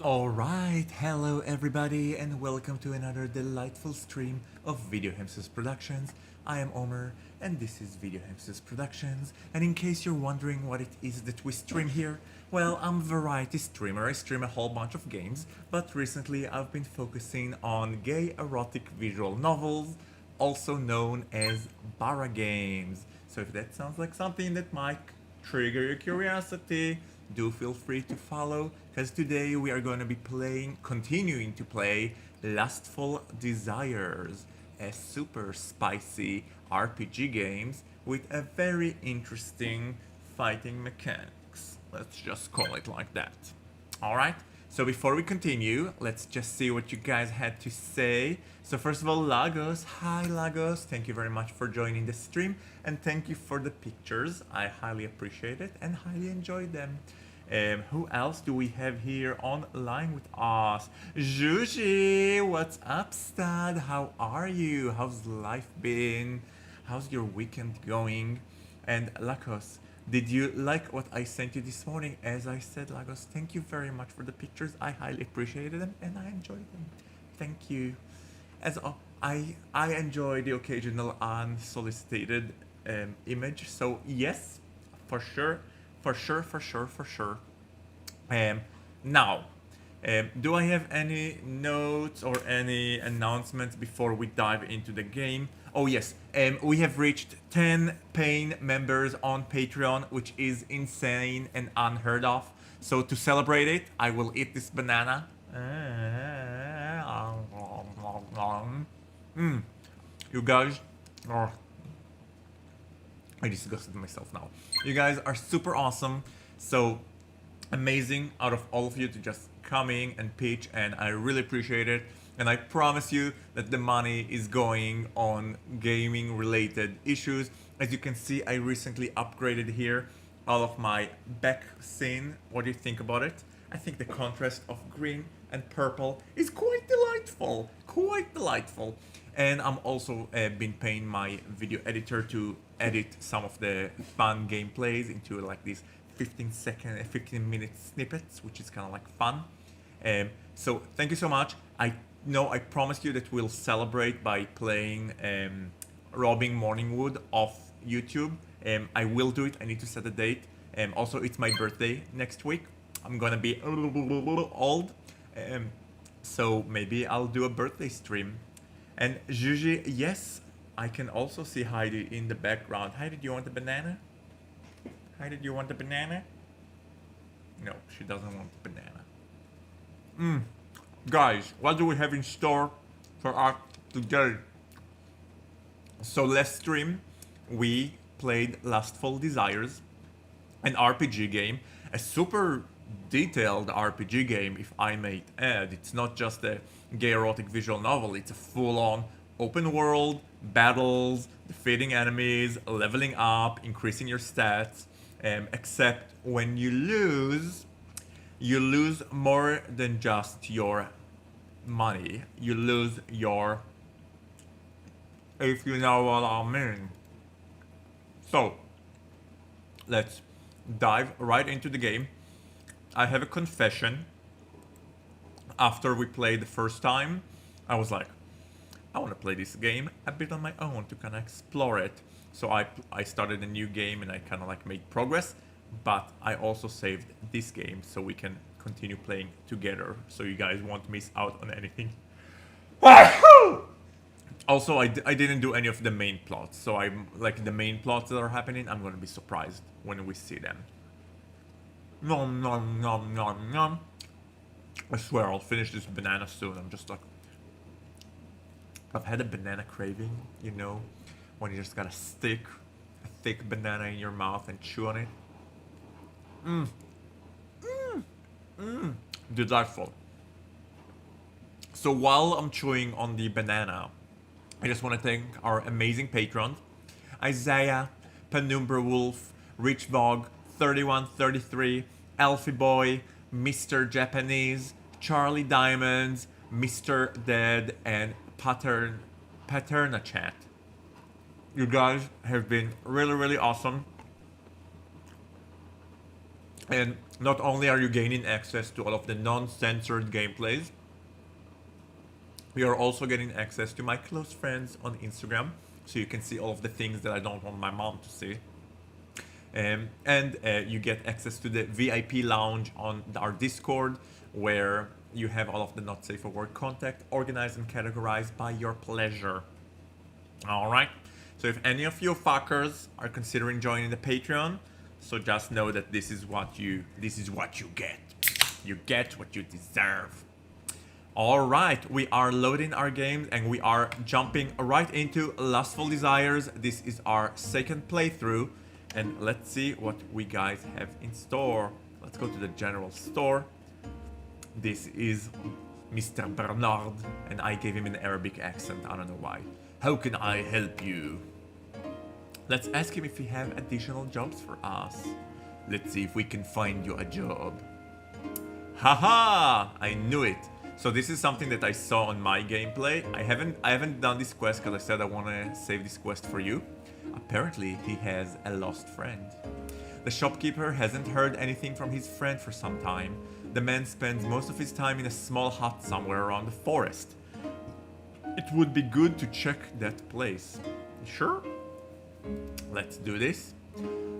Alright, hello everybody and welcome to another delightful stream of Video Hamsters Productions. I am Omer and this is Video Hamsters Productions, and in case you're wondering what it is that we stream here, well, I'm a variety streamer. I stream a whole bunch of games, but recently I've been focusing on gay erotic visual novels, also known as bara games. So if that sounds like something that might trigger your curiosity, do feel free to follow, because today we are going to be continuing to play Lustful Desires, a super spicy RPG games with a very interesting fighting mechanics. Let's just call it like that. Alright, so before we continue, let's just see what you guys had to say. So first of all, Lagos, hi Lagos, thank you very much for joining the stream, and thank you for the pictures. I highly appreciate it and highly enjoyed them. Who else do we have here online with us? Juji, what's up, stud? How are you? How's life been? How's your weekend going? And Lagos, did you like what I sent you this morning? As I said, Lagos, thank you very much for the pictures. I highly appreciated them and I enjoyed them. Thank you. I enjoy the occasional unsolicited image. So yes, for sure. For sure. Now, do I have any notes or any announcements before we dive into the game? Oh yes, we have reached 10 paying members on Patreon, which is insane and unheard of. So to celebrate it, I will eat this banana. You guys are... I disgusted myself now. You guys are super awesome. So amazing out of all of you to just come in and pitch, and I really appreciate it. And I promise you that the money is going on gaming related issues. As you can see, I recently upgraded here all of my back scene. What do you think about it? I think the contrast of green and purple is quite delightful. Quite delightful. And I'm also been paying my video editor to edit some of the fun gameplays into like these 15-minute snippets, which is kind of like fun. So thank you so much. I know I promised you that we'll celebrate by playing robbing Morningwood off YouTube. I will do it. I need to set a date. Also, it's my birthday next week. I'm gonna be a little old, so maybe I'll do a birthday stream. And Juji, yes, I can also see Heidi in the background. Heidi, do you want a banana? Heidi, do you want a banana? No, she doesn't want a banana. Guys, what do we have in store for us today? So last stream, we played Lustful Desires, an RPG game, a super detailed RPG game, if I may add. It's not just a gay erotic visual novel, it's a full-on open world, battles, defeating enemies, leveling up, increasing your stats, except when you lose more than just your money. You lose your... if you know what I mean. So, let's dive right into the game. I have a confession. After we played the first time, I was like, I want to play this game a bit on my own to kind of explore it. So I started a new game and I kind of like made progress, but I also saved this game so we can continue playing together, so you guys won't miss out on anything. Also, I didn't do any of the main plots, so I'm like the main plots that are happening, I'm gonna be surprised when we see them. Nom nom nom nom nom. I swear I'll finish this banana soon. I'm just like... I've had a banana craving, you know, when you just gotta stick a thick banana in your mouth and chew on it. Delightful. So while I'm chewing on the banana, I just want to thank our amazing patrons: Isaiah, Penumbra Wolf, Rich Vog, 3133, Alfie Boy, Mr. Japanese, Charlie Diamonds, Mr. Dead, and Paterna Chat. You guys have been really, really awesome. And not only are you gaining access to all of the non-censored gameplays, you are also getting access to my close friends on Instagram, so you can see all of the things that I don't want my mom to see. And you get access to the VIP lounge on our Discord, where you have all of the not safe for work content organized and categorized by your pleasure. All right. So if any of you fuckers are considering joining the Patreon, so just know that this is what you get. You get what you deserve. All right, we are loading our game and we are jumping right into Lustful Desires. This is our second playthrough, and let's see what we guys have in store. Let's go to the general store. This is Mr. Bernard, and I gave him an Arabic accent. I don't know why. How can I help you? Let's ask him if he have additional jobs for us. Let's see if we can find you a job. Haha! I knew it. So this is something that I saw on my gameplay. I haven't done this quest because I said I want to save this quest for you. Apparently, he has a lost friend. The shopkeeper hasn't heard anything from his friend for some time. The man spends most of his time in a small hut somewhere around the forest. It would be good to check that place. Sure? Let's do this.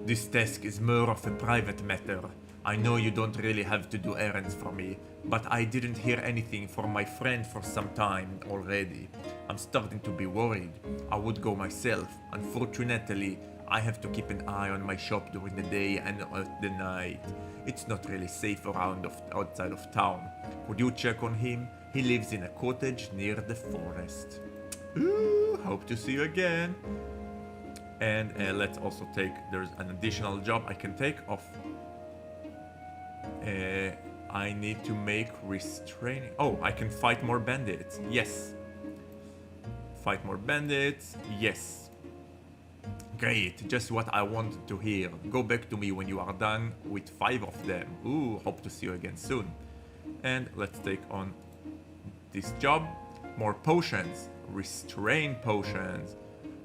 This task is more of a private matter. I know you don't really have to do errands for me, but I didn't hear anything from my friend for some time already. I'm starting to be worried. I would go myself. Unfortunately, I have to keep an eye on my shop during the day and at the night. It's not really safe around outside of town. Could you check on him? He lives in a cottage near the forest. Ooh, hope to see you again. And let's also take, there's an additional job I can take off. I need to make restraining. Oh, I can fight more bandits. Yes. Fight more bandits. Yes. Great, just what I wanted to hear. Go back to me when you are done with 5 of them. Ooh, hope to see you again soon. And let's take on this job. More potions. Restrain potions.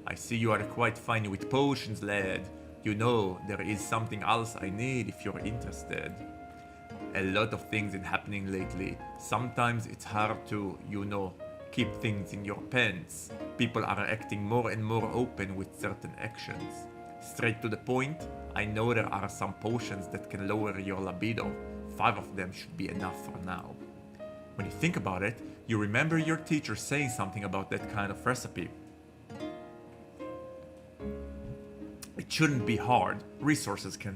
I see you are quite fine with potions, lad. You know, there is something else I need if you're interested. A lot of things are happening lately. Sometimes it's hard to, you know, keep things in your pants. People are acting more and more open with certain actions. Straight to the point, I know there are some potions that can lower your libido. 5 of them should be enough for now. When you think about it, you remember your teacher saying something about that kind of recipe. It shouldn't be hard. Resources can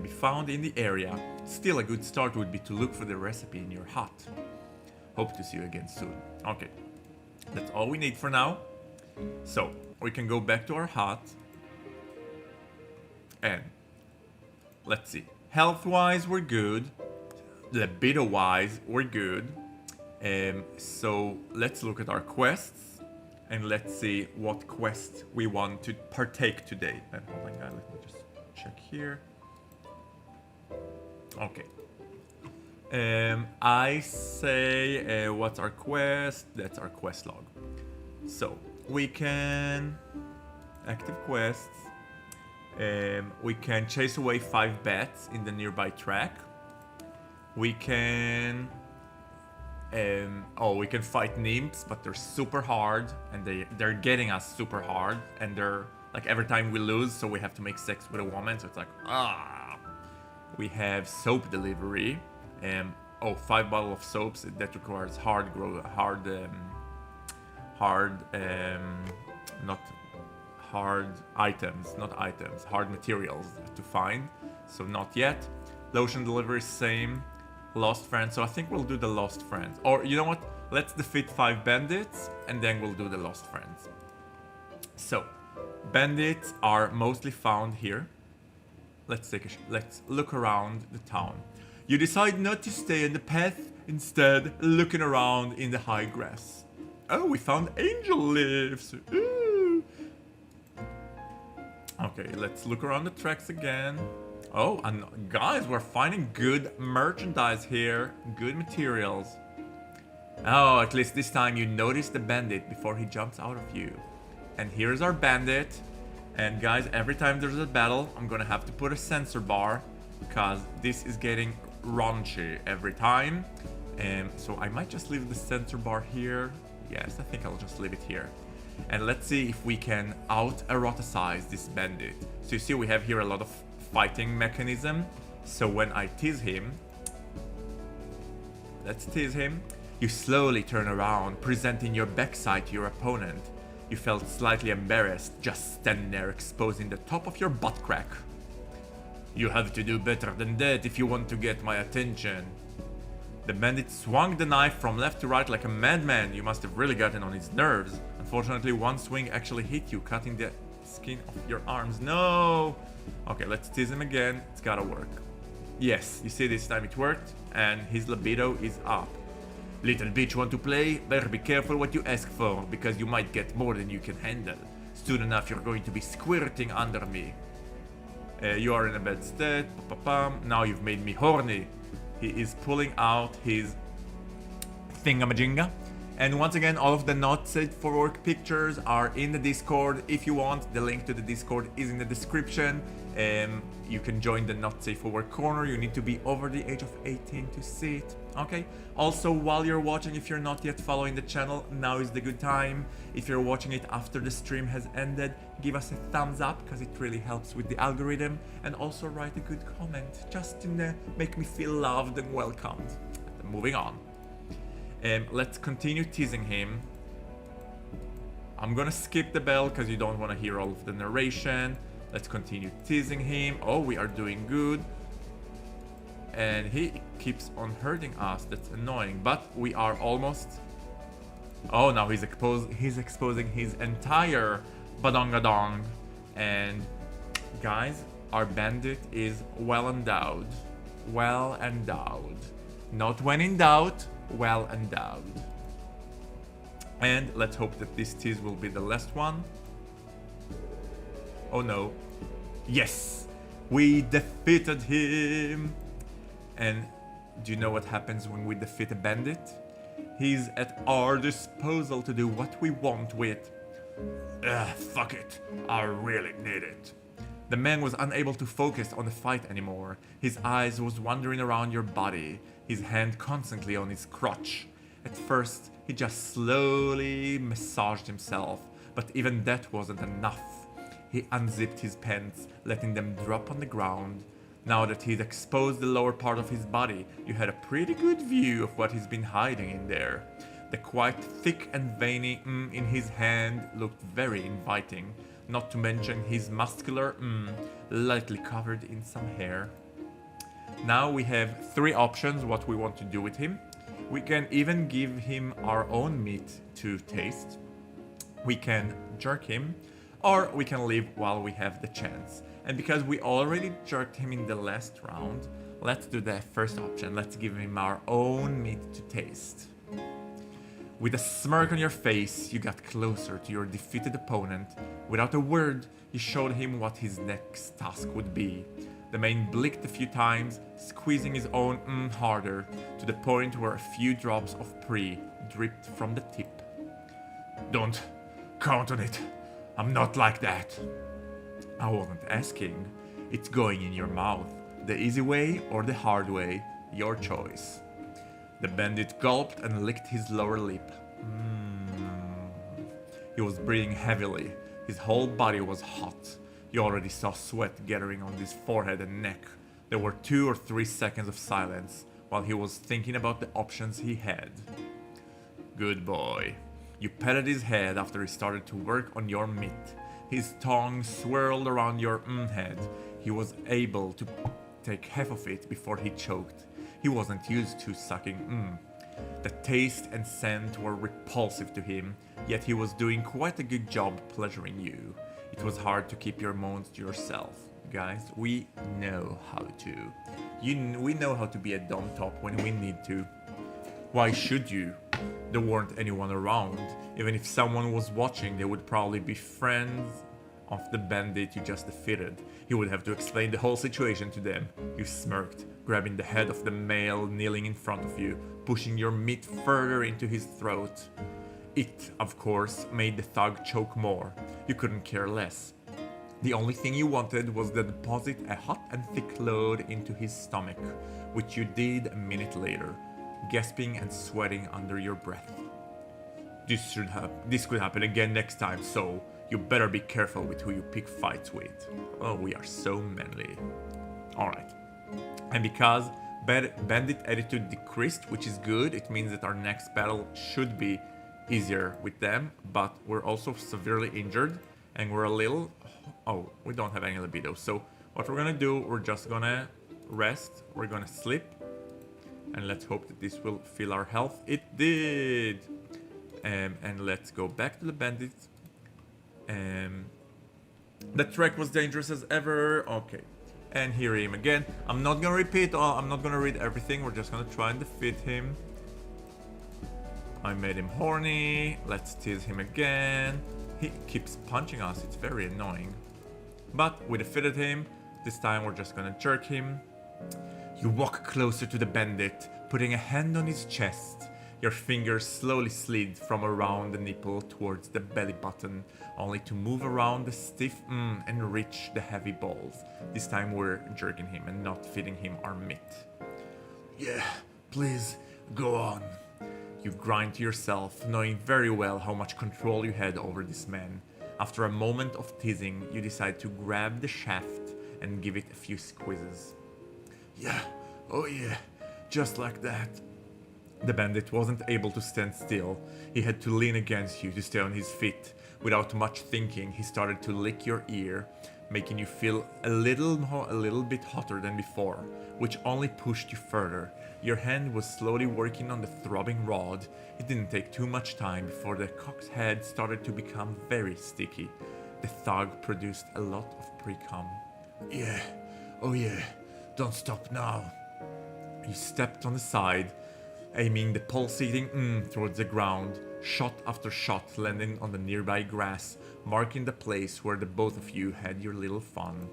be found in the area. Still, a good start would be to look for the recipe in your hut. Hope to see you again soon. Okay, that's all we need for now. So, we can go back to our hut. And, let's see. Health-wise, we're good. Libido-wise, we're good. So, let's look at our quests. And let's see what quest we want to partake today. And hold on, guys, let me just check here. Okay. I say, what's our quest? That's our quest log. So we can active quests. We can chase away 5 bats in the nearby track. We can. We can fight nymphs, but they're super hard, and they're getting us super hard, and they're like every time we lose, so we have to make sex with a woman. So it's like We have soap delivery, 5 bottles of soaps. That requires hard materials to find. So not yet. Lotion delivery, same. Lost friends, so I think we'll do the lost friends. Or you know what? Let's defeat 5 bandits and then we'll do the lost friends. So, bandits are mostly found here. Let's look around the town. You decide not to stay in the path, instead looking around in the high grass. Oh, we found angel leaves. Ooh. Okay, let's look around the tracks again. Oh, and guys, we're finding good merchandise here. Good materials. Oh, at least this time you notice the bandit before he jumps out of you. And here's our bandit. And guys, every time there's a battle, I'm gonna have to put a sensor bar because this is getting raunchy every time. So I might just leave the center bar here. Yes, I think I'll just leave it here. And let's see if we can out-eroticize this bandit. So you see we have here a lot of fighting mechanism. So when I tease him, let's tease him. You slowly turn around, presenting your backside to your opponent. You felt slightly embarrassed, just standing there exposing the top of your butt crack. You have to do better than that if you want to get my attention. The bandit swung the knife from left to right like a madman. You must have really gotten on his nerves. Unfortunately, one swing actually hit you, cutting the skin of your arms. No! Okay, let's tease him again. It's gotta work. Yes, you see this time it worked, and his libido is up. Little bitch, want to play? Better be careful what you ask for, because you might get more than you can handle. Soon enough you're going to be squirting under me. You are in a bad state. Now you've made me horny. He is pulling out his thingamajinga. And once again, all of the not safe for work pictures are in the Discord. If you want, the link to the Discord is in the description. You can join the not safe for work corner. You need to be over the age of 18 to see it. Okay. Also, while you're watching, if you're not yet following the channel, now is the good time. If you're watching it after the stream has ended, give us a thumbs up because it really helps with the algorithm. And also write a good comment just to make me feel loved and welcomed. Moving on. Let's continue teasing him. I'm gonna skip the bell because you don't want to hear all of the narration. Let's continue teasing him. Oh, we are doing good. And he keeps on hurting us. That's annoying. But we are almost... Oh, now he's exposing his entire badongadong. And guys, our bandit is well endowed. Well endowed. Not when in doubt, well endowed. And let's hope that this tease will be the last one. Oh no. Yes! We defeated him! And do you know what happens when we defeat a bandit? He's at our disposal to do what we want with. Fuck it. I really need it. The man was unable to focus on the fight anymore. His eyes was wandering around your body, his hand constantly on his crotch. At first, he just slowly massaged himself, but even that wasn't enough. He unzipped his pants, letting them drop on the ground. Now that he'd exposed the lower part of his body, you had a pretty good view of what he's been hiding in there. The quite thick and veiny in his hand looked very inviting, not to mention his muscular lightly covered in some hair. Now we have three options what we want to do with him. We can even give him our own meat to taste. We can jerk him, or we can leave while we have the chance. And because we already jerked him in the last round, let's do the first option. Let's give him our own meat to taste. With a smirk on your face, you got closer to your defeated opponent. Without a word, you showed him what his next task would be. The man blinked a few times, squeezing his own harder, to the point where a few drops of pre dripped from the tip. Don't count on it. I'm not like that. I wasn't asking. It's going in your mouth. The easy way or the hard way, your choice. The bandit gulped and licked his lower lip. He was breathing heavily. His whole body was hot. You already saw sweat gathering on his forehead and neck. There were 2 or 3 seconds of silence while he was thinking about the options he had. Good boy. You patted his head after he started to work on your meat. His tongue swirled around your head. He was able to take half of it before he choked. He wasn't used to sucking The taste and scent were repulsive to him, yet he was doing quite a good job pleasuring you. It was hard to keep your moans to yourself. Guys, we know how to. We know how to be a dom top when we need to. Why should you? There weren't anyone around. Even if someone was watching, they would probably be friends of the bandit you just defeated. You would have to explain the whole situation to them. You smirked, grabbing the head of the male kneeling in front of you, pushing your meat further into his throat. It, of course, made the thug choke more. You couldn't care less. The only thing you wanted was to deposit a hot and thick load into his stomach, which you did a minute later, gasping and sweating under your breath. This could happen again next time, so you better be careful with who you pick fights with. Oh, we are so manly. Alright. And because bandit attitude decreased, which is good, it means that our next battle should be easier with them, but we're also severely injured, and we're a little... Oh, we don't have any libido, so what we're gonna do, we're just gonna rest, we're gonna sleep, and let's hope that this will fill our health. It did! And let's go back to the bandits. The trek was dangerous as ever. Okay. And here him again. I'm not gonna repeat all, I'm not gonna read everything, we're just gonna try and defeat him. I made him horny. Let's tease him again. He keeps punching us, it's very annoying. But we defeated him. This time we're just gonna jerk him. You walk closer to the bandit, putting a hand on his chest. Your fingers slowly slid from around the nipple towards the belly button, only to move around the stiff and reach the heavy balls. This time we're jerking him and not feeding him our meat. Yeah, please, go on. You grind to yourself, knowing very well how much control you had over this man. After a moment of teasing, you decide to grab the shaft and give it a few squeezes. Yeah, oh yeah, just like that. The bandit wasn't able to stand still. He had to lean against you to stay on his feet. Without much thinking, he started to lick your ear, making you feel a little bit hotter than before, which only pushed you further. Your hand was slowly working on the throbbing rod. It didn't take too much time before the cock's head started to become very sticky. The thug produced a lot of pre-cum. Yeah, oh yeah, don't stop now. You stepped on the side, aiming the pulsating towards the ground, shot after shot landing on the nearby grass, marking the place where the both of you had your little fun.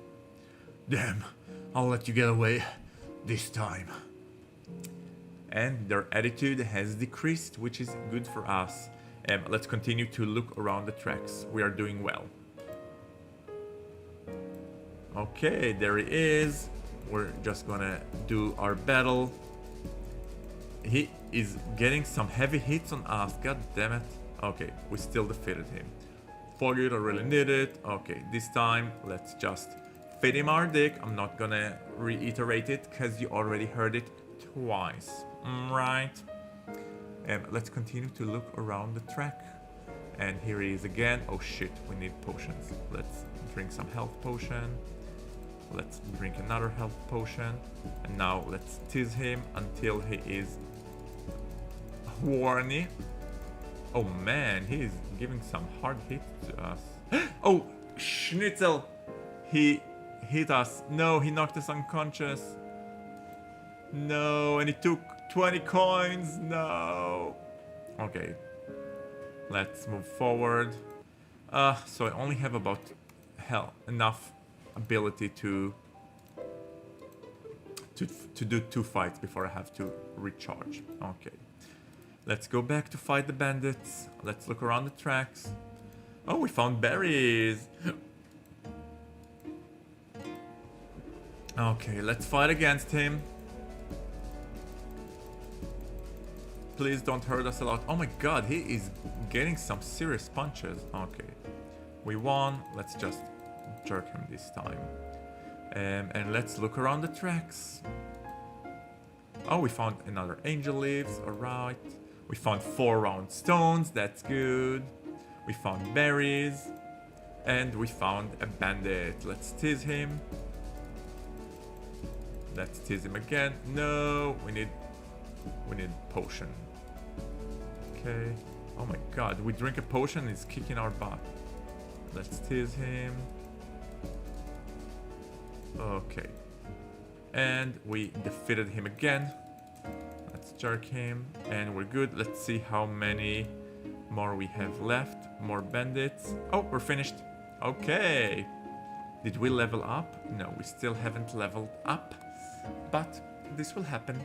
Damn, I'll let you get away this time. And their attitude has decreased, which is good for us. Let's continue to look around the tracks. We are doing well. Okay, there he is. We're just gonna do our battle. He is getting some heavy hits on us, god damn it. Okay, we still defeated him. Forget I really need it. Okay, this time let's just feed him our dick. I'm not gonna reiterate it because you already heard it twice. Right. Let's continue to look around the track. And here he is again. Oh shit, we need potions. Let's drink some health potion. Let's drink another health potion. And now let's tease him until he is horny. Oh man, he's giving some hard hits to us. Oh, Schnitzel! He hit us. No, he knocked us unconscious. No, and he took 20 coins. No. Okay. Let's move forward. So I only have about enough ability to do 2 fights before I have to recharge. Okay. Let's go back to fight the bandits. Let's look around the tracks. Oh, we found berries. Okay, let's fight against him. Please don't hurt us a lot. Oh my god, he is getting some serious punches. Okay. We won. Let's just jerk him this time. And let's look around the tracks. Oh, we found another angel leaves. Alright. We found 4 round stones. That's good. We found berries. And we found a bandit. Let's tease him. Let's tease him again. No, we need potion. Okay. Oh my god, we drink a potion, it's kicking our butt. Let's tease him. Okay. And we defeated him again. Let's jerk him. And we're good. Let's see how many more we have left. More bandits. Oh, we're finished. Okay. Did we level up? No, we still haven't leveled up. But this will happen.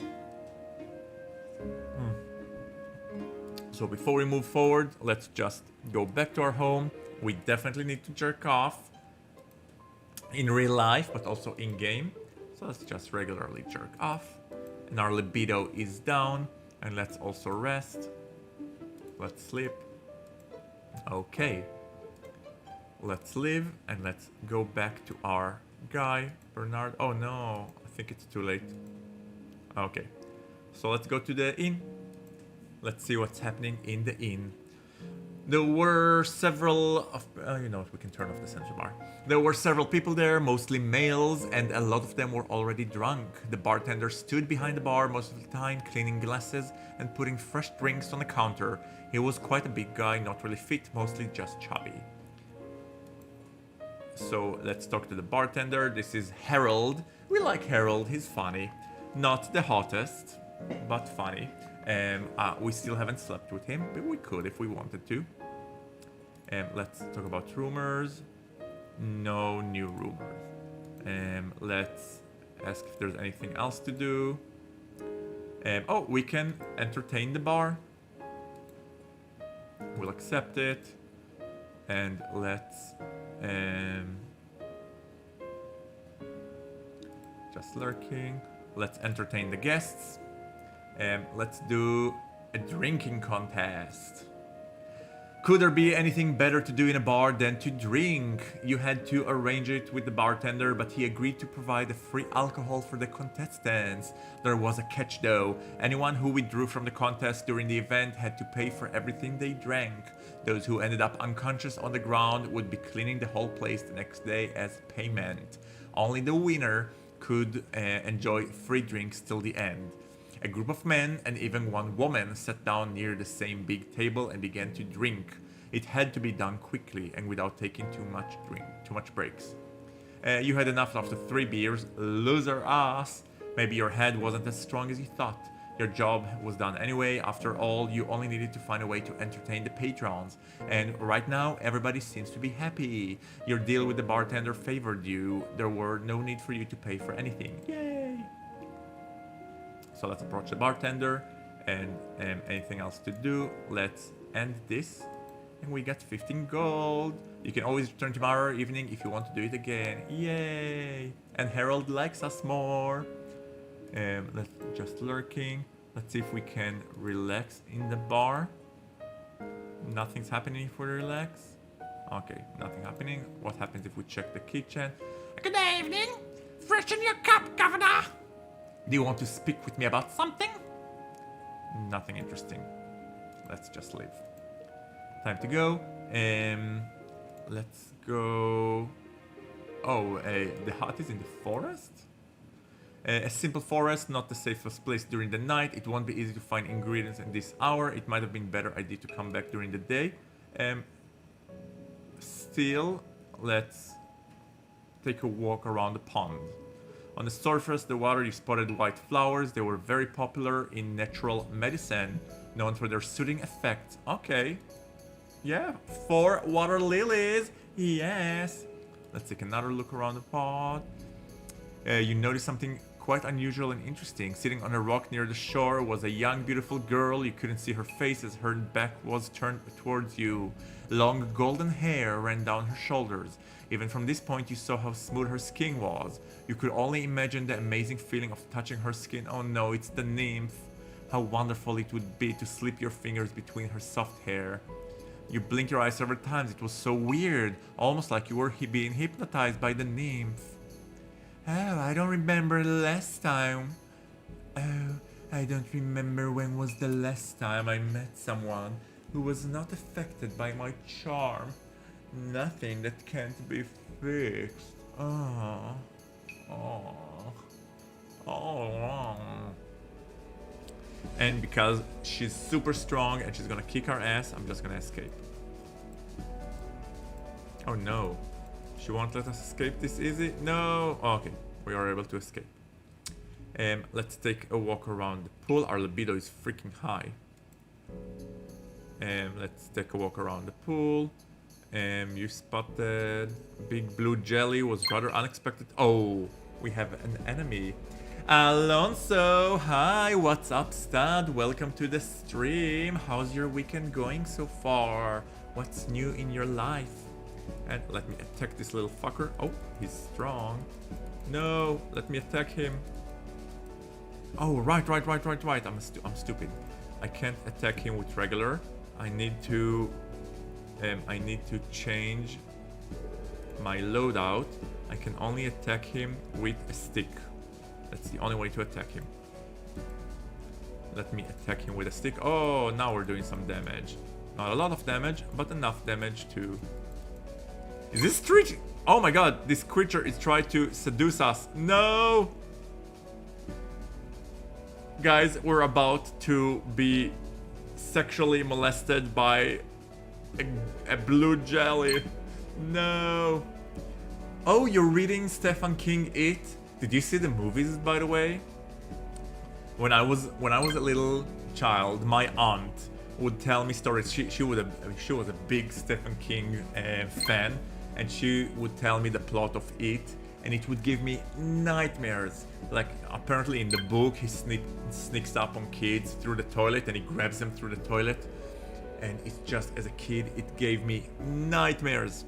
So before we move forward, let's just go back to our home. We definitely need to jerk off. in real life, but also in game. So let's just regularly jerk off. And our libido is down. And let's also rest. Let's sleep. Okay. Let's live and let's go back to our guy, Bernard. Oh no, I think it's too late. Okay. So let's go to the inn. Let's see what's happening in the inn. There were several of... you know what, we can turn off the sensor bar. There were several people there, mostly males, and a lot of them were already drunk. The bartender stood behind the bar most of the time, cleaning glasses and putting fresh drinks on the counter. He was quite a big guy, not really fit, mostly just chubby. So let's talk to the bartender. This is Harold. We like Harold, he's funny. Not the hottest, but funny. We still haven't slept with him, but we could if we wanted to. Let's talk about rumors. No new rumors. Let's ask if there's anything else to do. Oh, we can entertain the bar. We'll accept it. And let's... just lurking. Let's entertain the guests. Let's do a drinking contest. Could there be anything better to do in a bar than to drink? You had to arrange it with the bartender, but he agreed to provide a free alcohol for the contestants. There was a catch though. Anyone who withdrew from the contest during the event had to pay for everything they drank. Those who ended up unconscious on the ground would be cleaning the whole place the next day as payment. Only the winner could enjoy free drinks till the end. A group of men and even one woman sat down near the same big table and began to drink. It had to be done quickly and without taking too much breaks. You had enough after 3 beers, loser ass. Maybe your head wasn't as strong as you thought. Your job was done anyway. After all, you only needed to find a way to entertain the patrons. And right now, everybody seems to be happy. Your deal with the bartender favored you. There were no need for you to pay for anything. Yay! So let's approach the bartender. And anything else to do? Let's end this. And we got 15 gold. You can always return tomorrow evening if you want to do it again. Yay! And Harold likes us more. Let's just lurking. Let's see if we can relax in the bar. Nothing's happening if we relax. Okay, nothing happening. What happens if we check the kitchen? Good evening. Freshen your cup, Governor. Do you want to speak with me about something? Nothing interesting. Let's just leave. Time to go. Let's go. Oh, the hut is in the forest? A simple forest, not the safest place during the night. It won't be easy to find ingredients in this hour. It might have been better idea to come back during the day. Still, let's take a walk around the pond. On the surface, the water, you spotted white flowers. They were very popular in natural medicine, known for their soothing effects. Okay. Yeah, 4 water lilies. Yes. Let's take another look around the pond. You notice something quite unusual and interesting. Sitting on a rock near the shore was a young, beautiful girl. You couldn't see her face as her back was turned towards you. Long golden hair ran down her shoulders. Even from this point, you saw how smooth her skin was. You could only imagine the amazing feeling of touching her skin. Oh no, it's the nymph. How wonderful it would be to slip your fingers between her soft hair. You blinked your eyes several times. It was so weird, almost like you were being hypnotized by the nymph. Oh, I don't remember the last time. Oh, I don't remember when was the last time I met someone who was not affected by my charm. Nothing that can't be fixed. Oh. Oh. Oh. And because she's super strong and she's gonna kick our ass, I'm just gonna escape. Oh no. She won't let us escape this easy? No! Oh, okay, we are able to escape. Let's take a walk around the pool. Our libido is freaking high. Let's take a walk around the pool. You spotted big blue jelly, was rather unexpected. Oh, we have an enemy. Alonso, hi, what's up, stud? Welcome to the stream. How's your weekend going so far? What's new in your life? And let me attack this little fucker. Oh, he's strong. No, let me attack him. Oh, right. I'm stupid. I can't attack him with regular. I need to change my loadout. I can only attack him with a stick. That's the only way to attack him. Let me attack him with a stick. Oh, now we're doing some damage. Not a lot of damage, but enough damage to... Is this creature... Oh my god, this creature is trying to seduce us. No! Guys, we're about to be sexually molested by a blue jelly. No. Oh, you're reading Stephen King It? Did you see the movies, by the way? When I was a little child, my aunt would tell me stories. She was a big Stephen King fan, and she would tell me the plot of It, and it would give me nightmares. Like, apparently in the book, he sneaks up on kids through the toilet, and he grabs them through the toilet. And it's just, as a kid, it gave me nightmares.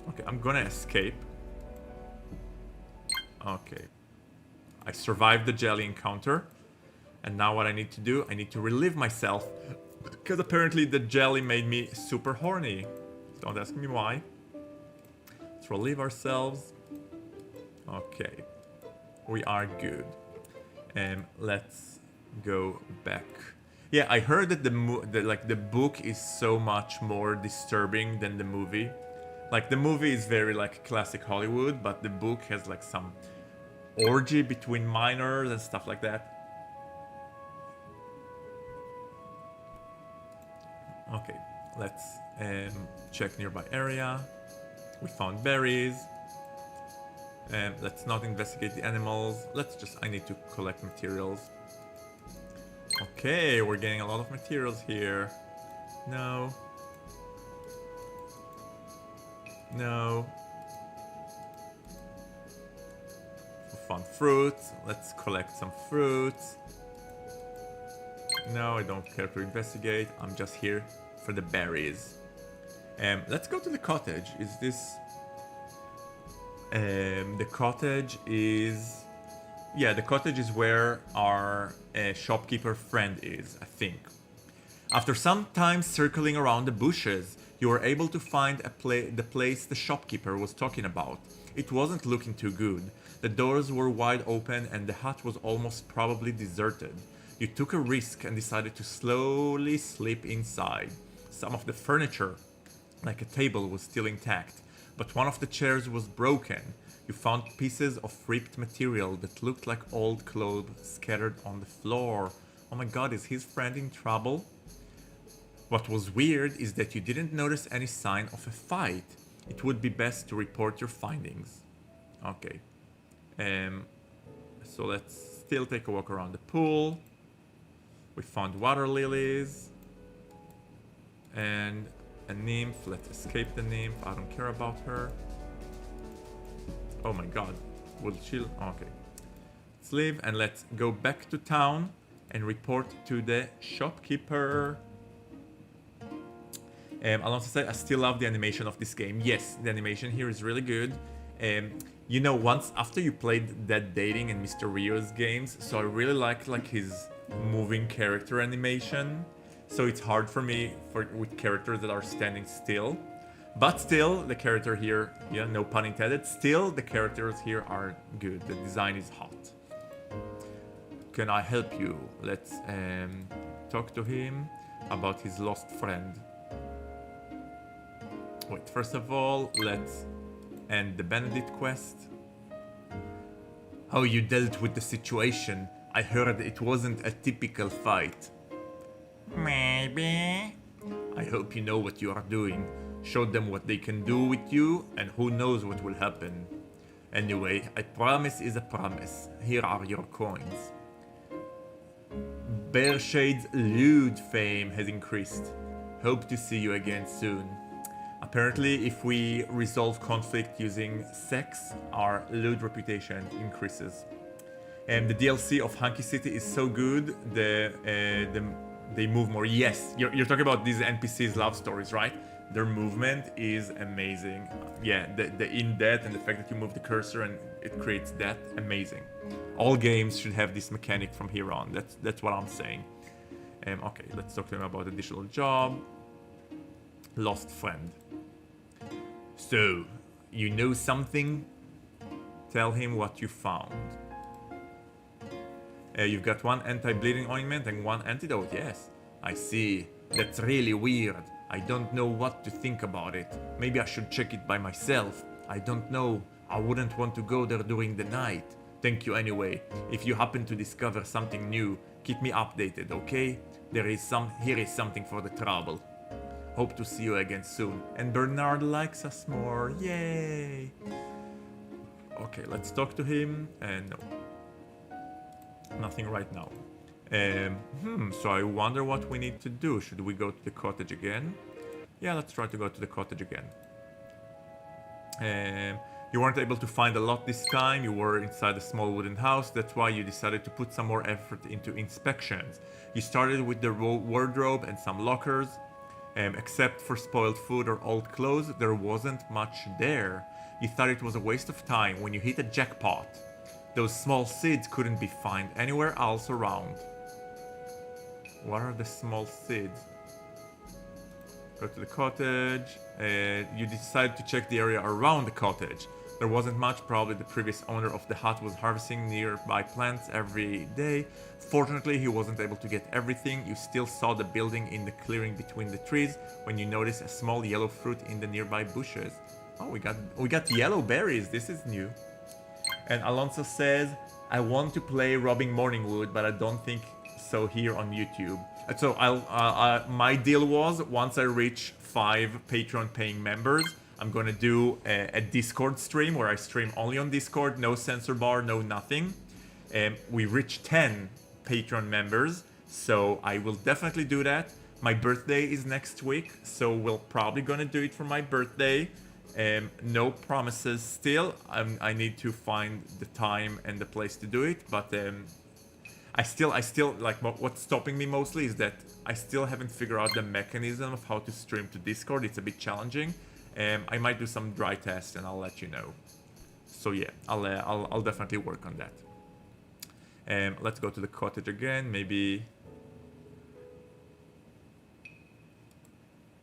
Okay, I'm gonna escape. Okay. I survived the jelly encounter. And now what I need to do, I need to relieve myself. Because apparently the jelly made me super horny. Don't ask me why. Let's relieve ourselves. Okay. We are good. Let's go back. Yeah, I heard that the book is so much more disturbing than the movie. Like, the movie is very like classic Hollywood, but the book has like some orgy between minors and stuff like that. Okay, let's check nearby area. We found berries. Let's not investigate the animals. I need to collect materials. Okay, we're getting a lot of materials here. No. No. We found fruits. Let's collect some fruits. No, I don't care to investigate. I'm just here for the berries. Let's go to the cottage. Is this... the cottage is... Yeah, the cottage is where our shopkeeper friend is, I think. After some time circling around the bushes, you were able to find the place the shopkeeper was talking about. It wasn't looking too good. The doors were wide open and the hut was almost probably deserted. You took a risk and decided to slowly slip inside. Some of the furniture, like a table, was still intact, but one of the chairs was broken. You found pieces of ripped material that looked like old clothes scattered on the floor. Oh my god, is his friend in trouble? What was weird is that you didn't notice any sign of a fight. It would be best to report your findings. Okay. So let's still take a walk around the pool. We found water lilies. And a nymph. Let's escape the nymph. I don't care about her. Oh my god. Will she... Okay. Let's leave and let's go back to town and report to the shopkeeper. I'll also say I still love the animation of this game. Yes, the animation here is really good. You know, once after you played Dead Dating and Mr. Rio's games, so I really like his moving character animation. So it's hard for me with characters that are standing still. But still, the character here, yeah, no pun intended, still the characters here are good. The design is hot. Can I help you? Let's talk to him about his lost friend. Wait, first of all, let's end the Benedict quest. How you dealt with the situation? I heard it wasn't a typical fight. Maybe. I hope you know what you are doing. Show them what they can do with you, and who knows what will happen. Anyway, a promise is a promise. Here are your coins. Bearshade's lewd fame has increased. Hope to see you again soon. Apparently, if we resolve conflict using sex, our lewd reputation increases. And the DLC of Hunky City is so good, the They move more. Yes, you're talking about these NPCs' love stories, right? Their movement is amazing. Yeah, the in-death and the fact that you move the cursor and it creates death, amazing. All games should have this mechanic from here on. That's what I'm saying. Okay, let's talk to him about additional job. Lost friend. So, you know something? Tell him what you found. You've got one anti-bleeding ointment and one antidote, yes. I see. That's really weird. I don't know what to think about it. Maybe I should check it by myself. I don't know. I wouldn't want to go there during the night. Thank you anyway. If you happen to discover something new, keep me updated, okay? Here is something for the trouble. Hope to see you again soon. And Bernard likes us more. Yay! Okay, let's talk to him. No. Nothing right now. So I wonder what we need to do. Should we go to the cottage again? Yeah, let's try to go to the cottage again. You weren't able to find a lot this time. You were inside a small wooden house. That's why you decided to put some more effort into inspections. You started with the wardrobe and some lockers. Except for spoiled food or old clothes, there wasn't much there. You thought it was a waste of time when you hit a jackpot. Those small seeds couldn't be found anywhere else around. What are the small seeds? Go to the cottage. You decided to check the area around the cottage. There wasn't much. Probably the previous owner of the hut was harvesting nearby plants every day. Fortunately, he wasn't able to get everything. You still saw the building in the clearing between the trees when you noticed a small yellow fruit in the nearby bushes. Oh, we got yellow berries. This is new. And Alonso says, I want to play Robbing Morningwood, but I don't think so here on YouTube. So my deal was, once I reach 5 Patreon paying members, I'm gonna do a Discord stream where I stream only on Discord, no censor bar, no nothing. We reached 10 Patreon members, so I will definitely do that. My birthday is next week, so we're probably gonna do it for my birthday. No promises still. I need to find the time and the place to do it, but I still like, what's stopping me mostly is that I still haven't figured out the mechanism of how to stream to Discord. It's a bit challenging. I might do some dry tests and I'll let you know. So yeah, I'll definitely work on that. Let's go to the cottage again. Maybe.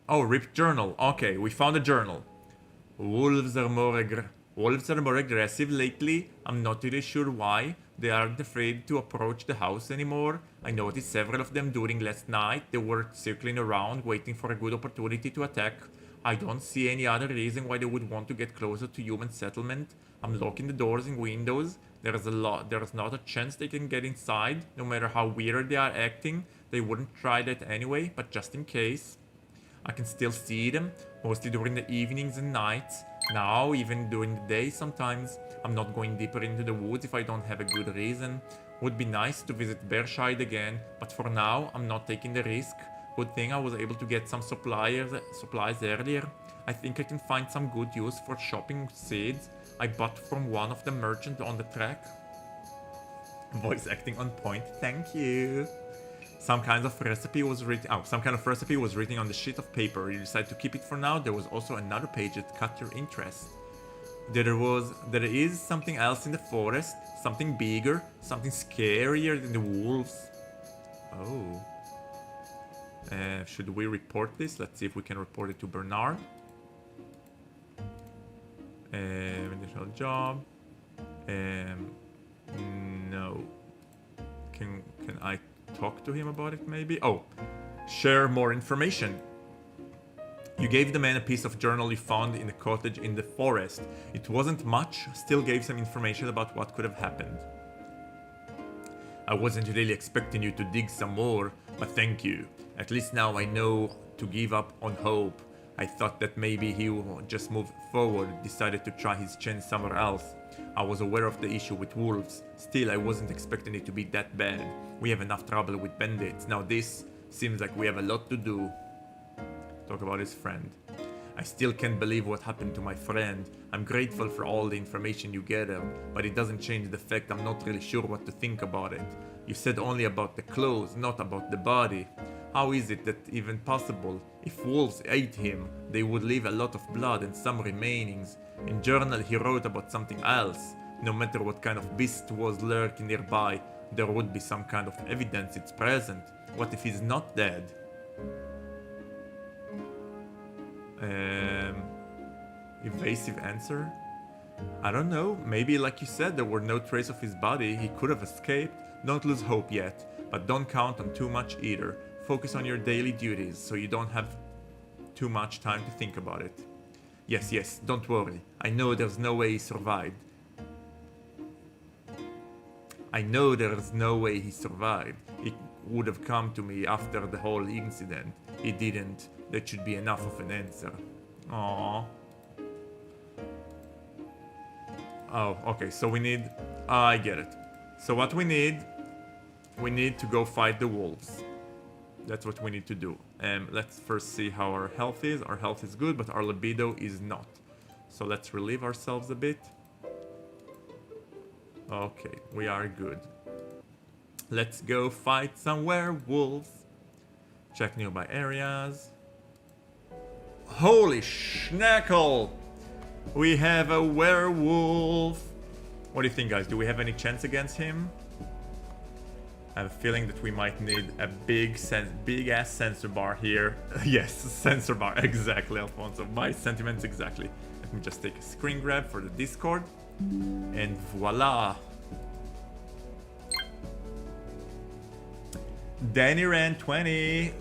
Oh, ripped journal. Okay, we found a journal. Wolves are more aggressive lately. I'm not really sure why. They aren't afraid to approach the house anymore. I noticed several of them during last night. They were circling around, waiting for a good opportunity to attack. I don't see any other reason why they would want to get closer to human settlement. I'm locking the doors and windows. There's not a chance they can get inside. No matter how weird they are acting, they wouldn't try that anyway, but just in case. I can still see them, mostly during the evenings and nights. Now, even during the day sometimes. I'm not going deeper into the woods if I don't have a good reason. Would be nice to visit Bearshide again, but for now, I'm not taking the risk. Good thing I was able to get some supplies earlier. I think I can find some good use for shopping seeds I bought from one of the merchants on the track. Voice acting on point, thank you. Some kind of recipe was written on the sheet of paper. You decided to keep it for now. There was also another page that caught your interest. There is something else in the forest, something bigger, something scarier than the wolves. Oh. Should we report this? Let's see if we can report it to Bernard. Additional job. No. Can I talk to him about it maybe? Oh, share more information. You gave the man a piece of journal you found in a cottage in the forest. It wasn't much, still gave some information about what could have happened. I wasn't really expecting you to dig some more, but thank you. At least now I know to give up on hope. I thought that maybe he would just move forward, decided to try his chance somewhere else. I was aware of the issue with wolves. Still, I wasn't expecting it to be that bad. We have enough trouble with bandits. Now this seems like we have a lot to do. Talk about his friend. I still can't believe what happened to my friend. I'm grateful for all the information you gathered, but it doesn't change the fact I'm not really sure what to think about it. You said only about the clothes, not about the body. How is it that even possible? If wolves ate him, they would leave a lot of blood and some remainings. In journal he wrote about something else. No matter what kind of beast was lurking nearby, there would be some kind of evidence it's present. What if he's not dead? Evasive answer? I don't know, maybe like you said, there were no trace of his body, he could have escaped. Don't lose hope yet, but don't count on too much either. Focus on your daily duties so you don't have too much time to think about it. Yes, yes, don't worry. I know there's no way he survived. I know there's no way he survived. He would have come to me after the whole incident. He didn't. That should be enough of an answer. Aww. Oh, okay, so we need... I get it. So what we need to go fight the wolves. That's what we need to do. Let's first see how our health is. Our health is good, but our libido is not. So let's relieve ourselves a bit. Okay, we are good. Let's go fight some werewolves. Check nearby areas. Holy schnackle! We have a werewolf. What do you think, guys? Do we have any chance against him? I have a feeling that we might need a big ass sensor bar here. Yes, sensor bar, exactly, Alfonso. My sentiments exactly. Let me just take a screen grab for the Discord. And voila. Danny ran 20.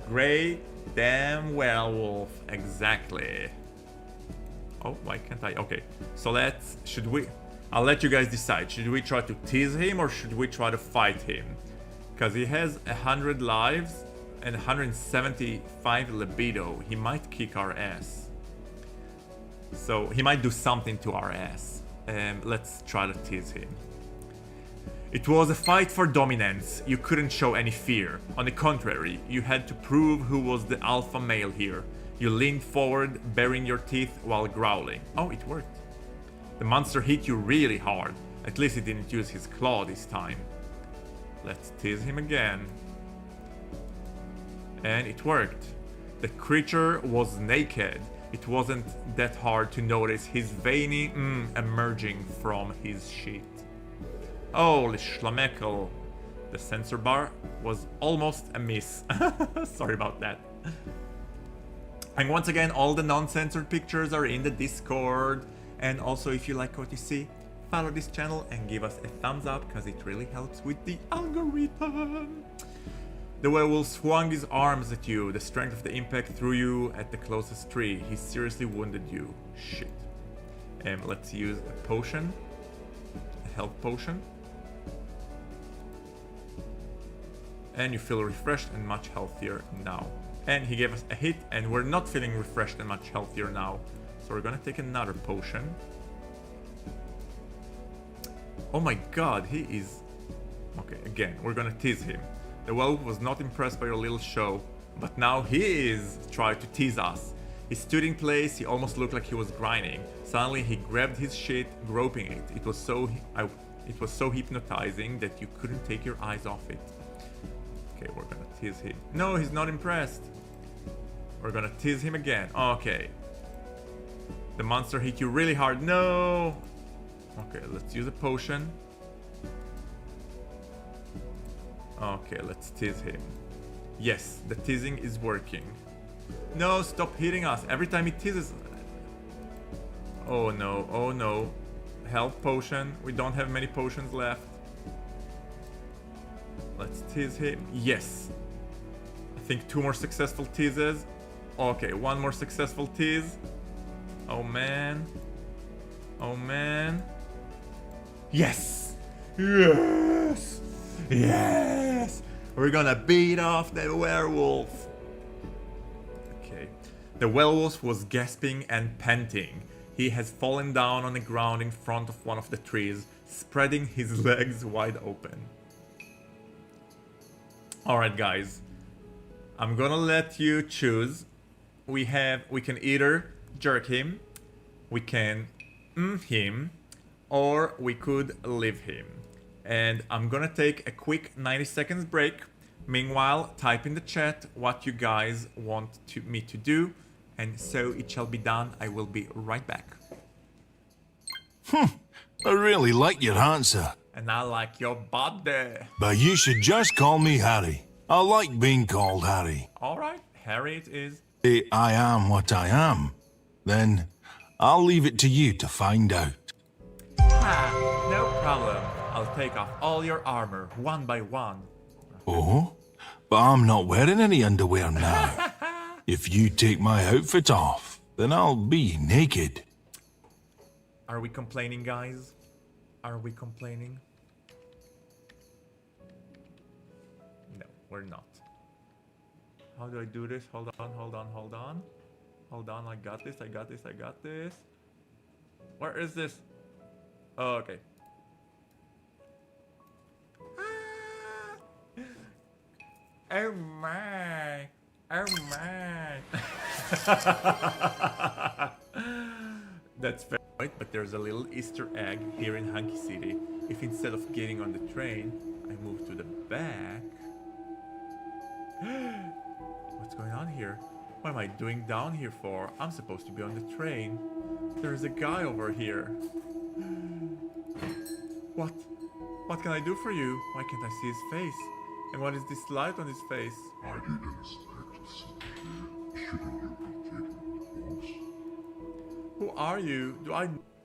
Great damn werewolf. Exactly. Oh, why can't I? Okay, so I'll let you guys decide. Should we try to tease him or should we try to fight him? Because he has 100 lives and 175 libido. He might kick our ass. So he might do something to our ass. Let's try to tease him. It was a fight for dominance. You couldn't show any fear. On the contrary, you had to prove who was the alpha male here. You leaned forward, baring your teeth while growling. Oh, it worked. The monster hit you really hard. At least he didn't use his claw this time. Let's tease him again. And it worked. The creature was naked. It wasn't that hard to notice his veiny emerging from his sheet. Holy schlameckle. The sensor bar was almost a miss. Sorry about that. And once again, all the non-censored pictures are in the Discord. And also, if you like what you see, follow this channel and give us a thumbs up because it really helps with the algorithm. The werewolf swung his arms at you. The strength of the impact threw you at the closest tree. He seriously wounded you. Shit. Let's use a potion. A health potion. And you feel refreshed and much healthier now. And he gave us a hit and we're not feeling refreshed and much healthier now. So we're gonna take another potion. Oh my god, he is... Okay, again, we're gonna tease him. The werewolf was not impressed by your little show, but now he is trying to tease us. He stood in place, he almost looked like he was grinding. Suddenly he grabbed his shit, groping it. It was so hypnotizing that you couldn't take your eyes off it. Okay, we're gonna tease him. No, he's not impressed. We're gonna tease him again. Okay. The monster hit you really hard. No! Okay, let's use a potion. Okay, let's tease him. Yes, the teasing is working. No, stop hitting us. Every time he teases... Oh no, oh no. Health potion. We don't have many potions left. Let's tease him. Yes. I think 2 more successful teases. Okay, 1 more successful tease. Oh man. Oh man. Yes! Yes! Yes! We're gonna beat off the werewolf. Okay. The werewolf was gasping and panting. He has fallen down on the ground in front of one of the trees, spreading his legs wide open. Alright guys. I'm gonna let you choose. We can either jerk him, we can him, or we could leave him. And I'm gonna take a quick 90 seconds break. Meanwhile, type in the chat what you guys want me to do, and so it shall be done. I will be right back. I really like your answer. And I like your body. But you should just call me Harry. I like being called Harry. Alright, Harry it is. If I am what I am, then I'll leave it to you to find out. Ha, no problem. I'll take off all your armor, one by one. Oh? But I'm not wearing any underwear now. If you take my outfit off, then I'll be naked. Are we complaining, guys? Are we complaining? No, we're not. How do I do this? Hold on, hold on, hold on. Hold on, I got this, I got this, I got this. Where is this? Oh, okay. Oh my! Oh my! That's fair, right? But there's a little Easter egg here in Hunky City. If instead of getting on the train, I move to the back. What's going on here? What am I doing down here for? I'm supposed to be on the train. There's a guy over here. What? What can I do for you? Why can't I see his face? And what is this light on his face? I didn't expect to see you here. Shouldn't you be taken close? Who are you?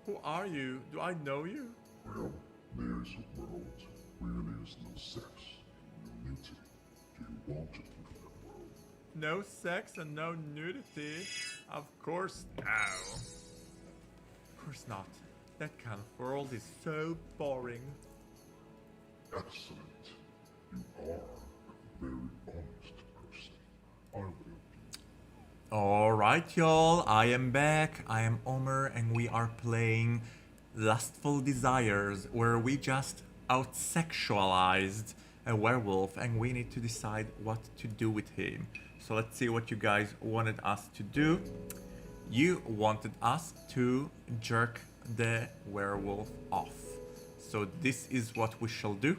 Who are you? Do I know you? Well, there's a world where there's no sex, no nudity. Do you want to live in that world? No sex and no nudity? Of course no. Of course not. That kind of world is so boring. Excellent. You are a very honest person. I will do. Alright y'all, I am back. I am Omer and we are playing Lustful Desires, where we just out-sexualized a werewolf and we need to decide what to do with him. So let's see what you guys wanted us to do. You wanted us to jerk the werewolf off. So this is what we shall do.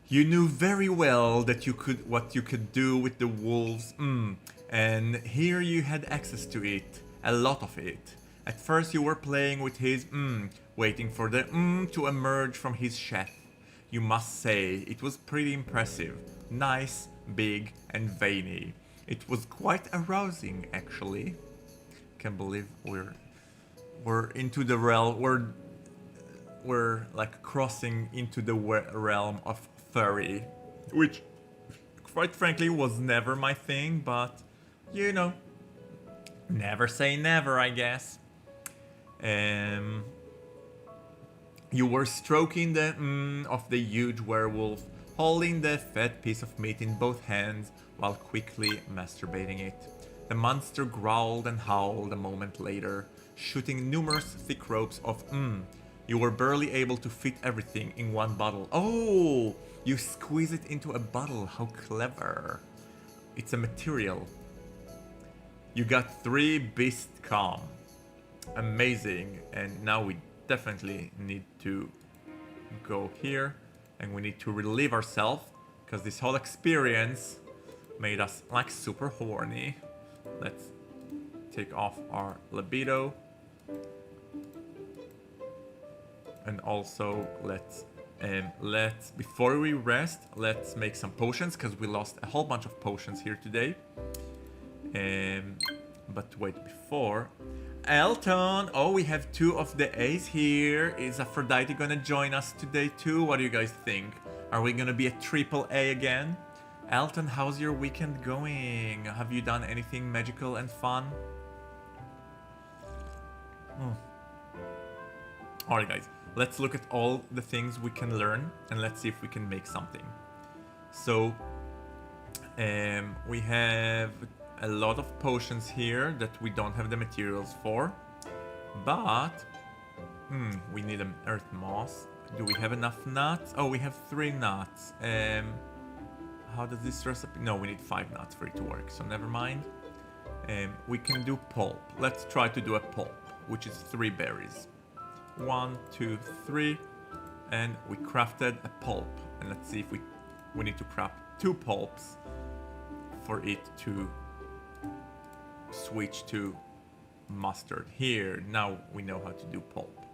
You knew very well that what you could do with the wolves, and here you had access to it, a lot of it. At first you were playing with his waiting for the to emerge from his chest. You must say, it was pretty impressive, nice, big and veiny. It was quite arousing, actually. Can't believe we're into the realm, we're like crossing into the realm of furry, which quite frankly was never my thing, but you know, never say never, I guess. You were stroking the of the huge werewolf, holding the fat piece of meat in both hands while quickly masturbating it. The monster growled and howled a moment later, shooting numerous thick ropes of You were barely able to fit everything in one bottle. Oh, you squeeze it into a bottle. How clever. It's a material. You got 3 beast calm. Amazing. And now we definitely need to go here and we need to relieve ourselves because this whole experience made us like super horny. Let's take off our libido. And also let's before we rest, let's make some potions because we lost a whole bunch of potions here today. But wait, before Elton, oh, we have 2 of the A's here. Is Aphrodite gonna join us today too? What do you guys think? Are we gonna be a triple A again? Elton, how's your weekend going? Have you done anything magical and fun? Alright guys, let's look at all the things we can learn and let's see if we can make something. So we have a lot of potions here that we don't have the materials for, but we need an earth moss. Do we have enough nuts? Oh, we have 3 nuts. How does this recipe? No, we need 5 nuts for it to work, so never mind. We can do pulp. Let's try to do a pulp, which is 3 berries. 1, 2, 3. and we crafted a pulp. And let's see if we need to craft 2 pulps for it to switch to mustard. Here, now we know how to do pulp.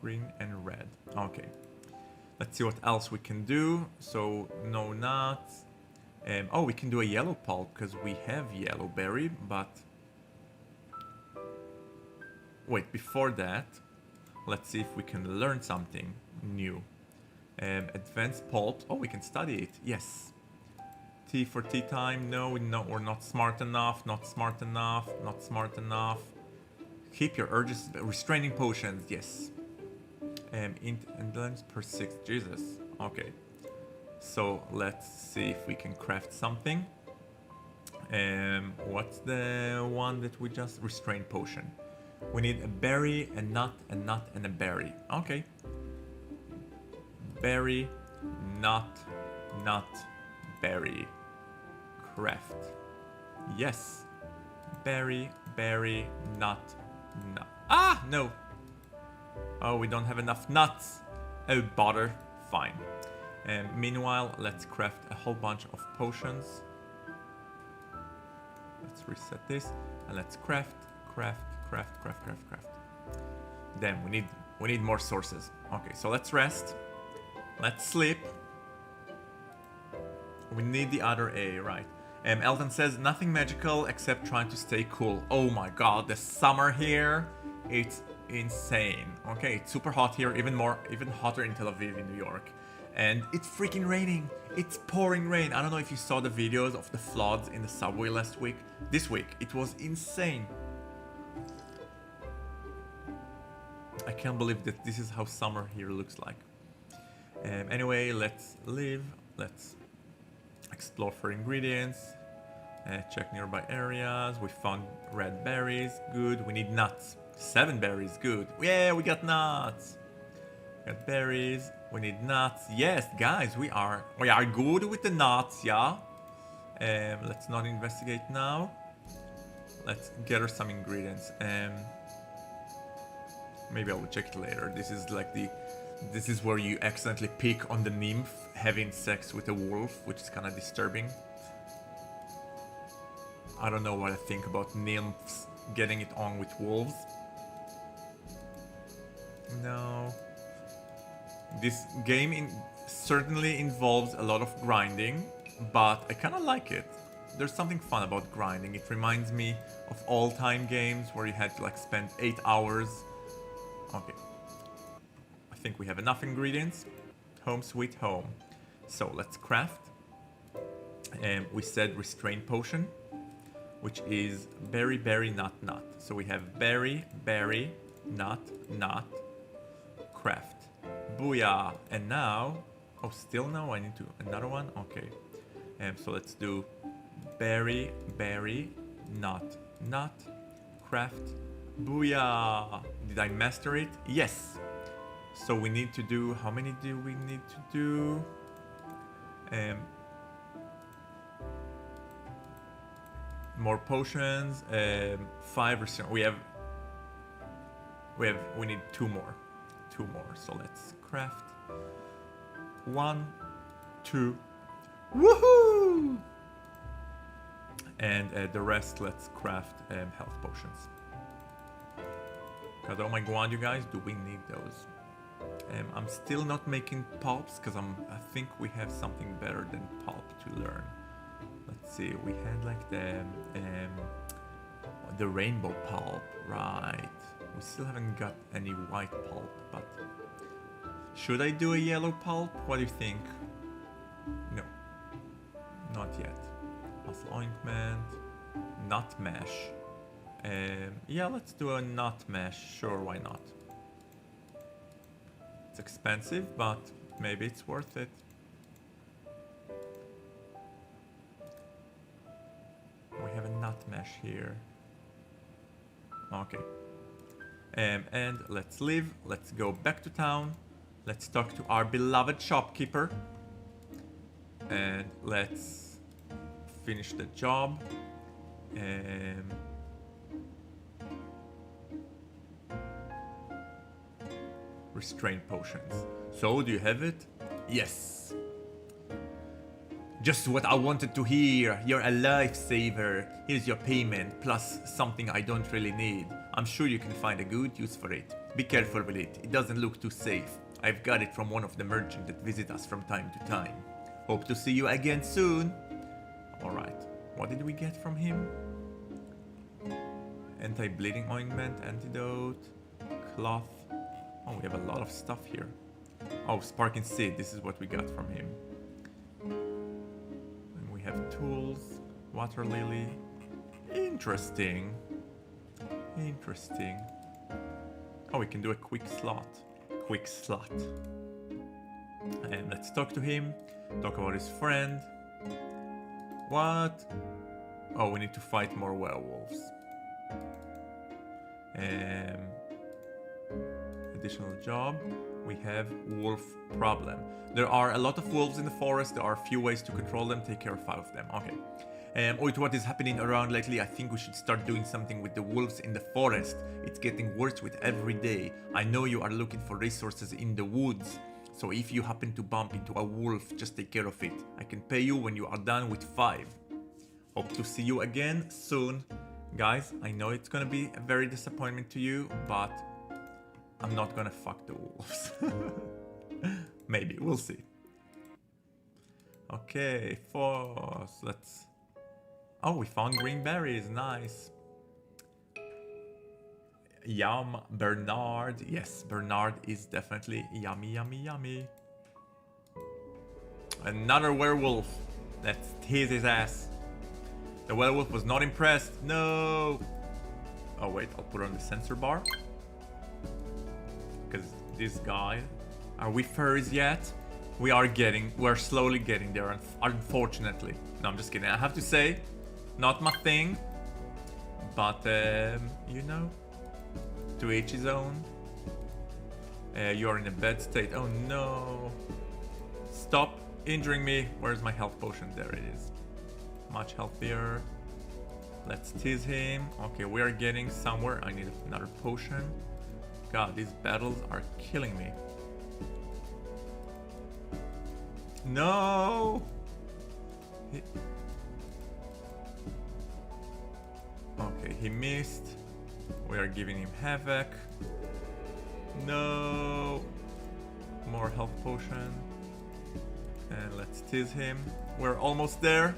Green and red. Okay. Let's see what else we can do. So, no nuts. Oh, we can do a yellow pulp because we have yellow berry, but... Wait, before that, let's see if we can learn something new. Advanced pulp. Oh, we can study it. Yes. Tea for tea time. No, we're not smart enough. Not smart enough. Not smart enough. Keep your urges. Restraining potions. Yes. Endurance per 6. Jesus. Okay. So let's see if we can craft something. What's the one that we just... Restrain potion. We need a berry, a nut, and a berry. Okay. Berry, nut, berry. Craft. Yes. Berry, nut. Ah, no. Oh, we don't have enough nuts. Oh, bother. Fine. Meanwhile, let's craft a whole bunch of potions. Let's reset this and let's craft. Then we need more sources. Okay, so let's rest. Let's sleep. We need the other A, right? Elton says nothing magical except trying to stay cool. Oh my god, the summer here, it's insane. Okay, it's super hot here, even hotter in Tel Aviv in New York. And it's freaking raining. It's pouring rain. I don't know if you saw the videos of the floods in the subway last week. This week, it was insane. I can't believe that this is how summer here looks like. Anyway, let's live. Let's explore for ingredients. Check nearby areas. We found red berries. Good. We need nuts. 7 berries. Good. Yeah, we got nuts. We got berries. We need nuts. Yes, guys, we are good with the nuts. Yeah. Let's not investigate now. Let's gather some ingredients. Maybe I will check it later. This is like this is where you accidentally pick on the nymph having sex with a wolf, which is kind of disturbing. I don't know what I think about nymphs getting it on with wolves. No. This game certainly involves a lot of grinding, but I kind of like it. There's something fun about grinding. It reminds me of all-time games where you had to like spend 8 hours. Okay. I think we have enough ingredients. Home sweet home. So let's craft. We said restrain potion, which is berry, nut. So we have berry, nut, craft. Booyah! And now, oh, still no, I need to, another one? Okay. So let's do berry, nut, craft. Booyah! Did I master it? Yes! So we need to do, how many do we need to do? More potions, 5 we need 2 more. 2 more, so let's craft. 1, 2, woohoo! And the rest, let's craft health potions. Because oh my god, you guys, do we need those? I'm still not making pulps because I think we have something better than pulp to learn. Let's see, we had like the rainbow pulp, right? We still haven't got any white pulp, but should I do a yellow pulp? What do you think? No, not yet. Muscle ointment, nut mesh. Yeah, let's do a nut mesh. Sure, why not? It's expensive, but maybe it's worth it. We have a nut mesh here. Okay. And let's leave. Let's go back to town. Let's talk to our beloved shopkeeper. And let's finish the job. Restraint potions. So, do you have it? Yes. Just what I wanted to hear. You're a lifesaver. Here's your payment, plus something I don't really need. I'm sure you can find a good use for it. Be careful with it. It doesn't look too safe. I've got it from one of the merchants that visit us from time to time. Hope to see you again soon. Alright. What did we get from him? Anti-bleeding ointment, antidote, cloth. Oh, we have a lot of stuff here. Oh, sparking seed. This is what we got from him. And we have tools, water lily. Interesting. Interesting. Oh, we can do a quick slot. Quick slot. And let's talk to him. Talk about his friend. What? Oh, we need to fight more werewolves. Additional job. We have wolf problem. There are a lot of wolves in the forest. There are a few ways to control them. Take care of 5 of them. Okay. With what is happening around lately, I think we should start doing something with the wolves in the forest. It's getting worse with every day. I know you are looking for resources in the woods. So if you happen to bump into a wolf, just take care of it. I can pay you when you are done with 5. Hope to see you again soon. Guys, I know it's gonna be a very disappointment to you, but I'm not gonna fuck the wolves. Maybe, we'll see. Okay, let's... Oh, we found green berries, nice. Yum, Bernard. Yes, Bernard is definitely yummy, yummy, yummy. Another werewolf. Let's tease his ass. The werewolf was not impressed. No. Oh wait, I'll put on the sensor bar. Because this guy... Are we furries yet? We're slowly getting there, unfortunately. No, I'm just kidding. I have to say, not my thing. But, you know, to each his own. You're in a bad state. Oh no. Stop injuring me. Where's my health potion? There it is. Much healthier. Let's tease him. Okay, we are getting somewhere. I need another potion. God, these battles are killing me. No! Okay, he missed. We are giving him havoc. No! More health potion. And let's tease him. We're almost there.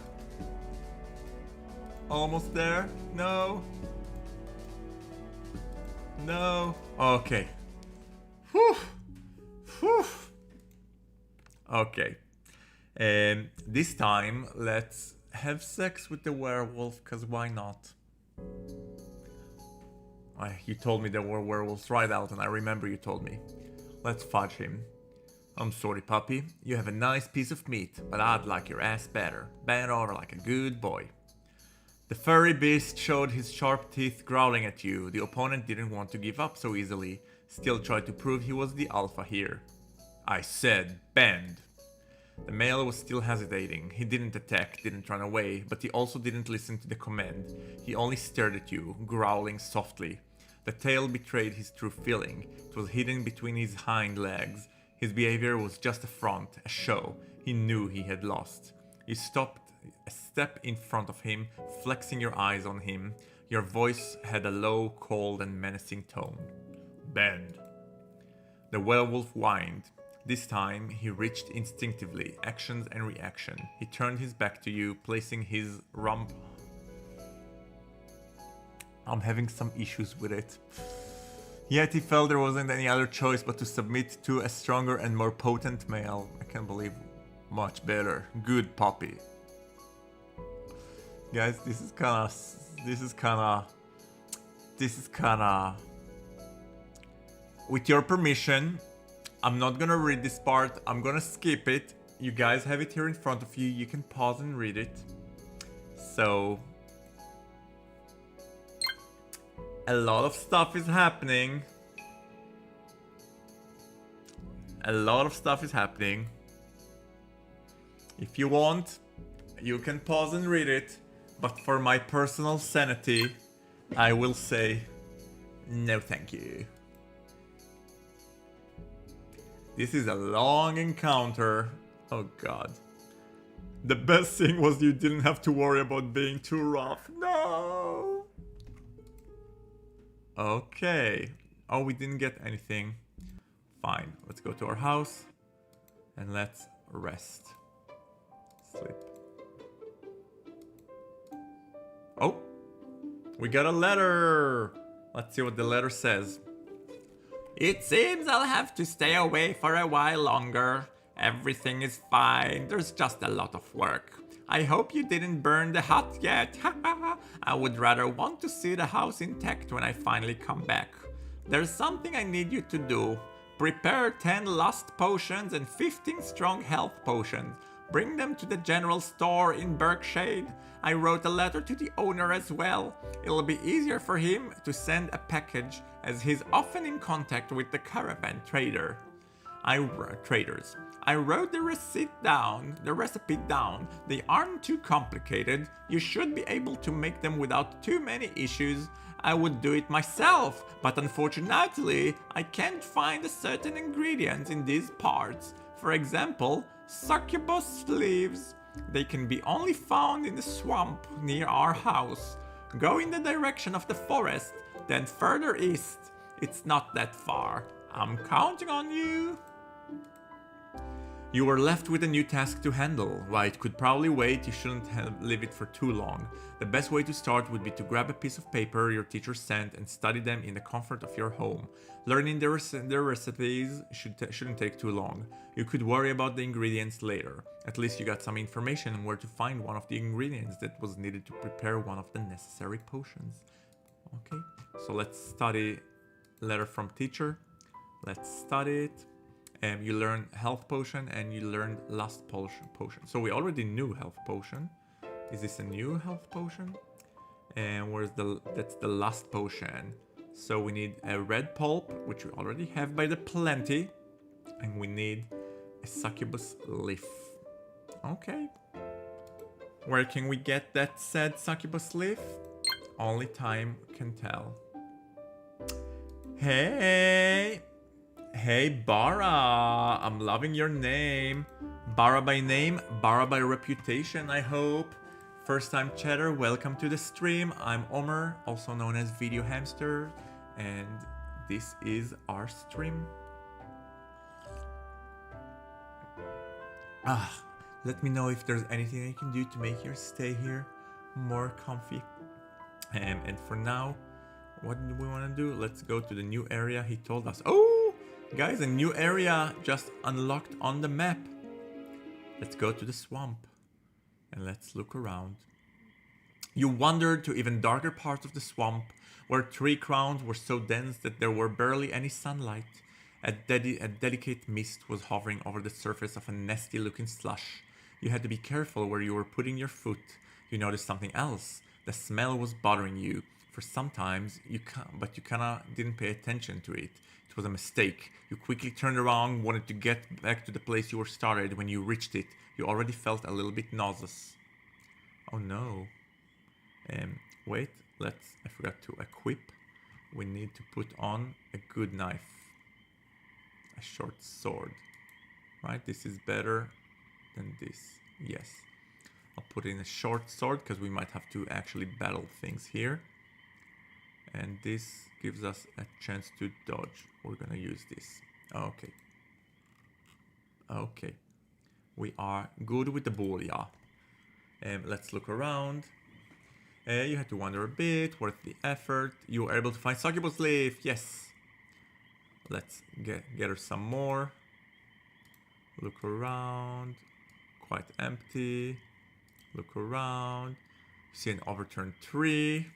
Almost there. No! No! Okay. Whew! Whew! Okay. This time, let's have sex with the werewolf, cause why not? You told me there were werewolves right out, and I remember you told me. Let's fudge him. I'm sorry, puppy. You have a nice piece of meat, but I'd like your ass better. Bend over like a good boy. The furry beast showed his sharp teeth, growling at you. The opponent didn't want to give up so easily, still tried to prove he was the alpha here. I said, bend. The male was still hesitating. He didn't attack, didn't run away, but he also didn't listen to the command. He only stared at you, growling softly. The tail betrayed his true feeling. It was hidden between his hind legs. His behavior was just a front, a show. He knew he had lost. You stopped a step in front of him, flexing your eyes on him. Your voice had a low, cold, and menacing tone. Bend. The werewolf whined. This time, he reached instinctively, actions and reaction. He turned his back to you, placing his rump... I'm having some issues with it. Yet he felt there wasn't any other choice but to submit to a stronger and more potent male. I can't believe much better. Good puppy. Guys, this is kinda... With your permission, I'm not gonna read this part. I'm gonna skip it. You guys have it here in front of you. You can pause and read it. So... a lot of stuff is happening. A lot of stuff is happening. If you want, you can pause and read it. But for my personal sanity, I will say no thank you. This is a long encounter. Oh god. The best thing was you didn't have to worry about being too rough. No! Okay. Oh, we didn't get anything. Fine. Let's go to our house. And let's rest. Sleep. Oh! We got a letter! Let's see what the letter says. It seems I'll have to stay away for a while longer. Everything is fine, there's just a lot of work. I hope you didn't burn the hut yet. I would rather want to see the house intact when I finally come back. There's something I need you to do. Prepare 10 lust potions and 15 strong health potions. Bring them to the general store in Berkshade. I wrote a letter to the owner as well. It'll be easier for him to send a package as he's often in contact with the caravan traders. I wrote the recipe down. They aren't too complicated. You should be able to make them without too many issues. I would do it myself, but unfortunately, I can't find a certain ingredient in these parts. For example, succubus leaves. They can be only found in the swamp near our house. Go in the direction of the forest, then further east. It's not that far. I'm counting on you. You were left with a new task to handle. While it could probably wait, you shouldn't leave it for too long. The best way to start would be to grab a piece of paper your teacher sent and study them in the comfort of your home. Learning their recipes shouldn't take too long. You could worry about the ingredients later. At least you got some information on where to find one of the ingredients that was needed to prepare one of the necessary potions. Okay, so let's study letter from teacher. Let's study it. You learn health potion and you learn lust potion. So we already knew health potion. Is this a new health potion? And that's the lust potion. So we need a red pulp, which we already have by the plenty. And we need a succubus leaf. Okay. Where can we get that said succubus leaf? Only time can tell. Hey! Hey Bara, I'm loving your name. Bara by name, Bara by reputation, I hope. First time chatter, welcome to the stream. I'm Omer, also known as Video Hamster, and this is our stream. Let me know if there's anything I can do to make your stay here more comfy. And for now, what do we want to do? Let's go to the new area he told us. Oh! Guys, a new area just unlocked on the map. Let's go to the swamp and let's look around. You wandered to even darker parts of the swamp where tree crowns were so dense that there were barely any sunlight. A delicate mist was hovering over the surface of a nasty looking slush. You had to be careful where you were putting your foot. You noticed something else. The smell was bothering you. For sometimes but you kinda didn't pay attention to it. It was a mistake. You quickly turned around, wanted to get back to the place you were started. When you reached it, you already felt a little bit nauseous. Oh no. Wait, I forgot to equip. We need to put on a good knife. A short sword. Right, this is better than this. Yes. I'll put in a short sword because we might have to actually battle things here. And this gives us a chance to dodge. We're gonna use this. Okay. Okay. We are good with the booyah. Let's look around. You had to wander a bit. Worth the effort. You were able to find succubus leaf. Yes. Let's get her some more. Look around. Quite empty. Look around. See an overturned tree.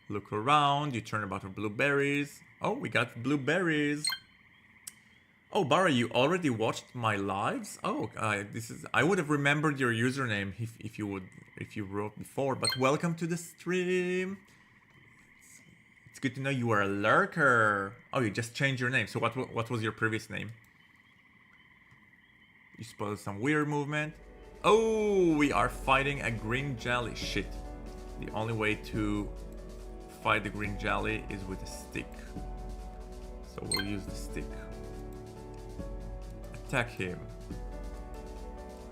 Look around, you turn about for blueberries. Oh, we got blueberries. Oh, Bara, you already watched my lives? Oh, I would have remembered your username if you wrote before. But welcome to the stream. It's good to know you are a lurker. Oh, you just changed your name. So what was your previous name? You spotted some weird movement. Oh, we are fighting a green jelly. Shit. The only way to fight the green jelly is with a stick. So we'll use the stick. Attack him.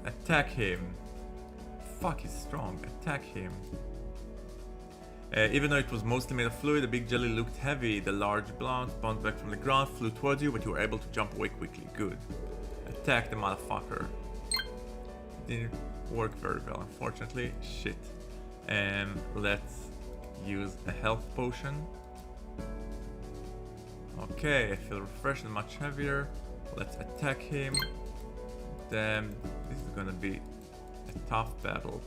Attack him. Fuck, he's strong. Attack him. Even though it was mostly made of fluid, the big jelly looked heavy. The large blonde bounced back from the ground, flew towards you, but you were able to jump away quickly. Good. Attack the motherfucker. Didn't work very well, unfortunately. Shit. Let's use a health potion. Okay, I feel refreshed and much heavier. Let's attack him. Damn, this is gonna be a tough battle.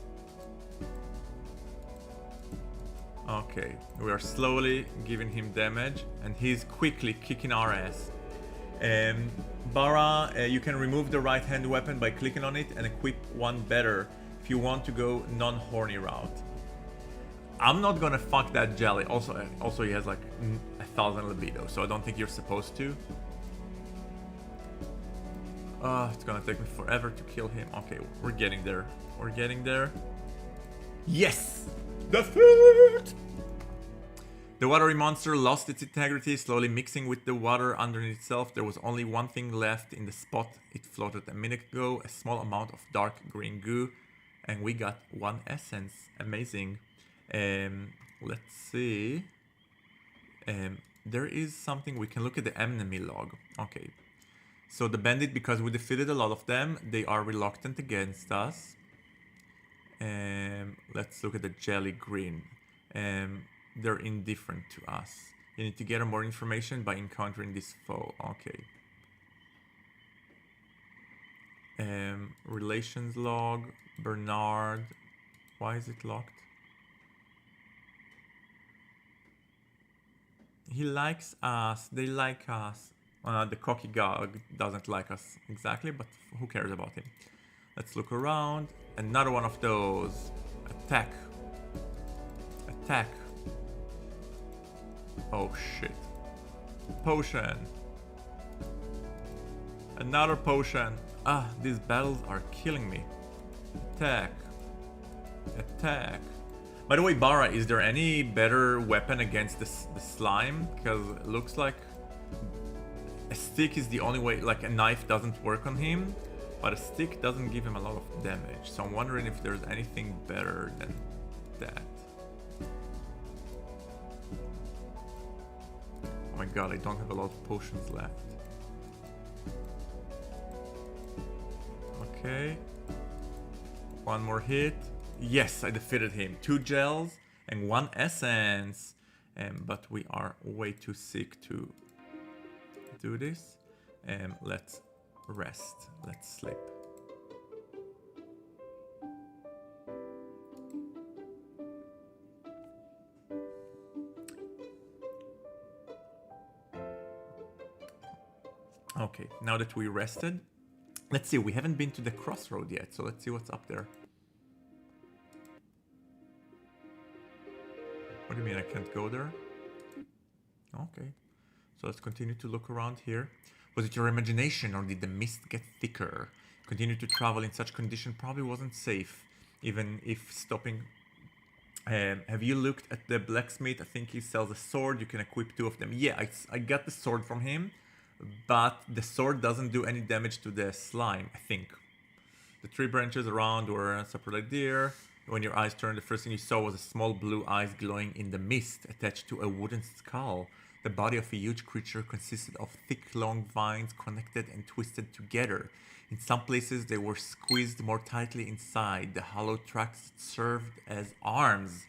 Okay, we are slowly giving him damage and he's quickly kicking our ass. Bara, you can remove the right hand weapon by clicking on it and equip one better if you want to go non-horny route. I'm not gonna fuck that jelly. Also he has like 1,000 libido, so I don't think you're supposed to. It's gonna take me forever to kill him. Okay, we're getting there. We're getting there. Yes! Defeat! The watery monster lost its integrity, slowly mixing with the water underneath itself. There was only one thing left in the spot it floated a minute ago, a small amount of dark green goo, and we got one essence. Amazing. Let's see. There is something, we can look at the enemy log. Okay. So the bandit, because we defeated a lot of them, they are reluctant against us. Let's look at the jelly green. They're indifferent to us. You need to gather more information by encountering this foe. Okay. Relations log, Bernard. Why is it locked? He likes us. They like us. The cocky dog doesn't like us exactly, but who cares about him? Let's look around. Another one of those. Attack. Attack. Oh shit. Potion. Another potion. Ah, these battles are killing me. Attack. Attack. By the way, Bara, is there any better weapon against the slime? Because it looks like a stick is the only way, like a knife doesn't work on him, but a stick doesn't give him a lot of damage. So I'm wondering if there's anything better than that. Oh my god, I don't have a lot of potions left. Okay. One more hit. Yes, I defeated him. 2 gels and 1 essence. But we are way too sick to do this. Let's rest. Let's sleep. Okay, now that we rested, let's see, we haven't been to the crossroad yet, so let's see what's up there. What do you mean I can't go there? Okay, so let's continue to look around here. Was it your imagination or did the mist get thicker? Continue to travel in such condition probably wasn't safe, even if stopping. Have you looked at the blacksmith? I think he sells a sword. You can equip 2 of them. Yeah, I got the sword from him, but the sword doesn't do any damage to the slime, I think. The tree branches around were separate there. When your eyes turned, the first thing you saw was a small blue eyes glowing in the mist attached to a wooden skull. The body of a huge creature consisted of thick, long vines connected and twisted together. In some places, they were squeezed more tightly inside. The hollow tracts served as arms,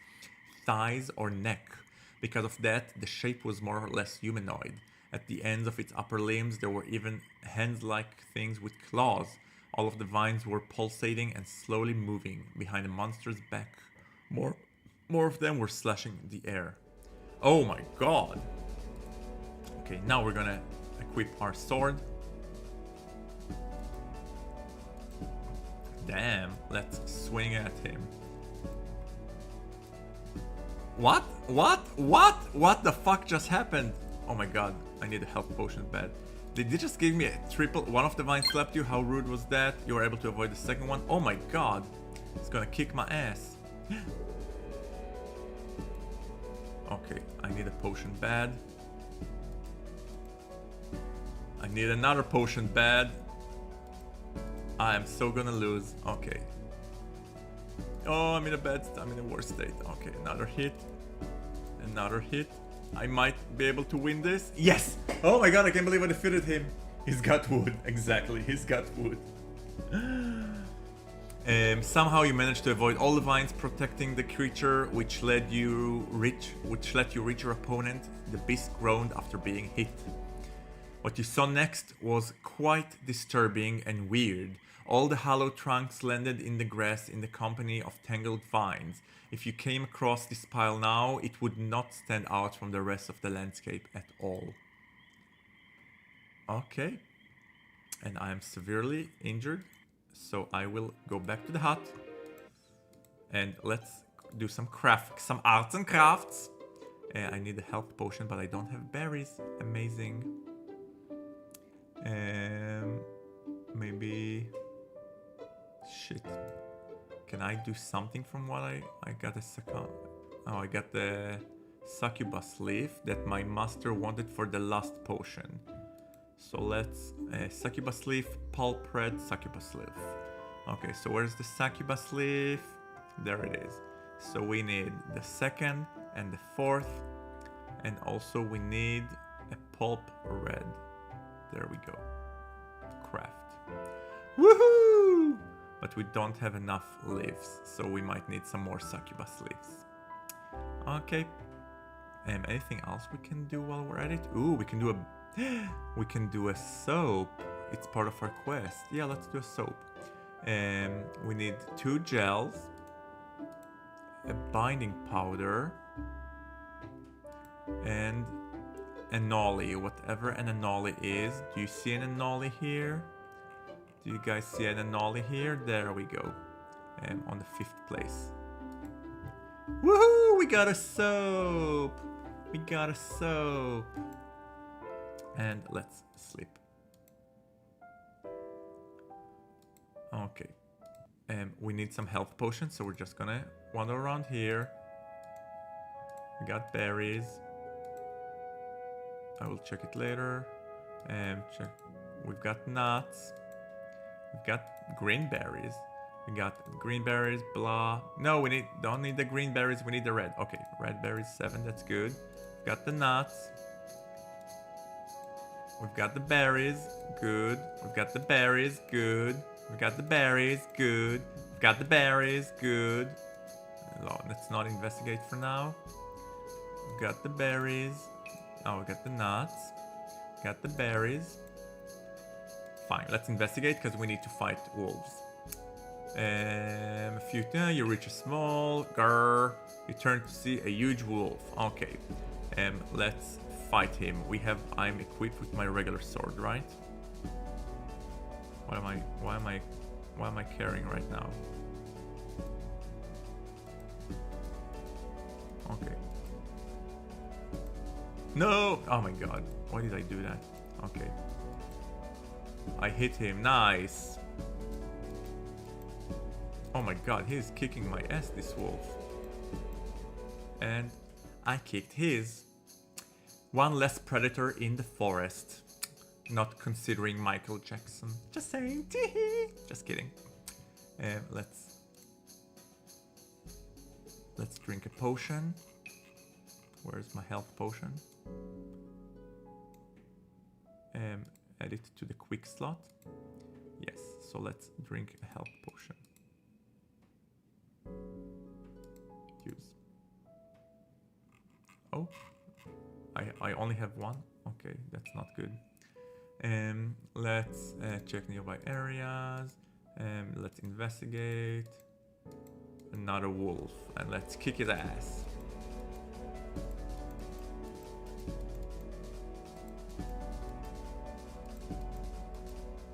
thighs, or neck. Because of that, the shape was more or less humanoid. At the ends of its upper limbs, there were even hands-like things with claws. All of the vines were pulsating and slowly moving behind the monster's back. More of them were slashing the air. Oh my god! Okay, now we're gonna equip our sword. Damn, let's swing at him. What? What the fuck just happened? Oh my god, I need a health potion bad. Did they just give me a triple? One of the vines slapped you? How rude was that? You were able to avoid the second one? Oh my god. It's gonna kick my ass. Okay, I need a potion bad. I need another potion bad. I am so gonna lose. Okay. Oh, I'm in a bad state. I'm in a worse state. Okay, another hit. Another hit. I might be able to win this. Yes! Oh my god, I can't believe I defeated him. He's got wood. Exactly, he's got wood. Somehow you managed to avoid all the vines protecting the creature, which let you reach your opponent. The beast groaned after being hit. What you saw next was quite disturbing and weird. All the hollow trunks landed in the grass in the company of tangled vines. If you came across this pile now, it would not stand out from the rest of the landscape at all. Okay. And I am severely injured, so I will go back to the hut. And let's do some arts and crafts. I need a health potion, but I don't have berries. Amazing. Maybe... Shit. Can I do something from what I got I got the succubus leaf that my master wanted for the last potion. So let's succubus leaf, pulp red, succubus leaf. Okay, so where's the succubus leaf? There it is. So we need the second and the fourth, and also we need a pulp red. There we go. Craft. Woohoo! But we don't have enough leaves, so we might need some more succubus leaves. Okay. Anything else we can do while we're at it? Ooh, we can do a soap. It's part of our quest. Yeah, let's do a soap. We need 2 gels, a binding powder, and a nollie, whatever an anole is. Do you see an anole here? Do you guys see an anole here? There we go. On the 5th place. Woohoo! We got a soap! We got a soap! And let's sleep. Okay. We need some health potions, so we're just gonna wander around here. We got berries. I will check it later. Check. We've got nuts. We've got green berries. We got green berries, blah. No, we don't need the green berries, we need the red. Okay, red berries 7, that's good. We've got the nuts. We've got the berries, good. We've got the berries, good. We've got the berries, good. We've got the berries, good. No, let's not investigate for now. We've got the berries. Oh, we got the nuts. Got the berries. Fine, let's investigate because we need to fight wolves. You reach a small grrr. You turn to see a huge wolf. Okay. Let's fight him. I'm equipped with my regular sword, right? Why am I carrying right now? Okay. No! Oh my god. Why did I do that? Okay. I hit him. Nice. Oh my god, he's kicking my ass, this wolf. And I kicked his. One less predator in the forest. Not considering Michael Jackson. Just saying. Just kidding. Let's drink a potion. Where's my health potion? Add it to the quick slot. Yes, so let's drink a health potion. Use. Oh, I only have one. Okay, that's not good. Let's check nearby areas. Let's investigate. Another wolf, and let's kick his ass.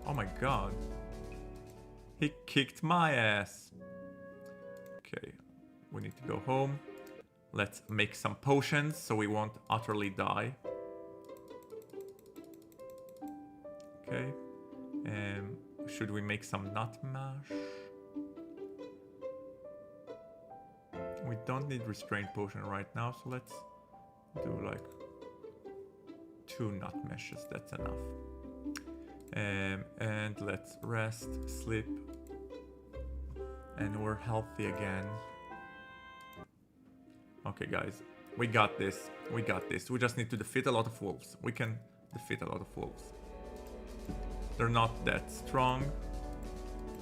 Oh my god. He kicked my ass. Okay, we need to go home. Let's make some potions so we won't utterly die. Okay. Should we make some nut mash? We don't need restraint potion right now, so let's do like 2 nut meshes. That's enough. And let's rest, sleep. And we're healthy again. Okay, guys. We got this. We got this. We just need to defeat a lot of wolves. We can defeat a lot of wolves. They're not that strong.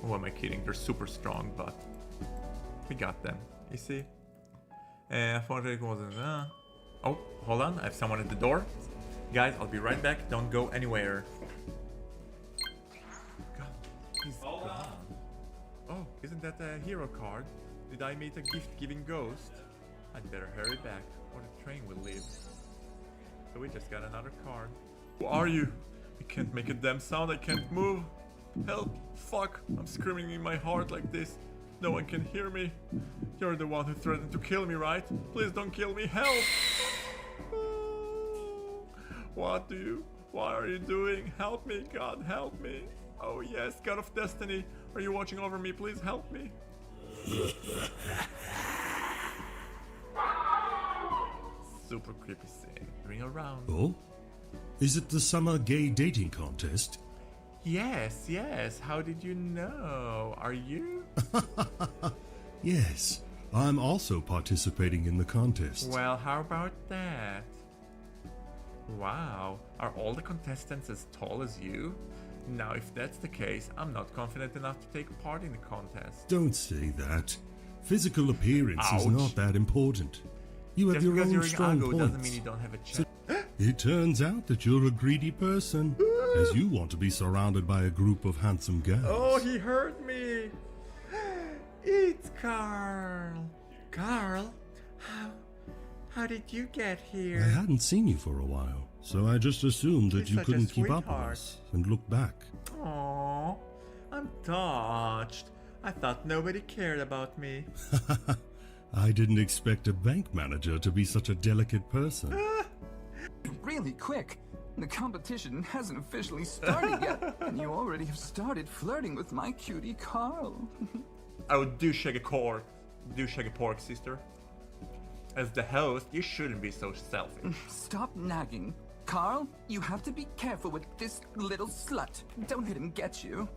Who am I kidding? They're super strong, but we got them. You see? Oh, hold on. I have someone at the door. Guys, I'll be right back. Don't go anywhere. God, he's gone. Oh, isn't that a hero card? Did I meet a gift-giving ghost? I'd better hurry back, or the train will leave. So we just got another card. Who are you? I can't make a damn sound, I can't move. Help! Fuck! I'm screaming in my heart like this. No one can hear me. You're the one who threatened to kill me, right? Please don't kill me, help! What do you... What are you doing? Help me, God, help me. Oh yes, God of Destiny. Are you watching over me? Please help me. Super creepy scene. Ring around. Oh? Is it the summer gay dating contest? Yes, yes. How did you know? Are you? Yes, I'm also participating in the contest. Well, how about that? Wow. Are all the contestants as tall as you? Now, if that's the case, I'm not confident enough to take part in the contest. Don't say that. Physical appearance is Ouch. not that important. You have Just your because own you're strong an Ago doesn't mean points. you don't have a chance. It turns out that you're a greedy person, as you want to be surrounded by a group of handsome guys. Oh, he hurt me! It's Carl! Carl? How did you get I here? hadn't seen you for a while, so I just assumed that He's you such a couldn't keep up with sweetheart. us and looked back. Aww, I'm touched. I thought nobody cared about me. I didn't expect a bank manager to be such a delicate person. Really quick. The competition hasn't officially started yet, and you already have started flirting with my cutie Carl. Oh, do shake a cork. Do shake a pork, sister. As the host, you shouldn't be so selfish. Stop nagging. Carl, you have to be careful with this little slut. Don't let him get you.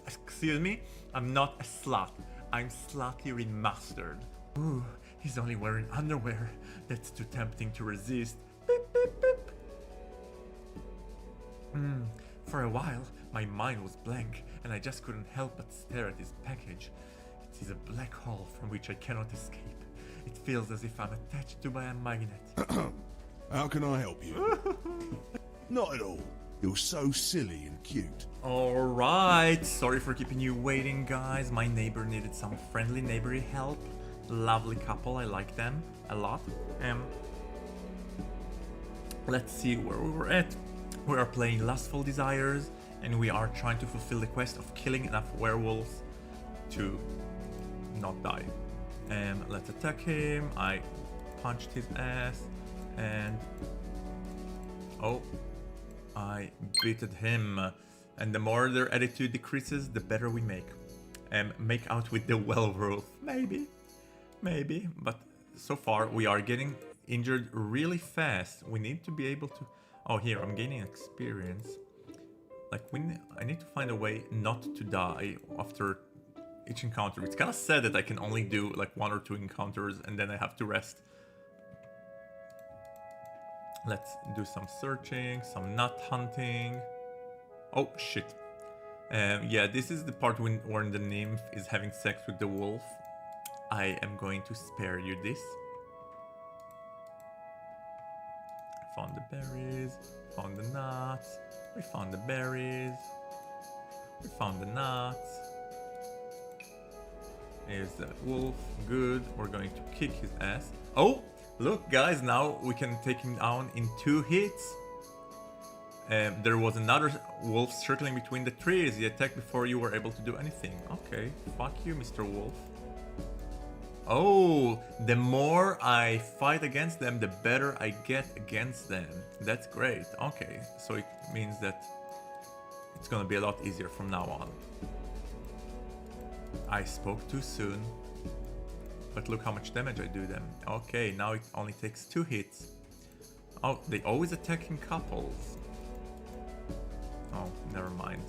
Excuse me? I'm not a slut. I'm slutty remastered. Ooh, he's only wearing underwear. That's too tempting to resist. Beep, beep, beep. For a while, my mind was blank, and I just couldn't help but stare at his package. It is a black hole from which I cannot escape. It feels as if I'm attached to by a magnet. How can I help you? Not at all. You're so silly and cute. Alright, sorry for keeping you waiting, guys. My neighbor needed some friendly neighborly help. Lovely couple, I like them a lot. Let's see where we were at. We are playing Lustful Desires, and we are trying to fulfill the quest of killing enough werewolves to not die. Let's attack him. I punched his ass, and oh, I beated him. And the more their attitude decreases, the better we make. Make out with the werewolf, maybe, but so far we are getting injured really fast. We need to be able to... Oh, here, I'm gaining experience. Like, I need to find a way not to die after each encounter. It's kind of sad that I can only do like 1 or 2 encounters and then I have to rest. Let's do some searching, some nut hunting. Oh, shit. Yeah, this is the part where the nymph is having sex with the wolf. I am going to spare you this. Found the berries, found the nuts, we found the berries, we found the nuts. Here's the wolf, good, we're going to kick his ass. Oh, look guys, now we can take him down in 2 hits. There was another wolf circling between the trees. He attacked before you were able to do anything. Okay, fuck you, Mr. Wolf. Oh, the more I fight against them, the better I get against them. That's great. Okay, so it means that it's gonna be a lot easier from now on. I spoke too soon. But look how much damage I do them. Okay, now it only takes 2 hits. Oh, they always attack in couples. Oh, never mind.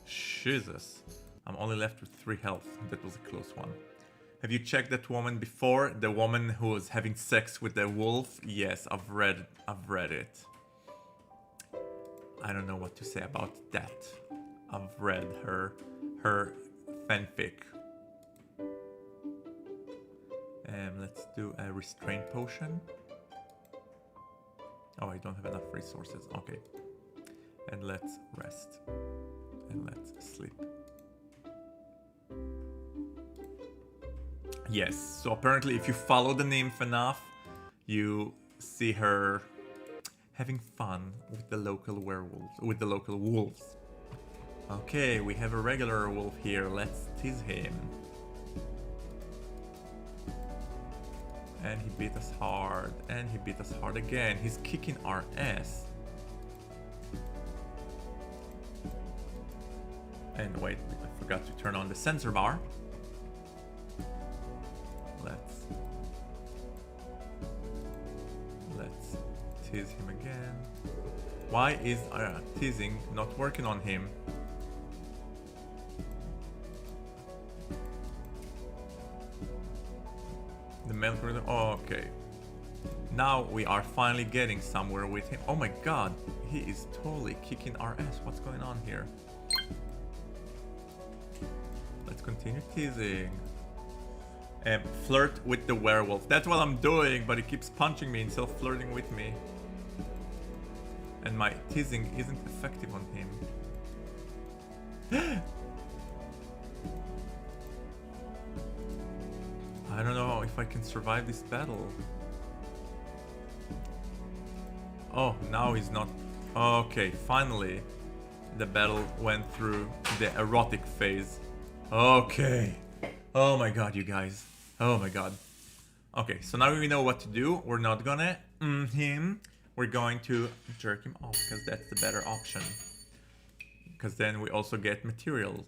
Jesus. I'm only left with 3 health. That was a close one. Have you checked that woman before? The woman who was having sex with the wolf? Yes, I've read it. I don't know what to say about that. I've read her fanfic. Let's do a restraint potion. Oh, I don't have enough resources. Okay. And let's rest. And let's sleep. Yes, so apparently if you follow the nymph enough, you see her having fun with the local werewolves, with the local wolves. Okay, we have a regular wolf here. Let's tease him. And he beat us hard. And he beat us hard again. He's kicking our ass. And wait, I forgot to turn on the sensor bar. Let's tease him again. Why is teasing not working on him? The male predator. Oh, okay. Now we are finally getting somewhere with him. Oh my god, he is totally kicking our ass. What's going on here? Let's continue teasing. Flirt with the werewolf. That's what I'm doing, but he keeps punching me instead of flirting with me. And my teasing isn't effective on him. I don't know if I can survive this battle. Oh, now he's not... Okay, finally. The battle went through the erotic phase. Okay. Oh my god, you guys. Oh my god. Okay, so now we know what to do. We're not gonna him. We're going to jerk him off because that's the better option. Because then we also get materials.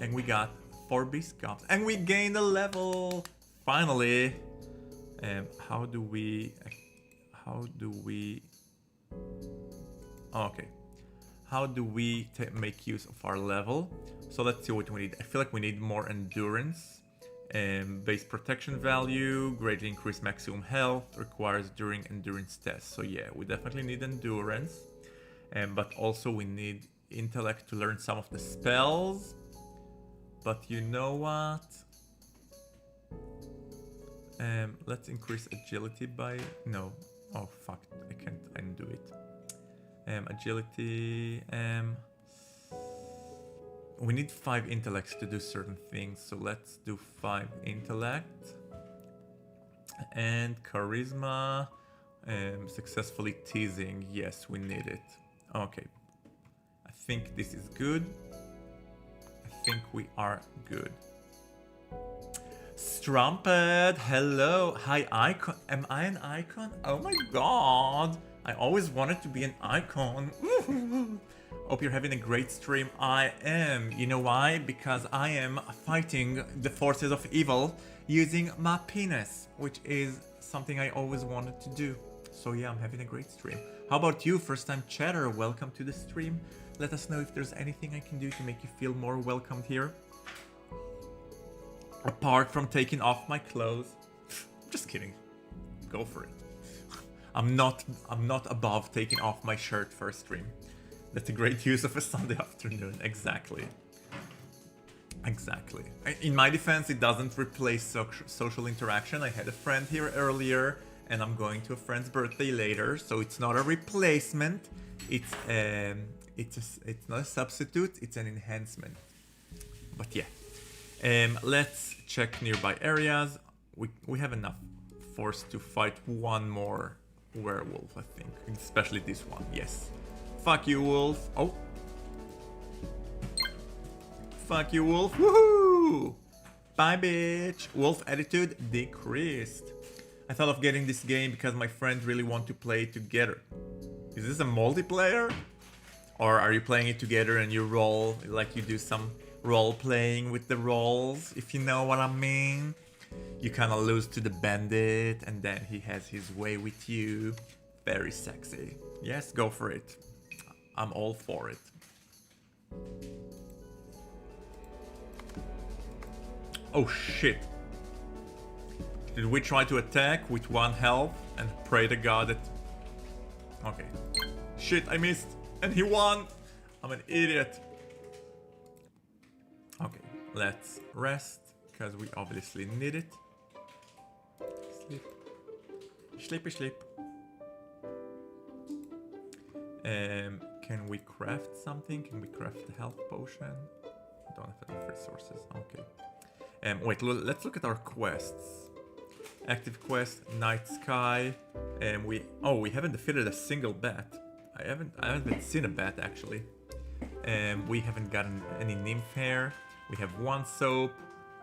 And we got 4 beast cups. And we gained a level! Finally! How do we... Okay. How do we make use of our level? So let's see what we need. I feel like we need more endurance. Base protection value, greatly increased maximum health, requires during endurance tests. So yeah, we definitely need endurance. But also we need intellect to learn some of the spells. But you know what? Let's increase agility by... No. Oh fuck, I didn't do it. Agility... We need 5 intellects to do certain things, so let's do 5 intellect. And charisma, successfully teasing, yes, we need it. Okay, I think this is good. I think we are good. Strumpet, hello, hi icon, am I an icon? Oh my god, I always wanted to be an icon. Hope you're having a great stream. I am. You know why? Because I am fighting the forces of evil using my penis, which is something I always wanted to do. So yeah, I'm having a great stream. How about you, first time chatter? Welcome to the stream. Let us know if there's anything I can do to make you feel more welcomed here. Apart from taking off my clothes. Just kidding. Go for it. I'm not above taking off my shirt for a stream. That's a great use of a Sunday afternoon. Exactly. Exactly. In my defense, it doesn't replace social interaction. I had a friend here earlier, and I'm going to a friend's birthday later, so it's not a replacement. It's not a substitute. It's an enhancement. But yeah, let's check nearby areas. We have enough force to fight one more werewolf, I think, especially this one. Yes. Fuck you, wolf. Oh. Fuck you, wolf. Woohoo! Bye, bitch. Wolf attitude decreased. I thought of getting this game because my friends really want to play together. Is this a multiplayer? Or are you playing it together and you roll, like you do some role playing with the rolls, if you know what I mean? You kind of lose to the bandit and then he has his way with you. Very sexy. Yes, go for it. I'm all for it. Oh shit. Did we try to attack with 1 health and pray to God that... Okay. Shit, I missed. And he won. I'm an idiot. Okay, let's rest, because we obviously need it. Sleep. Sleepy sleep. Can we craft something? Can we craft the health potion? Don't have enough resources. Okay. Wait, let's look at our quests. Active quest, Night Sky. We haven't defeated a single bat. I haven't seen a bat actually. We haven't gotten any nymph hair. We have 1 soap,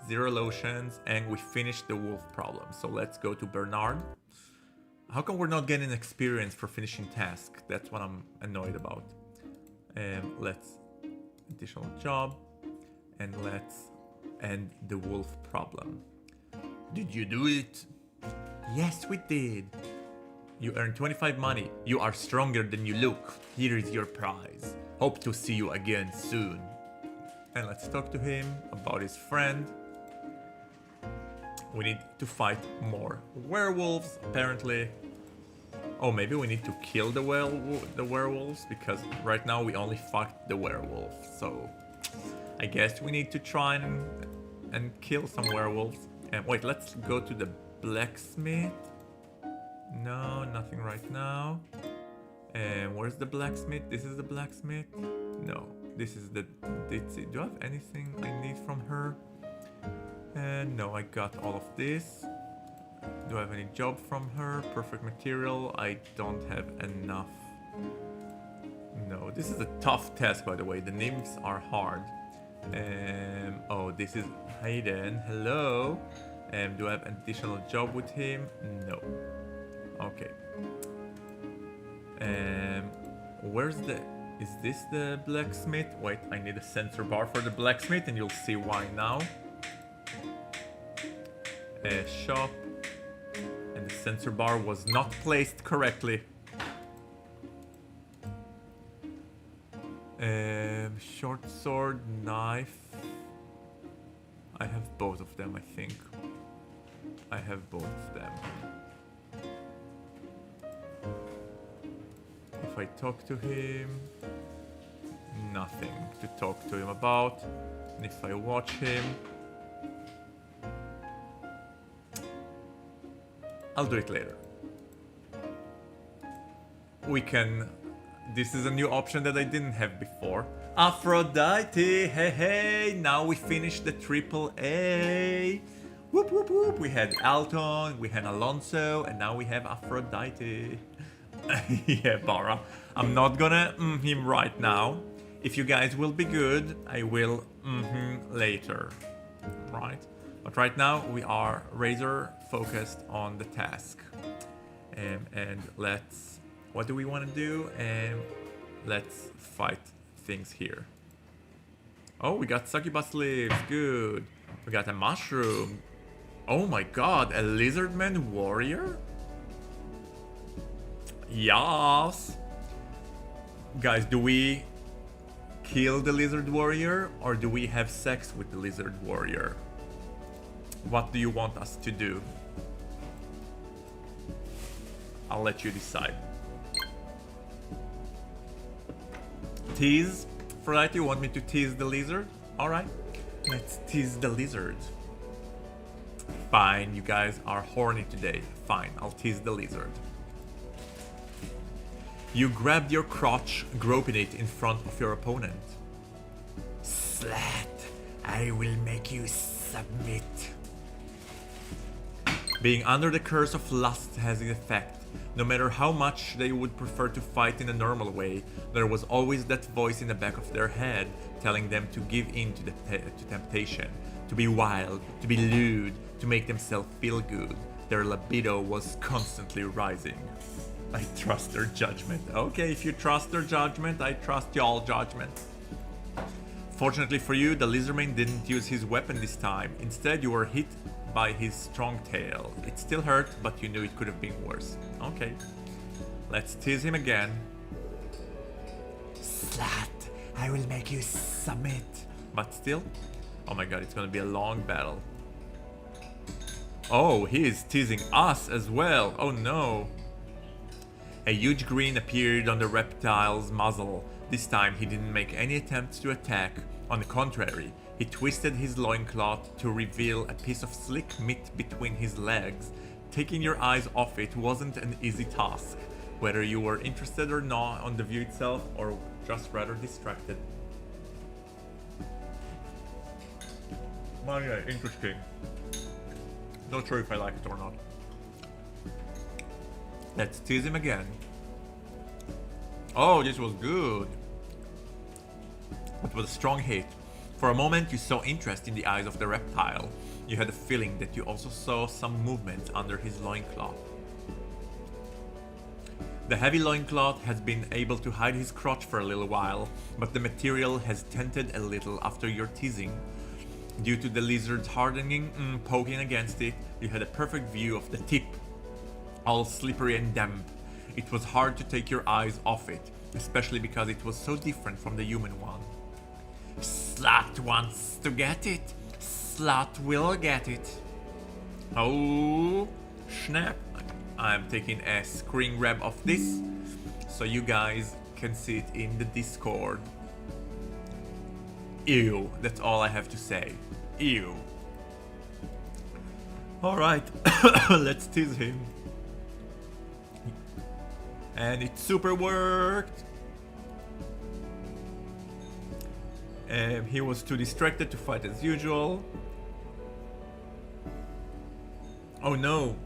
0 lotions, and we finished the wolf problem. So let's go to Bernard. How come we're not getting experience for finishing tasks? That's what I'm annoyed about. Let's additional job, and let's end the wolf problem. Did you do it? Yes, we did. You earned 25 money. You are stronger than you look. Here is your prize. Hope to see you again soon. And let's talk to him about his friend. We need to fight more werewolves, apparently. Oh, maybe we need to kill the werewolves, because right now we only fought the werewolf. So I guess we need to try and kill some werewolves. And wait, let's go to the blacksmith. No, nothing right now. And where's the blacksmith? This is the blacksmith. No, this is the... Do I have anything I need from her? No, I got all of this. Do I have any job from her? Perfect material. I don't have enough. No, this is a tough task, by the way. The nymphs are hard. Oh, this is Hayden. Hello. Do I have an additional job with him? No. Okay. Where's the... Is this the blacksmith? Wait, I need a sensor bar for the blacksmith, and you'll see why now. Shop. And the sensor bar was not placed correctly. Short sword, knife. I have both of them, I think. I have both of them. If I talk to him, nothing to talk to him about. And if I watch him, I'll do it later. We can... This is a new option that I didn't have before. Aphrodite! Hey, hey! Now we finished the triple A! Whoop, whoop, whoop! We had Alton, we had Alonso, and now we have Aphrodite. Yeah, Bara. I'm not gonna him right now. If you guys will be good, I will him later. Right? But right now, we are razor focused on the task. And let's... What do we want to do? Let's fight things here. Oh, we got succubus leaves. Good. We got a mushroom. Oh my god, a lizardman warrior? Yes. Guys, do we kill the lizard warrior or do we have sex with the lizard warrior? What do you want us to do? I'll let you decide. Tease? Aphrodite, you want me to tease the lizard? Alright, let's tease the lizard. Fine, you guys are horny today. Fine, I'll tease the lizard. You grabbed your crotch, groping it in front of your opponent. Slat, I will make you submit. Being under the curse of lust has an effect. No matter how much they would prefer to fight in a normal way, there was always that voice in the back of their head telling them to give in to temptation, to be wild, to be lewd, to make themselves feel good. Their libido was constantly rising. I trust their judgment. Okay, if you trust their judgment, I trust y'all judgment. Fortunately for you, the lizardman didn't use his weapon this time. Instead, you were hit by his strong tail. It still hurt, but you knew it could have been worse. Okay. Let's tease him again. Slut, I will make you submit. But still, oh my god, it's gonna be a long battle. Oh, he is teasing us as well. Oh no. A huge grin appeared on the reptile's muzzle. This time he didn't make any attempts to attack. On the contrary, he twisted his loincloth to reveal a piece of slick meat between his legs. Taking your eyes off it wasn't an easy task, whether you were interested or not on the view itself or just rather distracted. Well, yeah, interesting. Not sure if I like it or not. Let's tease him again. Oh, this was good. It was a strong hit. For a moment you saw interest in the eyes of the reptile. You had a feeling that you also saw some movement under his loincloth. The heavy loincloth has been able to hide his crotch for a little while, but the material has tinted a little after your teasing. Due to the lizard's hardening poking against it, you had a perfect view of the tip, all slippery and damp. It was hard to take your eyes off it, especially because it was so different from the human one. Slut wants to get it. Slut will get it. Oh, snap. I'm taking a screen grab of this so you guys can see it in the Discord. Ew, that's all I have to say. Ew. Alright, let's tease him. And it super worked. He was too distracted to fight as usual. Oh no.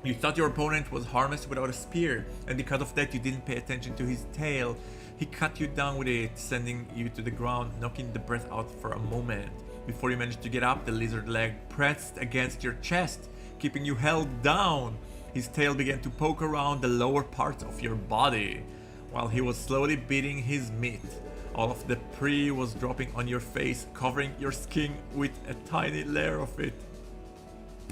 You thought your opponent was harmless without a spear, and because of that you didn't pay attention to his tail. He cut you down with it, sending you to the ground, knocking the breath out for a moment. Before you managed to get up, the lizard leg pressed against your chest, keeping you held down. His tail began to poke around the lower parts of your body, while he was slowly beating his meat. All of the prey was dropping on your face, covering your skin with a tiny layer of it.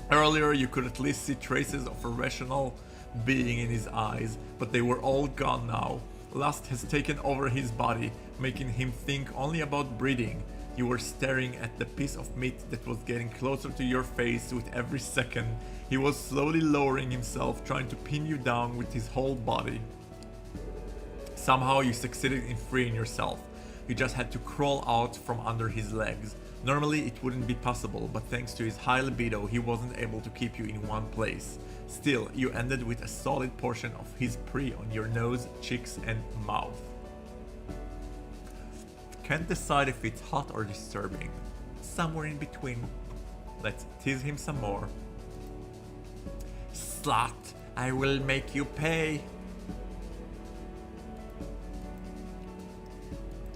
Earlier you could at least see traces of a rational being in his eyes, but they were all gone now. Lust has taken over his body, making him think only about breeding. You were staring at the piece of meat that was getting closer to your face with every second. He was slowly lowering himself, trying to pin you down with his whole body. Somehow you succeeded in freeing yourself. You just had to crawl out from under his legs. Normally it wouldn't be possible, but thanks to his high libido he wasn't able to keep you in one place. Still, you ended with a solid portion of his prey on your nose, cheeks and mouth. Can't decide if it's hot or disturbing. Somewhere in between. Let's tease him some more. Slut, I will make you pay.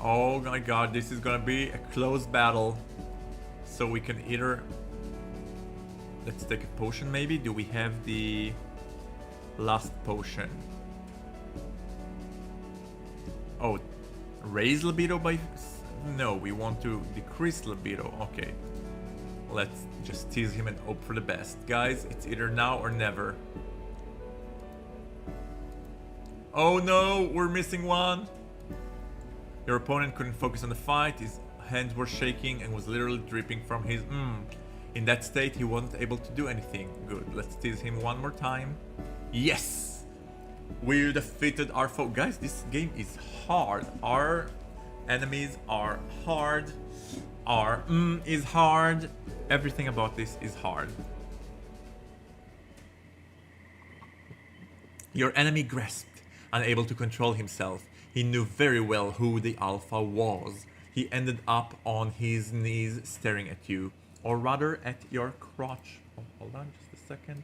Oh my god, this is gonna be a close battle. So we can either... Let's take a potion maybe. Do we have the last potion? Oh, raise libido by... No, we want to decrease libido. Okay. Let's just tease him and hope for the best. Guys, it's either now or never. Oh no, we're missing one. Your opponent couldn't focus on the fight. His hands were shaking and was literally dripping from his In that state, he wasn't able to do anything. Good, let's tease him one more time. Yes! We defeated our foe. Guys, this game is hard. Our enemies are hard. Our is hard. Everything about this is hard. Your enemy grasped, unable to control himself. He knew very well who the Alpha was. He ended up on his knees staring at you. Or rather at your crotch. Oh, hold on just a second.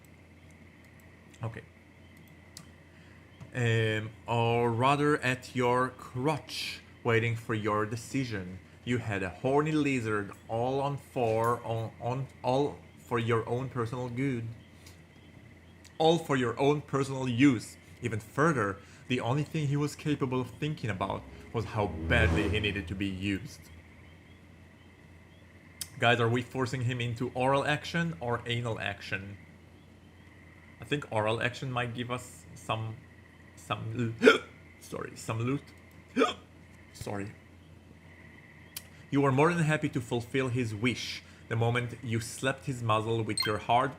Okay. Or rather at your crotch, waiting for your decision. You had a horny lizard all on all for your own personal good. All for your own personal use. Even further, the only thing he was capable of thinking about was how badly he needed to be used. Guys, are we forcing him into oral action or anal action? I think oral action might give us some some loot. Sorry. You were more than happy to fulfill his wish. The moment you slapped his muzzle with your hard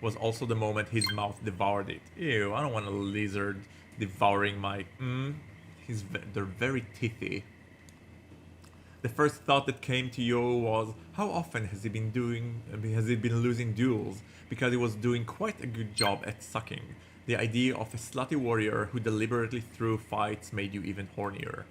was also the moment his mouth devoured it. Ew, I don't want a lizard devouring my they're very teethy. The first thought that came to you was, how often has he been losing duels? Because he was doing quite a good job at sucking. The idea of a slutty warrior who deliberately threw fights made you even hornier.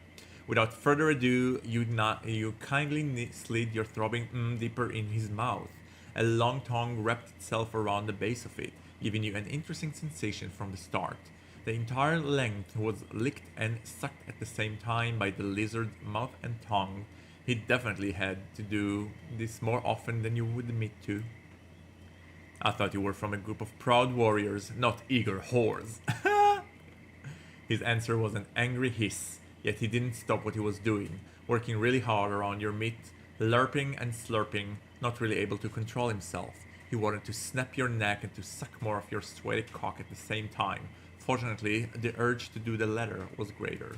Without further ado, you kindly slid your throbbing deeper in his mouth. A long tongue wrapped itself around the base of it, giving you an interesting sensation from the start. The entire length was licked and sucked at the same time by the lizard's mouth and tongue. He definitely had to do this more often than you would admit to. I thought you were from a group of proud warriors, not eager whores. His answer was an angry hiss, yet he didn't stop what he was doing, working really hard around your meat, lurping and slurping, not really able to control himself. He wanted to snap your neck and to suck more of your sweaty cock at the same time. Fortunately, the urge to do the latter was greater.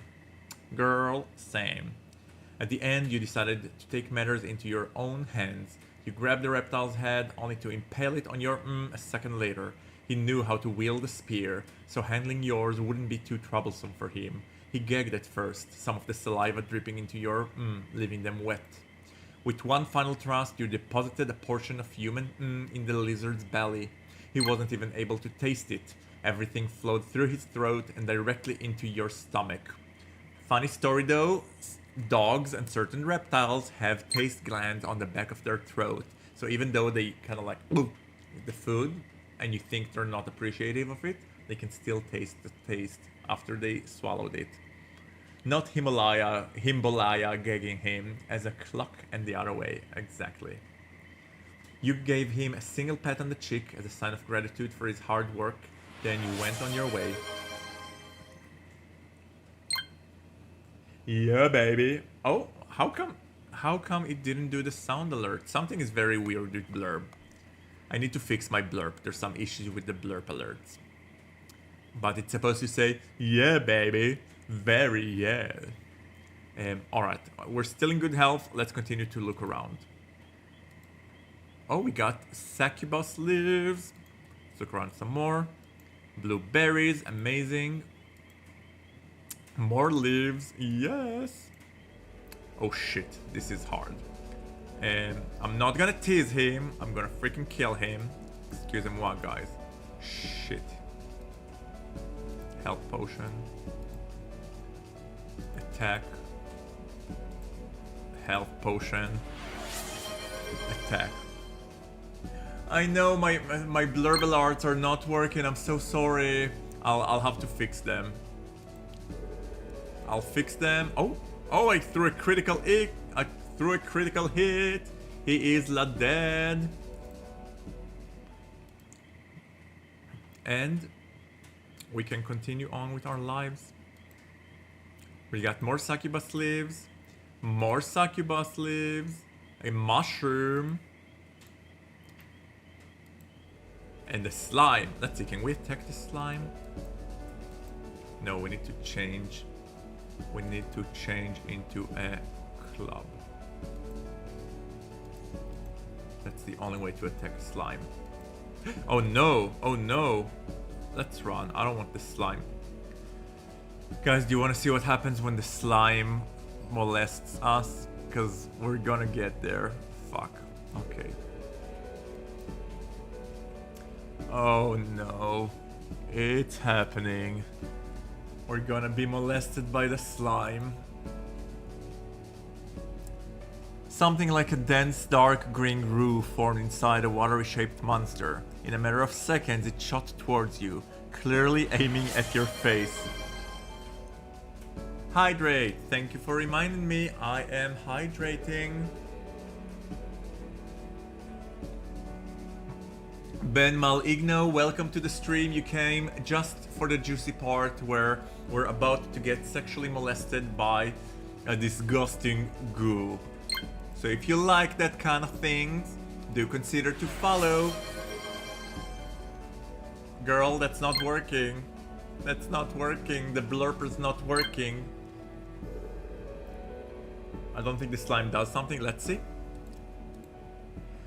Girl, same. At the end, you decided to take matters into your own hands. You grabbed the reptile's head, only to impale it on your a second later. He knew how to wield a spear, so handling yours wouldn't be too troublesome for him. He gagged at first, some of the saliva dripping into your leaving them wet. With one final thrust, you deposited a portion of human in the lizard's belly. He wasn't even able to taste it. Everything flowed through his throat and directly into your stomach. Funny story though, dogs and certain reptiles have taste glands on the back of their throat. So even though they kind of like the food and you think they're not appreciative of it, they can still taste the taste after they swallowed it. Not Himbolaya gagging him as a cluck and the other way, exactly. You gave him a single pat on the cheek as a sign of gratitude for his hard work, then you went on your way. Yeah, baby. Oh, how come it didn't do the sound alert? Something is very weird with blurb. I need to fix my blurb. There's some issues with the blurb alerts. But it's supposed to say, yeah, baby. Very, yeah. Alright, we're still in good health. Let's continue to look around. Oh, we got succubus leaves. Let's look around some more. Blueberries, amazing. More leaves, yes. Oh shit, this is hard. I'm not gonna tease him. I'm gonna freaking kill him. Excusez-moi, guys. Shit. Health potion. Attack. Health potion. Attack. I know my blurb alerts are not working. I'm so sorry. I'll have to fix them. I'll fix them. Oh, I threw a critical hit. I threw a critical hit. He is la dead. And we can continue on with our lives. We got more succubus leaves. More succubus leaves. A mushroom. And the slime. Let's see, can we attack the slime? No, we need to change. We need to change into a club. That's the only way to attack a slime. Oh no! Oh no! Let's run. I don't want the slime. Guys, do you want to see what happens when the slime molests us? Because we're gonna get there. Fuck. Okay. Oh no. It's happening. We're gonna be molested by the slime. Something like a dense, dark green goo formed inside a watery-shaped monster. In a matter of seconds, it shot towards you, clearly aiming at your face. Hydrate! Thank you for reminding me. I am hydrating. Ben Maligno, welcome to the stream. You came just for the juicy part where we're about to get sexually molested by a disgusting goo. So if you like that kind of thing, do consider to follow. Girl, that's not working. That's not working. The blurper's not working. I don't think the slime does something. Let's see.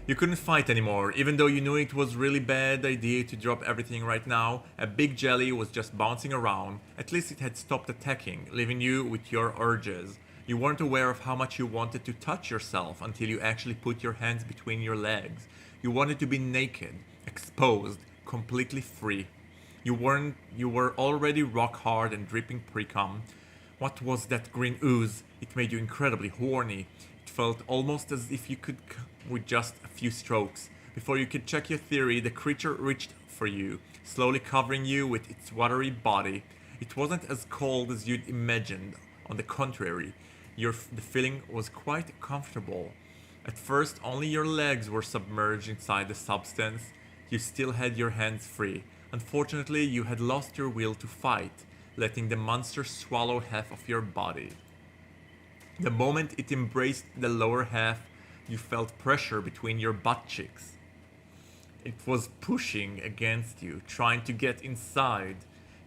You couldn't fight anymore, even though you knew it was really bad idea to drop everything right now. A big jelly was just bouncing around. At least it had stopped attacking, leaving you with your urges. You weren't aware of how much you wanted to touch yourself until you actually put your hands between your legs. You wanted to be naked, exposed, completely free. You were already rock hard and dripping pre-cum. What was that green ooze? It made you incredibly horny. It felt almost as if you could with just a few strokes. Before you could check your theory, the creature reached for you, slowly covering you with its watery body. It wasn't as cold as you'd imagined. On the contrary, the feeling was quite comfortable. At first, only your legs were submerged inside the substance. You still had your hands free. Unfortunately, you had lost your will to fight, letting the monster swallow half of your body. The moment it embraced the lower half, you felt pressure between your butt cheeks. It was pushing against you, trying to get inside.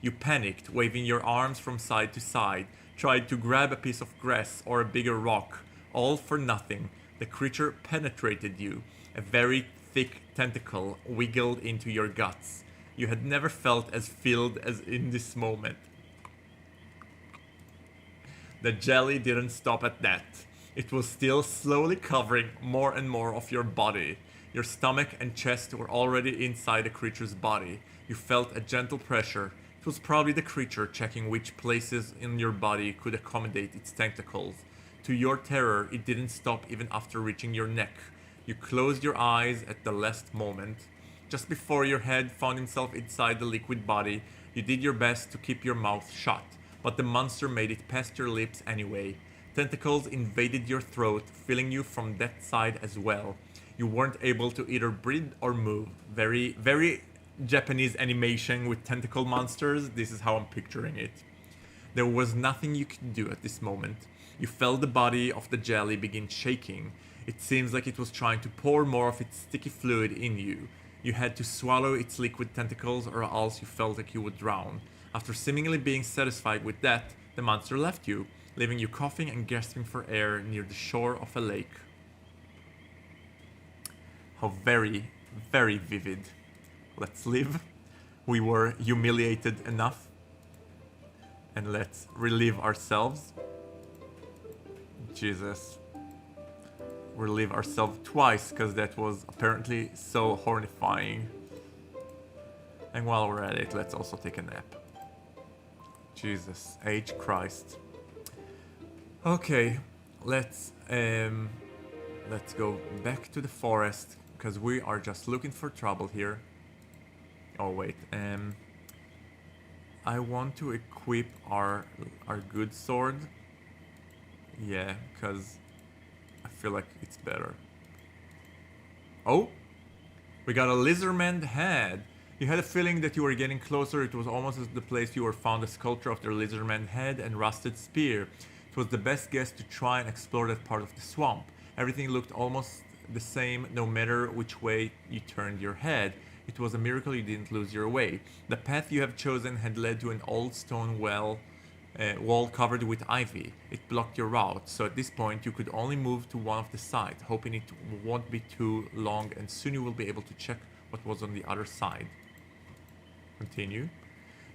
You panicked, waving your arms from side to side, tried to grab a piece of grass or a bigger rock, all for nothing. The creature penetrated you. A very thick tentacle wiggled into your guts. You had never felt as filled as in this moment. The jelly didn't stop at that. It was still slowly covering more and more of your body. Your stomach and chest were already inside the creature's body. You felt a gentle pressure. It was probably the creature checking which places in your body could accommodate its tentacles. To your terror, it didn't stop even after reaching your neck. You closed your eyes at the last moment. Just before your head found itself inside the liquid body, you did your best to keep your mouth shut, but the monster made it past your lips anyway. Tentacles invaded your throat, filling you from that side as well. You weren't able to either breathe or move. Very, very Japanese animation with tentacle monsters. This is how I'm picturing it. There was nothing you could do at this moment. You felt the body of the jelly begin shaking. It seems like it was trying to pour more of its sticky fluid in you. You had to swallow its liquid tentacles or else you felt like you would drown. After seemingly being satisfied with that, the monster left you, leaving you coughing and gasping for air near the shore of a lake. How very, very vivid. Let's live. We were humiliated enough. And let's relieve ourselves. Jesus. Relieve ourselves twice, because that was apparently so horrifying. And while we're at it, let's also take a nap. Jesus H. Christ. Okay, let's go back to the forest, because we are just looking for trouble here. Oh wait, I want to equip our good sword. Yeah, because I feel like it's better. Oh, we got a lizardman head. You had a feeling that you were getting closer. It was almost as the place you were found a sculpture of their lizardman head and rusted spear. It was the best guess to try and explore that part of the swamp. Everything looked almost the same no matter which way you turned your head. It was a miracle you didn't lose your way. The path you have chosen had led to an old stone wall covered with ivy. It blocked your route, so at this point you could only move to one of the sides, hoping it won't be too long and soon you will be able to check what was on the other side. Continue.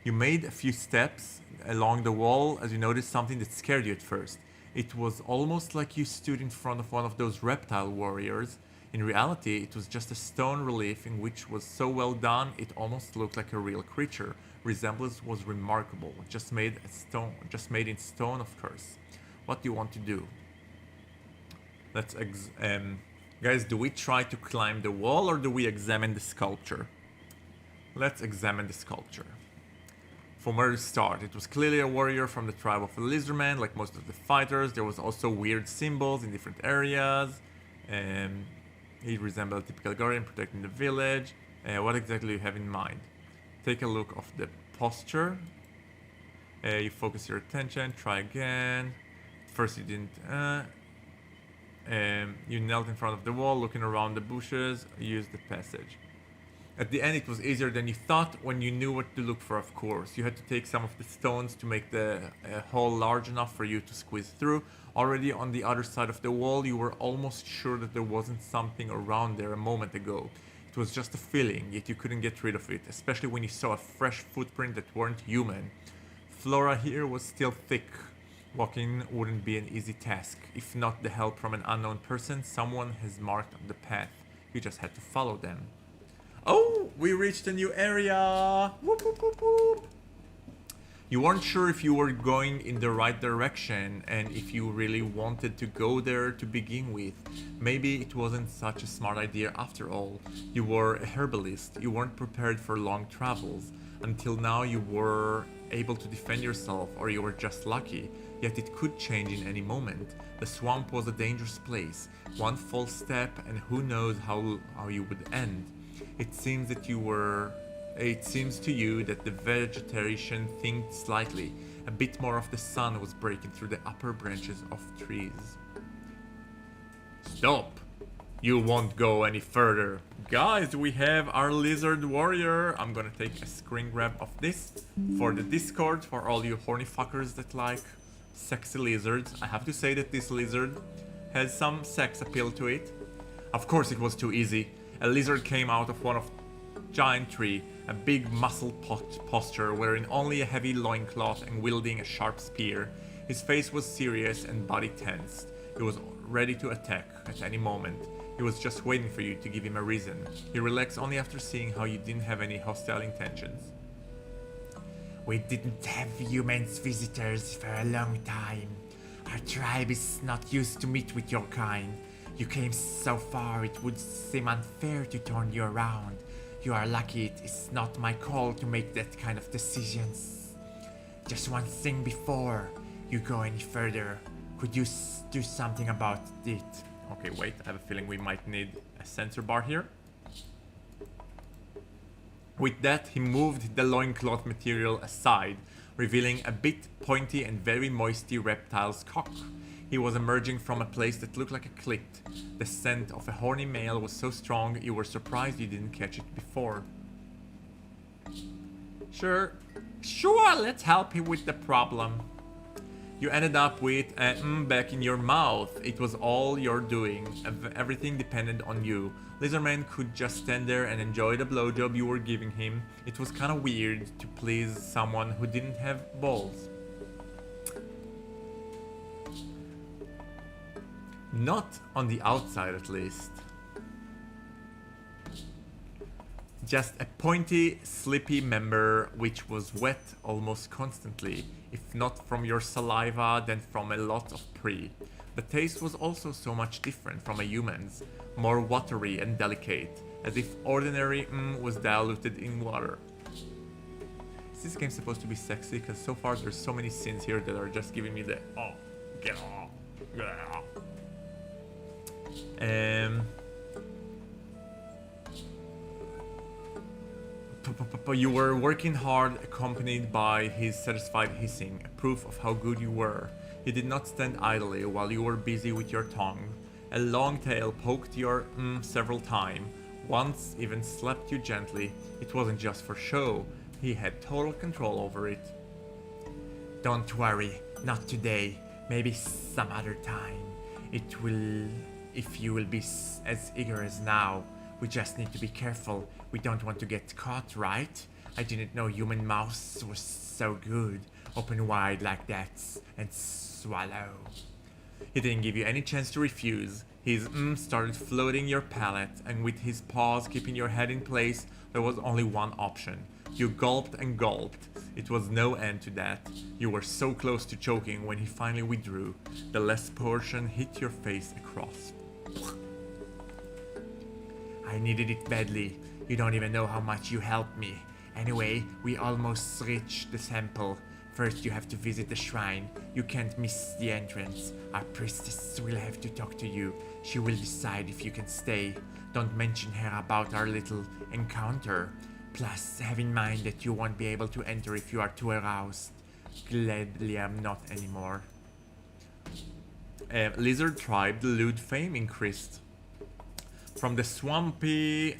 You made a few steps along the wall as you noticed something that scared you at first. It was almost like you stood in front of one of those reptile warriors. In reality, it was just a stone relief in which was so well done it almost looked like a real creature. Resemblance was remarkable, just made in stone, of course. What do you want to do? Let's guys, do we try to climb the wall or do we examine the sculpture? Let's examine the sculpture. From where to start, it was clearly a warrior from the tribe of the lizardmen, like most of the fighters. There was also weird symbols in different areas. He resembled a typical guardian protecting the village. What exactly do you have in mind? Take a look of the posture. You focus your attention, try again. First you didn't... you knelt in front of the wall, looking around the bushes. Use the passage. At the end, it was easier than you thought when you knew what to look for, of course. You had to take some of the stones to make the hole large enough for you to squeeze through. Already on the other side of the wall, you were almost sure that there wasn't something around there a moment ago. It was just a feeling, yet you couldn't get rid of it, especially when you saw a fresh footprint that weren't human. Flora here was still thick. Walking wouldn't be an easy task. If not the help from an unknown person, someone has marked the path. You just had to follow them. Oh, we reached a new area! Whoop, whoop, whoop, whoop. You weren't sure if you were going in the right direction and if you really wanted to go there to begin with. Maybe it wasn't such a smart idea after all. You were a herbalist. You weren't prepared for long travels. Until now you were able to defend yourself, or you were just lucky. Yet it could change in any moment. The swamp was a dangerous place. One false step and who knows how you would end. It seems to you that the vegetation thinned slightly. A bit more of the sun was breaking through the upper branches of trees. Stop! You won't go any further. Guys, we have our lizard warrior. I'm gonna take a screen grab of this for the Discord, for all you horny fuckers that like sexy lizards. I have to say that this lizard has some sex appeal to it. Of course it was too easy. A lizard came out of one of giant tree, a big muscle posture, wearing only a heavy loincloth and wielding a sharp spear. His face was serious and body tensed. He was ready to attack at any moment. He was just waiting for you to give him a reason. He relaxed only after seeing how you didn't have any hostile intentions. We didn't have humans visitors for a long time. Our tribe is not used to meet with your kind. You came so far, it would seem unfair to turn you around. You are lucky it is not my call to make that kind of decisions. Just one thing before you go any further. Could you do something about it? Okay, wait, I have a feeling we might need a sensor bar here. With that, he moved the loincloth material aside, revealing a bit pointy and very moisty reptile's cock. He was emerging from a place that looked like a clit. The scent of a horny male was so strong you were surprised you didn't catch it before. Sure, let's help him with the problem. You ended up with a back in your mouth. It was all your doing. Everything depended on you. Lizardman could just stand there and enjoy the blowjob you were giving him. It was kinda weird to please someone who didn't have balls. Not on the outside, at least. Just a pointy, slippy member which was wet almost constantly, if not from your saliva, then from a lot of pee. The taste was also so much different from a human's, more watery and delicate, as if ordinary was diluted in water. Is this game supposed to be sexy? Because so far there's so many scenes here that are just giving me the oh, get off, get off. You were working hard, accompanied by his satisfied hissing, a proof of how good you were. He did not stand idly while you were busy with your tongue. A long tail poked your several times, once even slapped you gently. It wasn't just for show, he had total control over it. Don't worry, not today, maybe some other time. If you will be as eager as now. We just need to be careful. We don't want to get caught, right? I didn't know human mouths was so good. Open wide like that and swallow. He didn't give you any chance to refuse. His started floating your palate, and with his paws keeping your head in place, there was only one option. You gulped and gulped. It was no end to that. You were so close to choking when he finally withdrew. The last portion hit your face across. I needed it badly. You don't even know how much you helped me. Anyway, we almost reached the temple. First you have to visit the shrine. You can't miss the entrance. Our priestess will have to talk to you. She will decide if you can stay. Don't mention her about our little encounter. Plus, have in mind that you won't be able to enter if you are too aroused. Gladly I'm not anymore. Lizard tribe, the lewd fame increased. From the swampy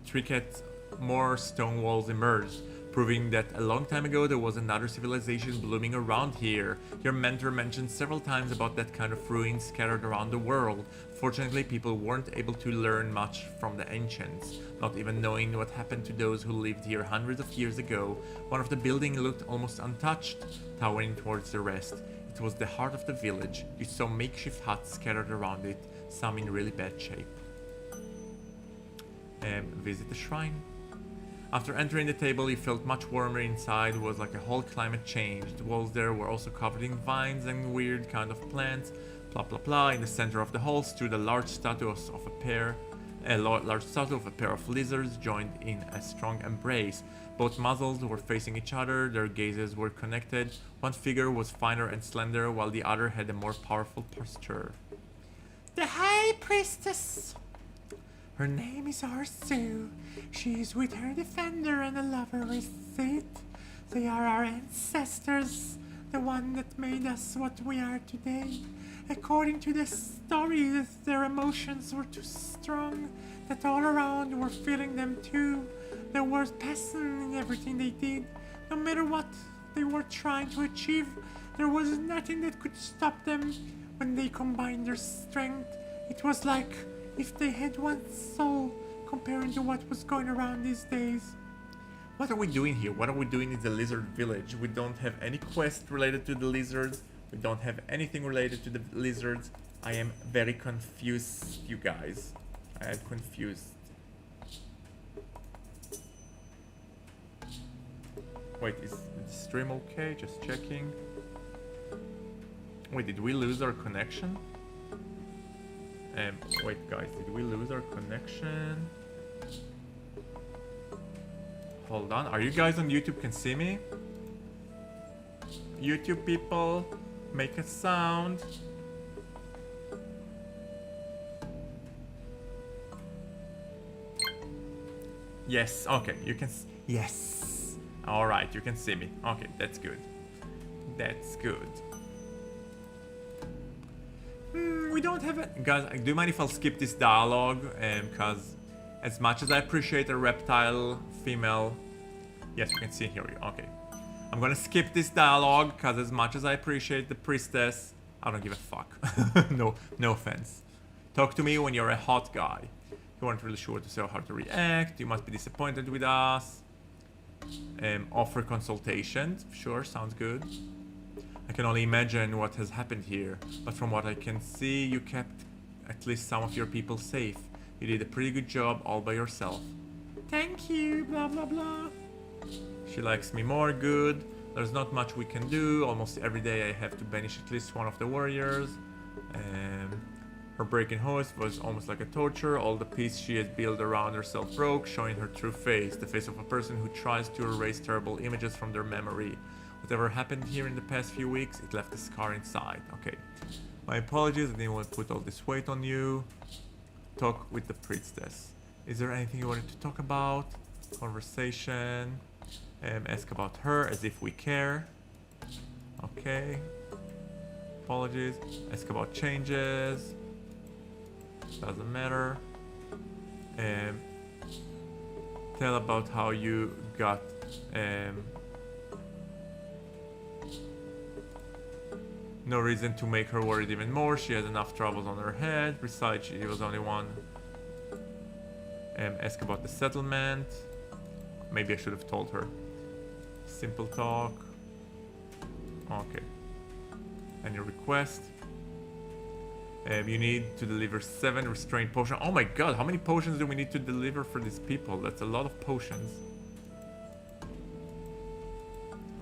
thicket more stone walls emerged, proving that a long time ago there was another civilization blooming around here. Your mentor mentioned several times about that kind of ruins scattered around the world. Fortunately, people weren't able to learn much from the ancients, not even knowing what happened to those who lived here hundreds of years ago. One of the buildings looked almost untouched, towering towards the rest. It was the heart of the village. You saw makeshift huts scattered around it, some in really bad shape. Visit the shrine. After entering the table, you felt much warmer inside. It was like a whole climate change. The walls there were also covered in vines and weird kind of plants. Blah blah blah. In the center of the hall stood a large statue of a pair of lizards joined in a strong embrace. Both muzzles were facing each other, their gazes were connected. One figure was finer and slender, while the other had a more powerful posture. The High Priestess! Her name is Arsu. She is with her defender and a lover with Sith. They are our ancestors, the one that made us what we are today. According to the stories, their emotions were too strong, that all around were feeling them too. There was passion in everything they did. No matter what they were trying to achieve, there was nothing that could stop them. When they combined their strength, it was like if they had one soul, comparing to what was going around these days. What are we doing here? What are we doing in the lizard village? We don't have any quest related to the lizards. We don't have anything related to the lizards. I am very confused, you guys. I am confused. Wait, is the stream okay? Just checking. Wait, did we lose our connection? Wait guys, did we lose our connection? Hold on, are you guys on YouTube can see me? YouTube people, make a sound. Yes, okay, you can yes. Alright, you can see me. Okay, that's good. That's good. We don't have it. Guys, do you mind if I'll skip this dialogue? Because as much as I appreciate a reptile female... Yes, you can see here. Okay. I'm gonna skip this dialogue because as much as I appreciate the priestess, I don't give a fuck. No offense. Talk to me when you're a hot guy. You weren't really sure what to say or how to react. You must be disappointed with us. Offer consultation. Sure, sounds good. I can only imagine what has happened here, but from what I can see, you kept at least some of your people safe. You did a pretty good job all by yourself. Thank you, blah blah blah. She likes me more, good. There's not much we can do. Almost every day I have to banish at least one of the warriors. Her breaking host was almost like a torture. All the peace she had built around herself broke, showing her true face. The face of a person who tries to erase terrible images from their memory. Whatever happened here in the past few weeks, it left a scar inside. Okay. My apologies, I didn't want to put all this weight on you. Talk with the priestess. Is there anything you wanted to talk about? Conversation. Ask about her as if we care. Okay. Apologies. Ask about changes. Doesn't matter. Tell about how you got no reason to make her worried even more. She has enough troubles on her head. Besides, she was only one. Ask about the settlement. Maybe I should have told her. Simple talk. Okay. Any request? You need to deliver 7 restraint potions. Oh my god, how many potions do we need to deliver for these people? That's a lot of potions.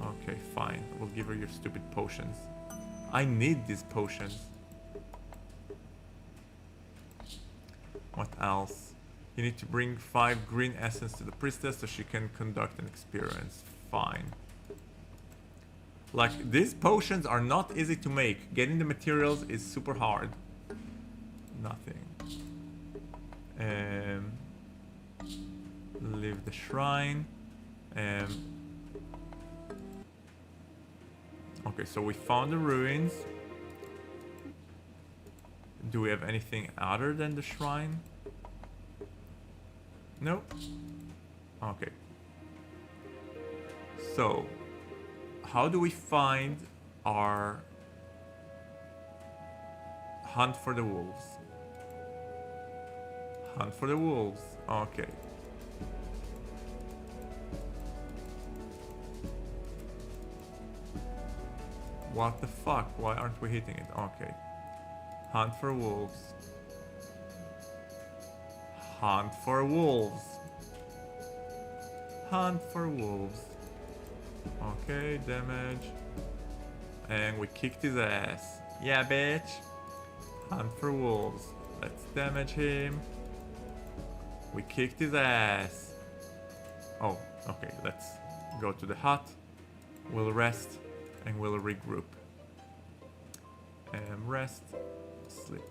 Okay, fine. We'll give her your stupid potions. I need these potions. What else? You need to bring 5 green essence to the priestess so she can conduct an experience. Fine. Like, these potions are not easy to make. Getting the materials is super hard. Nothing. Leave the shrine. Okay, so we found the ruins. Do we have anything other than the shrine? Nope. Okay. So, how do we find our hunt for the wolves? Hunt for the wolves. Okay. What the fuck? Why aren't we hitting it? Okay. Hunt for wolves. Hunt for wolves. Hunt for wolves. Okay, damage. And we kicked his ass. Yeah, bitch. Hunt for wolves. Let's damage him. We kicked his ass. Oh, okay, let's go to the hut. We'll rest and we'll regroup. Rest, sleep.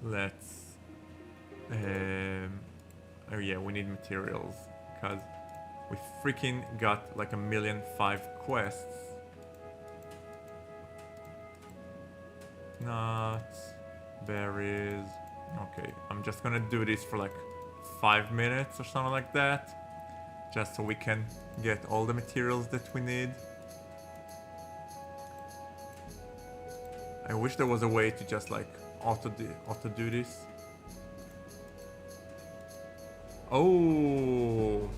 Let's oh yeah, we need materials because we freaking got like 1,000,005 quests. Nuts, berries. Okay, I'm just gonna do this for like 5 minutes or something like that, just so we can get all the materials that we need. I wish there was a way to just like auto do this. Oh,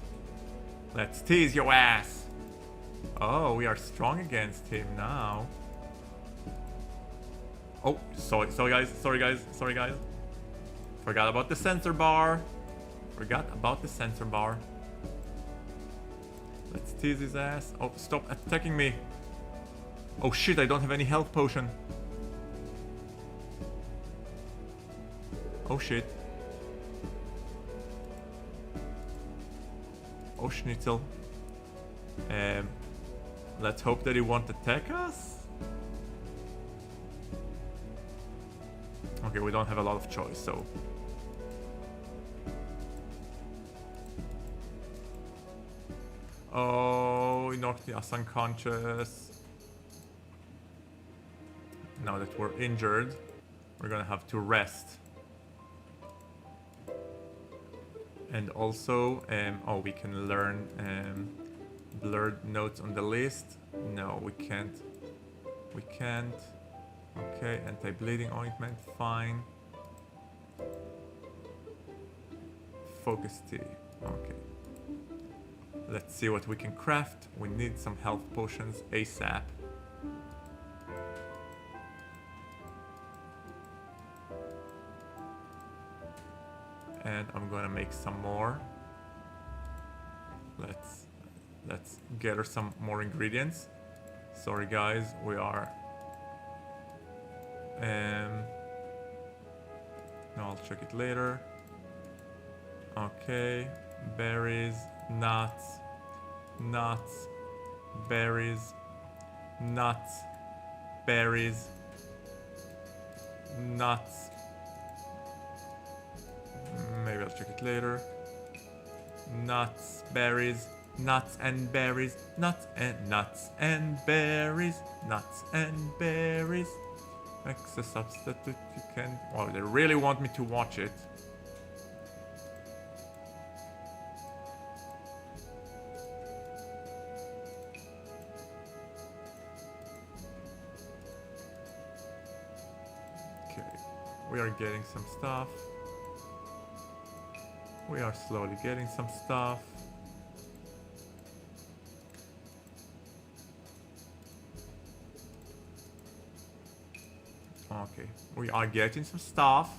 let's tease your ass. Oh, we are strong against him now. Oh, sorry guys. Forgot about the sensor bar. Let's tease his ass. Oh, stop attacking me. Oh shit, I don't have any health potion. Oh shit. Oh schnitzel. Let's hope that he won't attack us. Okay, we don't have a lot of choice, so. Oh, he knocked us unconscious. Now that we're injured, we're gonna have to rest. And also, oh, we can learn blurred notes on the list. No, we can't. We can't. Okay, anti-bleeding ointment, fine. Focus tea, okay. Let's see what we can craft. We need some health potions ASAP. And I'm gonna make some more. Let's gather some more ingredients. Sorry guys, we are no, I'll check it later. Okay, berries, nuts, berries, berries, nuts. Maybe I'll check it later. Nuts, berries, nuts and berries, nuts and berries, nuts and berries. Access substitute, you can. Wow, they really want me to watch it. Okay, we are getting some stuff. We are slowly getting some stuff. Okay, we are getting some stuff.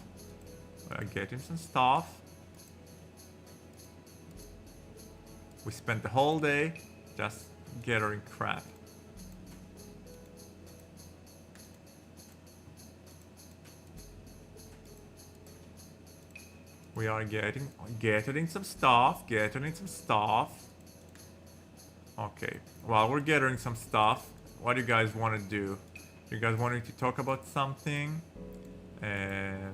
We spent the whole day just gathering crap. We are gathering some stuff. Okay, while we're gathering some stuff, what do you guys want to do? You guys wanting to talk about something? Okay,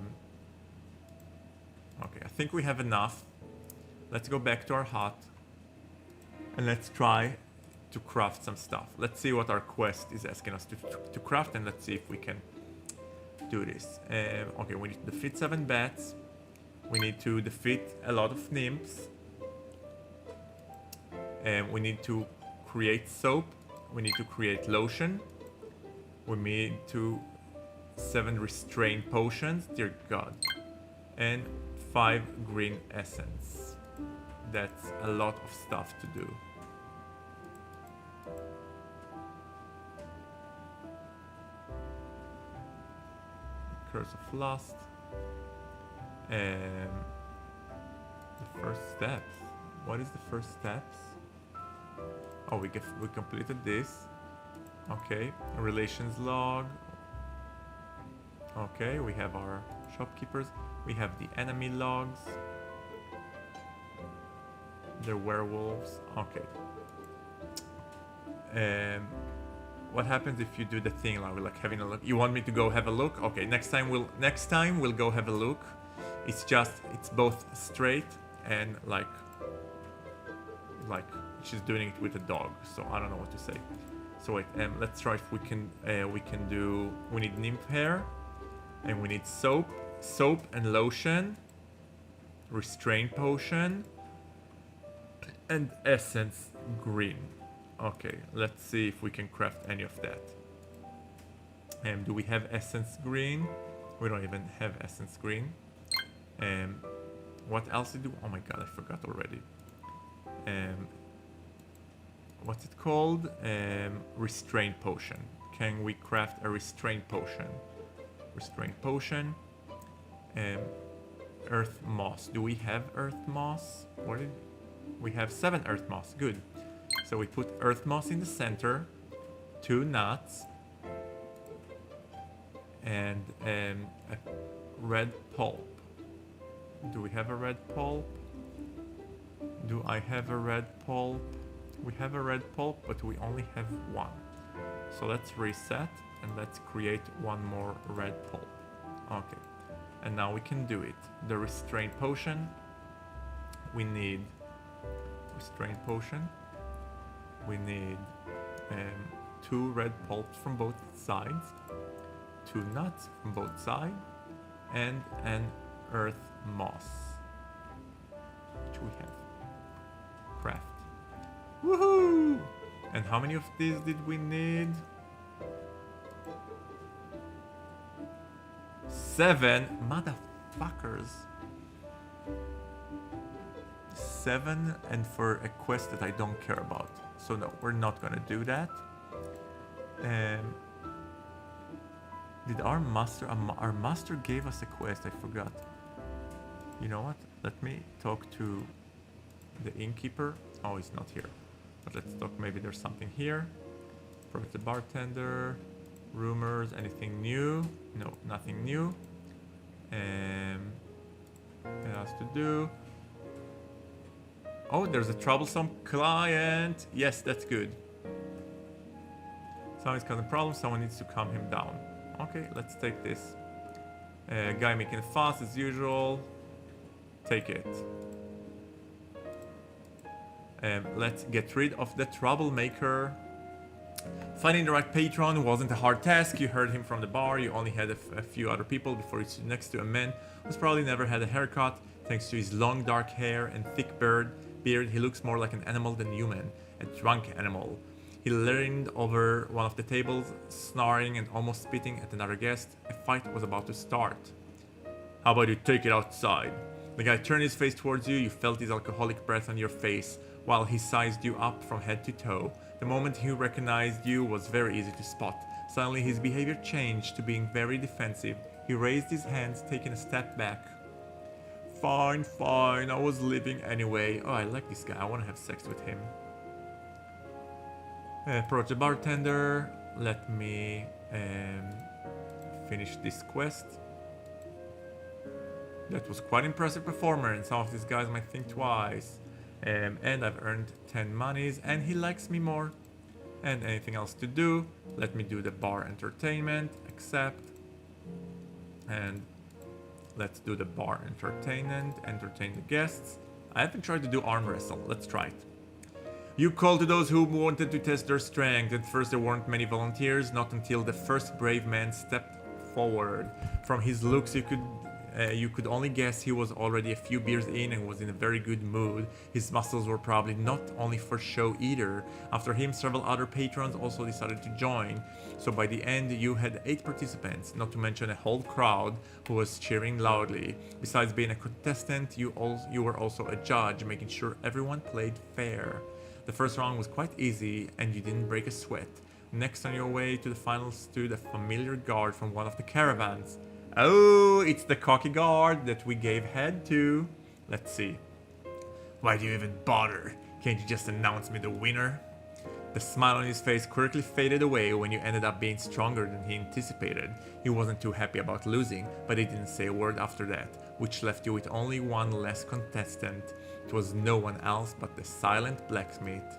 I think we have enough. Let's go back to our hut. And let's try to craft some stuff. Let's see what our quest is asking us to craft, and let's see if we can do this. Okay, we need to defeat 7 bats. We need to defeat a lot of nymphs. We need to create soap. We need to create lotion. We need to 7 restrain potions, dear god. And 5 green essence. That's a lot of stuff to do. Curse of Lust. The first steps. What is the first steps? Oh, we completed this. Okay, relations log. Okay, we have our shopkeepers. We have the enemy logs. They're werewolves. Okay. What happens if you do the thing like having a look? You want me to go have a look? Okay, next time we'll go have a look. It's both straight and like she's doing it with a dog. So I don't know what to say. So wait, let's try if we can do. We need nymph hair, and we need soap and lotion, restrain potion, and essence green. Okay, let's see if we can craft any of that. Do we have essence green? We don't even have essence green. What else did we do? Oh my god, I forgot already. What's it called? Restrain potion. Can we craft a restrain potion? Restrain potion. Earth moss. Do we have earth moss? We have 7 earth moss. Good. So we put earth moss in the center, 2 nuts, and a red pulp. Do we have a red pulp? Do I have a red pulp? We have a red pulp, but we only have 1. So let's reset and let's create 1 more red pulp. Okay. And now we can do it. The restraint potion. We need restraint potion. We need 2 red pulps from both sides, 2 nuts from both sides, and an earth moss, which we have. Craft. Woohoo! And how many of these did we need? 7 motherfuckers. 7, and for a quest that I don't care about. So no, we're not gonna do that. Did our master gave us a quest? I forgot. You know what? Let me talk to the innkeeper. Oh, he's not here. But let's talk. Maybe there's something here. Approach the bartender. Rumors. Anything new? No, nothing new. What else to do? Oh, there's a troublesome client. Yes, that's good. Someone's got a problem. Someone needs to calm him down. Okay, let's take this. Guy making a fuss as usual. Take it. Let's get rid of the troublemaker. Finding the right patron wasn't a hard task. You heard him from the bar. You only had a few other people before you stood next to a man who's probably never had a haircut. Thanks to his long dark hair and thick beard, he looks more like an animal than human. A drunk animal. He leaned over one of the tables, snarling and almost spitting at another guest. A fight was about to start. How about you take it outside? The guy turned his face towards you. You felt his alcoholic breath on your face while he sized you up from head to toe. The moment he recognized you was very easy to spot. Suddenly his behavior changed to being very defensive. He raised his hands, taking a step back. Fine, fine, I was leaving anyway. Oh, I like this guy. I want to have sex with him. Approach the bartender. Let me finish this quest. That was quite impressive performance. Some of these guys might think twice. And I've earned 10 monies, and he likes me more. And anything else to do? Let me do the bar entertainment. Accept. And let's do the bar entertainment. Entertain the guests. I haven't tried to do arm wrestle. Let's try it. You called to those who wanted to test their strength. At first there weren't many volunteers, not until the first brave man stepped forward. From his looks, you could only guess he was already a few beers in and was in a very good mood. His muscles were probably not only for show either. After him, several other patrons also decided to join. So by the end, you had 8 participants, not to mention a whole crowd who was cheering loudly. Besides being a contestant, you were also a judge, making sure everyone played fair. The first round was quite easy and you didn't break a sweat. Next on your way to the final stood a familiar guard from one of the caravans. Oh, it's the cocky guard that we gave head to. Let's see. Why do you even bother? Can't you just announce me the winner? The smile on his face quickly faded away when you ended up being stronger than he anticipated. He wasn't too happy about losing, but he didn't say a word after that, which left you with only one less contestant. It was no one else but the silent blacksmith.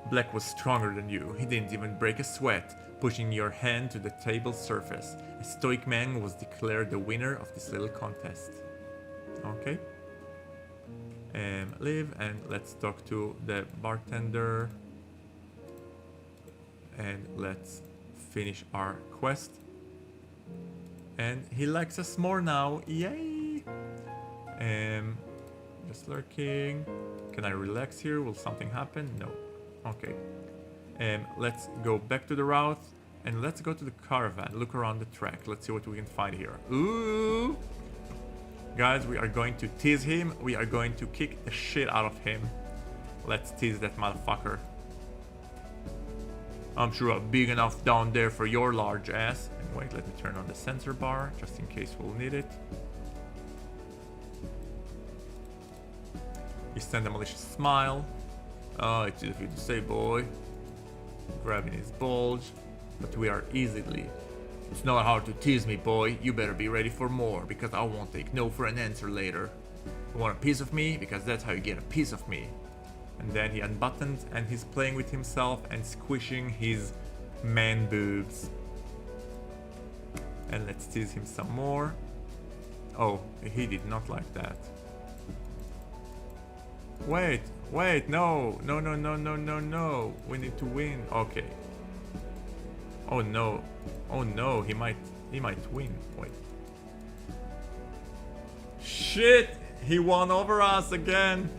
Black was stronger than you. He didn't even break a sweat, pushing your hand to the table's surface. A stoic man was declared the winner of this little contest. Okay. Live, and let's talk to the bartender. And let's finish our quest. And he likes us more now. Yay! Just lurking. Can I relax here? Will something happen? No. Okay. Let's go back to the route and let's go to the caravan. Look around the track. Let's see what we can find here. Ooh! Guys, we are going to tease him. We are going to kick the shit out of him. Let's tease that motherfucker. I'm sure I'm big enough down there for your large ass. And wait, let me turn on the sensor bar just in case we'll need it. You send a malicious smile. Oh, it's easy to say, boy. Grabbing his bulge. But we are easily. It's not hard to tease me, boy. You better be ready for more, because I won't take no for an answer later. You want a piece of me? Because that's how you get a piece of me. And then he unbuttons and he's playing with himself and squishing his man boobs. And let's tease him some more. Oh, he did not like that. Wait, no. No. We need to win. Okay. Oh no, he might win. Wait. Shit! He won over us again!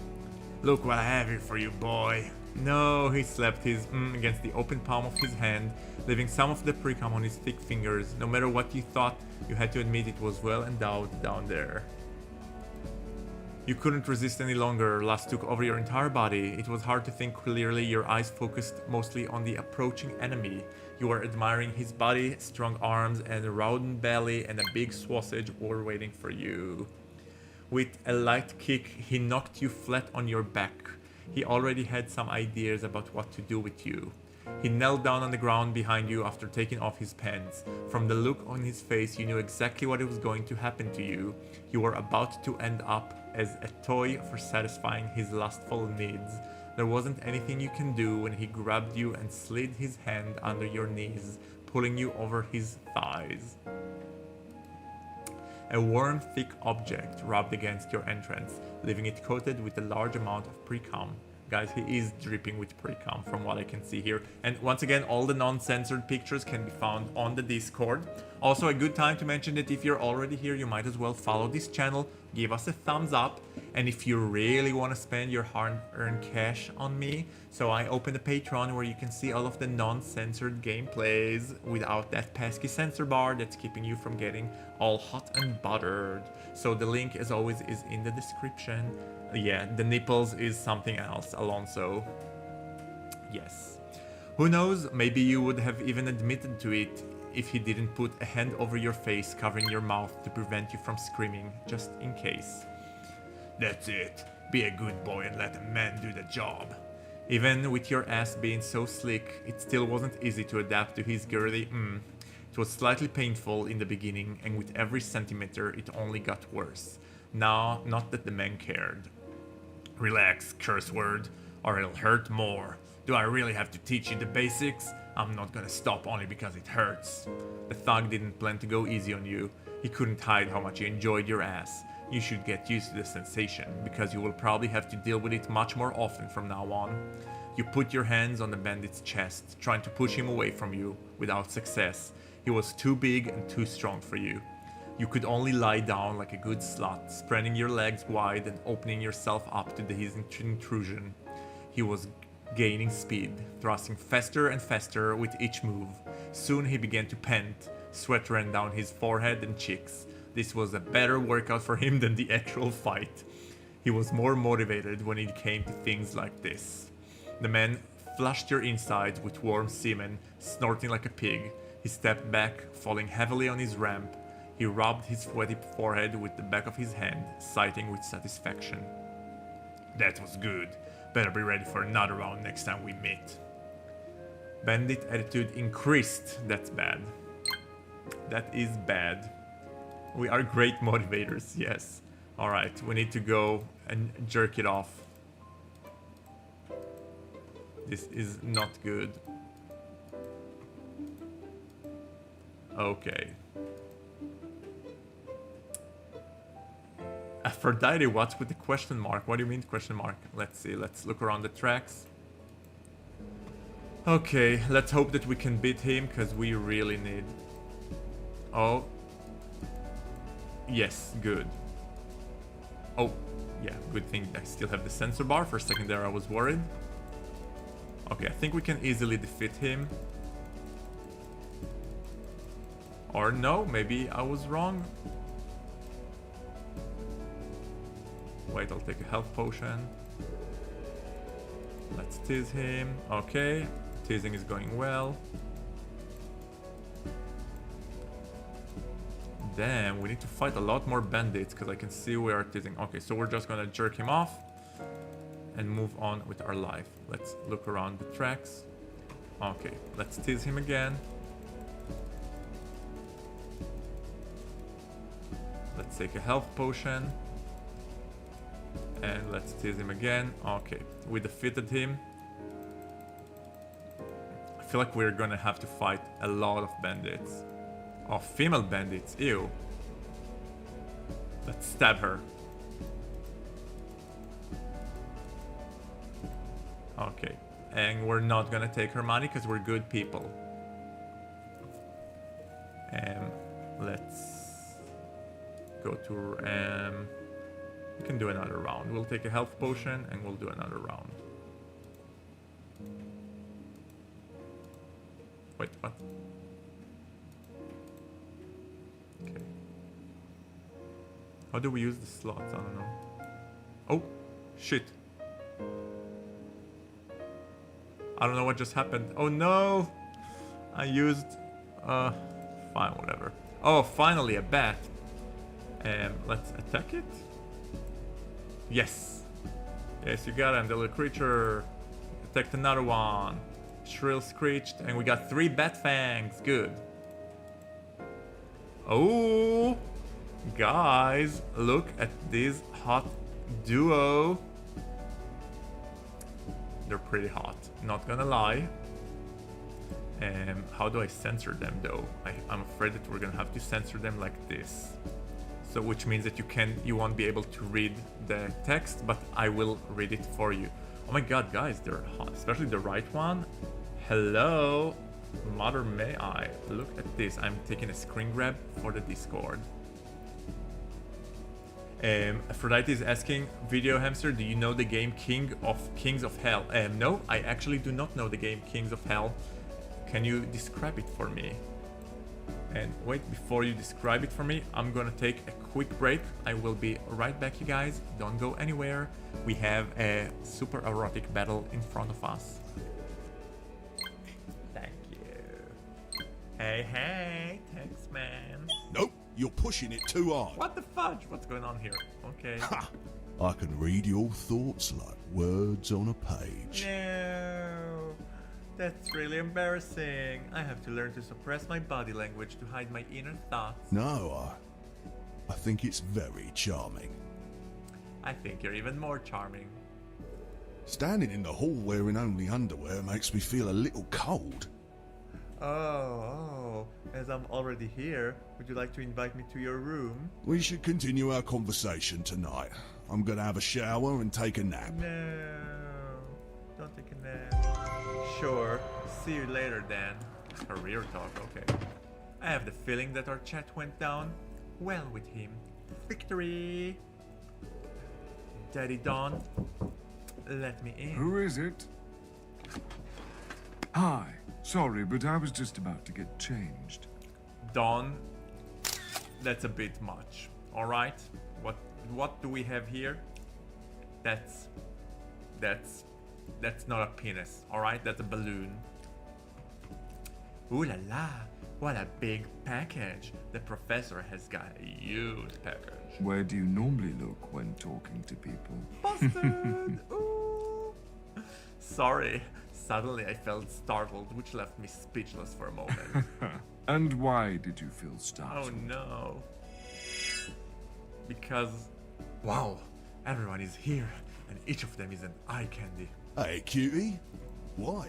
Look what I have here for you, boy. No, he slapped his against the open palm of his hand, leaving some of the pre-cum on his thick fingers. No matter what you thought, you had to admit it was well endowed down there. You couldn't resist any longer. Lust took over your entire body. It was hard to think clearly, your eyes focused mostly on the approaching enemy. You were admiring his body, strong arms, and a round belly, and a big sausage were waiting for you. With a light kick, he knocked you flat on your back. He already had some ideas about what to do with you. He knelt down on the ground behind you after taking off his pants. From the look on his face, you knew exactly what was going to happen to you. You were about to end up as a toy for satisfying his lustful needs. There wasn't anything you can do when he grabbed you and slid his hand under your knees, pulling you over his thighs. A warm, thick object rubbed against your entrance, leaving it coated with a large amount of pre-cum. Guys, he is dripping with pre-cum from what I can see here. And once again, all the non-censored pictures can be found on the Discord. Also, a good time to mention that if you're already here, you might as well follow this channel, give us a thumbs up, and if you really want to spend your hard-earned cash on me, so I opened a Patreon where you can see all of the non-censored gameplays without that pesky censor bar that's keeping you from getting all hot and buttered. So the link, as always, is in the description. Yeah, the nipples is something else, Alonso. Yes. Who knows, maybe you would have even admitted to it if he didn't put a hand over your face, covering your mouth to prevent you from screaming, just in case. That's it. Be a good boy and let a man do the job. Even with your ass being so slick, it still wasn't easy to adapt to his girly It was slightly painful in the beginning, and with every centimeter it only got worse. Now, not that the man cared. Relax, curse word, or it'll hurt more. Do I really have to teach you the basics? I'm not gonna stop only because it hurts. The thug didn't plan to go easy on you. He couldn't hide how much he enjoyed your ass. You should get used to the sensation, because you will probably have to deal with it much more often from now on. You put your hands on the bandit's chest, trying to push him away from you, without success. He He was too big and too strong for you. You could only lie down like a good slut, spreading your legs wide and opening yourself up to his intrusion. He was gaining speed, thrusting faster and faster with each move. Soon he began to pant. Sweat ran down his forehead and cheeks. This was a better workout for him than the actual fight. He was more motivated when it came to things like this. The man flushed your insides with warm semen, snorting like a pig. He stepped back, falling heavily on his ramp. He rubbed his sweaty forehead with the back of his hand, sighing with satisfaction. That was good. Better be ready for another round next time we meet. Bandit attitude increased. That's bad. That is bad. We are great motivators, yes. Alright, we need to go and jerk it off. This is not good. Okay. Aphrodite, what's with the question mark? What do you mean question mark? Let's see, let's look around the tracks. Okay, let's hope that we can beat him, because we really need... Oh. Yes, good. Oh, yeah, good thing I still have the sensor bar. For a second there I was worried. Okay, I think we can easily defeat him. Or no, maybe I was wrong. Wait, I'll take a health potion. Let's tease him. Okay, teasing is going well. Damn, we need to fight a lot more bandits because I can see we are teasing. Okay, so we're just gonna jerk him off and move on with our life. Let's look around the tracks. Okay, let's tease him again. Let's take a health potion. And let's tease him again. Okay, we defeated him. I feel like we're gonna have to fight a lot of bandits. Oh, female bandits, ew. Let's stab her. Okay, and we're not gonna take her money because we're good people. Let's go to... we can do another round. We'll take a health potion and we'll do another round. Wait, what? Okay. How do we use the slots? I don't know. Oh, shit. I don't know what just happened. Oh no! I used... fine, whatever. Oh, finally a bat. Let's attack it. Yes. Yes, you got him, the little creature. Attacked another one. Shrill screeched, and we got 3 bat fangs. Good. Oh, guys, look at this hot duo. They're pretty hot, not gonna lie. How do I censor them though? I'm afraid that we're gonna have to censor them like this. So which means that you won't be able to read the text, but I will read it for you. Oh my god, guys, they're hot, especially the right one. Hello, mother may I. Look at this. I'm taking a screen grab for the Discord. Aphrodite is asking, Video Hamster, do you know the game Kings of Hell? No, I actually do not know the game Kings of Hell. Can you describe it for me? And wait, before you describe it for me, I'm gonna take a quick break. I will be right back, you guys. Don't go anywhere. We have a super erotic battle in front of us. Thank you. Hey, thanks, man. Nope, you're pushing it too hard. What the fudge? What's going on here? Okay. Ha! I can read your thoughts like words on a page. No, that's really embarrassing. I have to learn to suppress my body language to hide my inner thoughts. No, I think it's very charming. I think you're even more charming. Standing in the hall wearing only underwear makes me feel a little cold. Oh, as I'm already here, would you like to invite me to your room? We should continue our conversation tonight. I'm gonna have a shower and take a nap. No, don't take a nap. Sure, see you later then. Career talk, okay. I have the feeling that our chat went down well with him. Victory! Daddy Don, let me in. Who is it? Hi. Sorry, but I was just about to get changed. Don, that's a bit much. Alright? What do we have here? That's not a penis, alright? That's a balloon. Ooh la la, what a big package. The professor has got a huge package. Where do you normally look when talking to people? Busted! Ooh. Sorry, suddenly I felt startled, which left me speechless for a moment. And why did you feel Oh startled? no. Because, wow, everyone is here, and each of them is an eye candy. Hey, cutie. Why?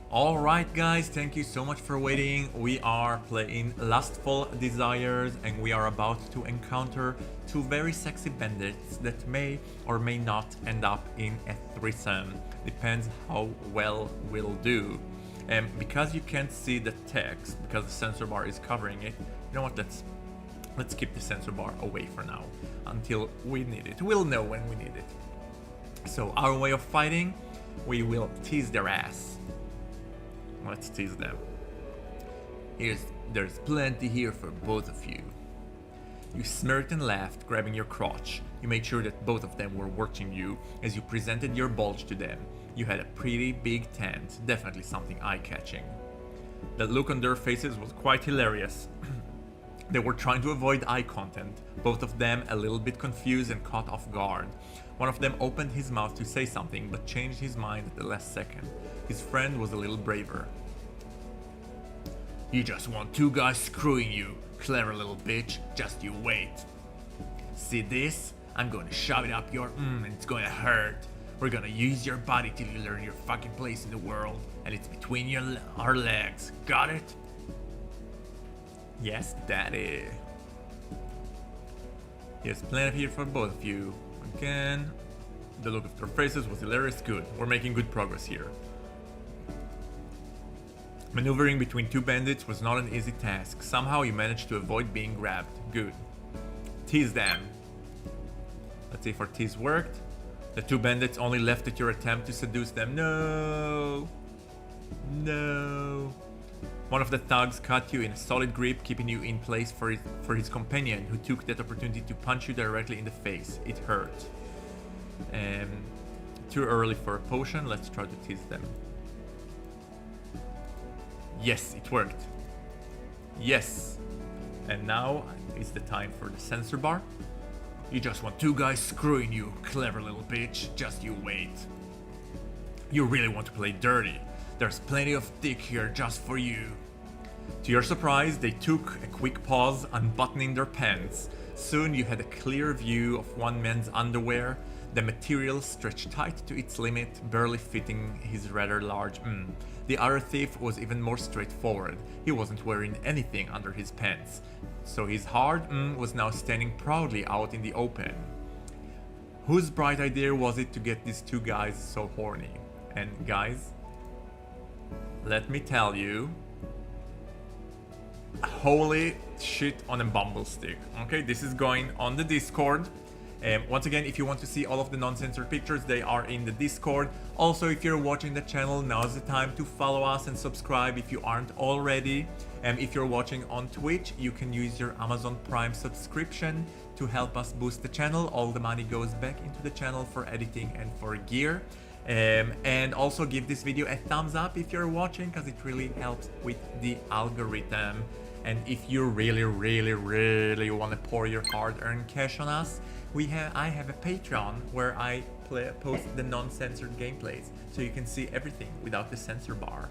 Alright guys, thank you so much for waiting. We are playing Lustful Desires, and we are about to encounter two very sexy bandits that may or may not end up in a threesome. Depends how well we'll do. And because you can't see the text, because the censor bar is covering it, you know what, let's keep the censor bar away for now, until we need it. We'll know when we need it. So our way of fighting, we will tease their ass. Let's tease them. There's plenty here for both of you. You smirked and laughed, grabbing your crotch. You made sure that both of them were watching you as you presented your bulge to them. You had a pretty big tent, definitely something eye-catching. The look on their faces was quite hilarious. They were trying to avoid eye contact, both of them a little bit confused and caught off guard. One of them opened his mouth to say something, but changed his mind at the last second. His friend was a little braver. You just want two guys screwing you, clever little bitch, just you wait. See this? I'm gonna shove it up your and it's gonna hurt. We're gonna use your body till you learn your fucking place in the world, and it's between our legs. Got it? Yes, daddy. Here's plenty here for both of you. Again, the look of their faces was hilarious. Good, we're making good progress here. Maneuvering between two bandits was not an easy task. Somehow you managed to avoid being grabbed. Good. Tease them. Let's see if our tease worked. The two bandits only laughed at your attempt to seduce them. No! No! One of the thugs caught you in a solid grip, keeping you in place for his companion, who took that opportunity to punch you directly in the face. It hurt. Too early for a potion. Let's try to tease them. Yes, it worked. Yes. And now is the time for the censor bar. You just want two guys screwing you, clever little bitch. Just you wait. You really want to play dirty. There's plenty of dick here just for you. To your surprise, they took a quick pause, unbuttoning their pants. Soon you had a clear view of one man's underwear. The material stretched tight to its limit, barely fitting his rather large The other thief was even more straightforward. He wasn't wearing anything under his pants, so his hard was now standing proudly out in the open. Whose bright idea was it to get these two guys so horny? And guys, let me tell you, holy shit on a bumble stick. Okay, this is going on the Discord. Once again, if you want to see all of the non-censored pictures, they are in the Discord. Also, if you're watching the channel, now's the time to follow us and subscribe if you aren't already. If you're watching on Twitch, you can use your Amazon Prime subscription to help us boost the channel. All the money goes back into the channel for editing and for gear. And also give this video a thumbs up if you're watching, because it really helps with the algorithm. And if you really want to pour your hard-earned cash on us, I have a Patreon where I post the non-censored gameplays, so you can see everything without the censor bar.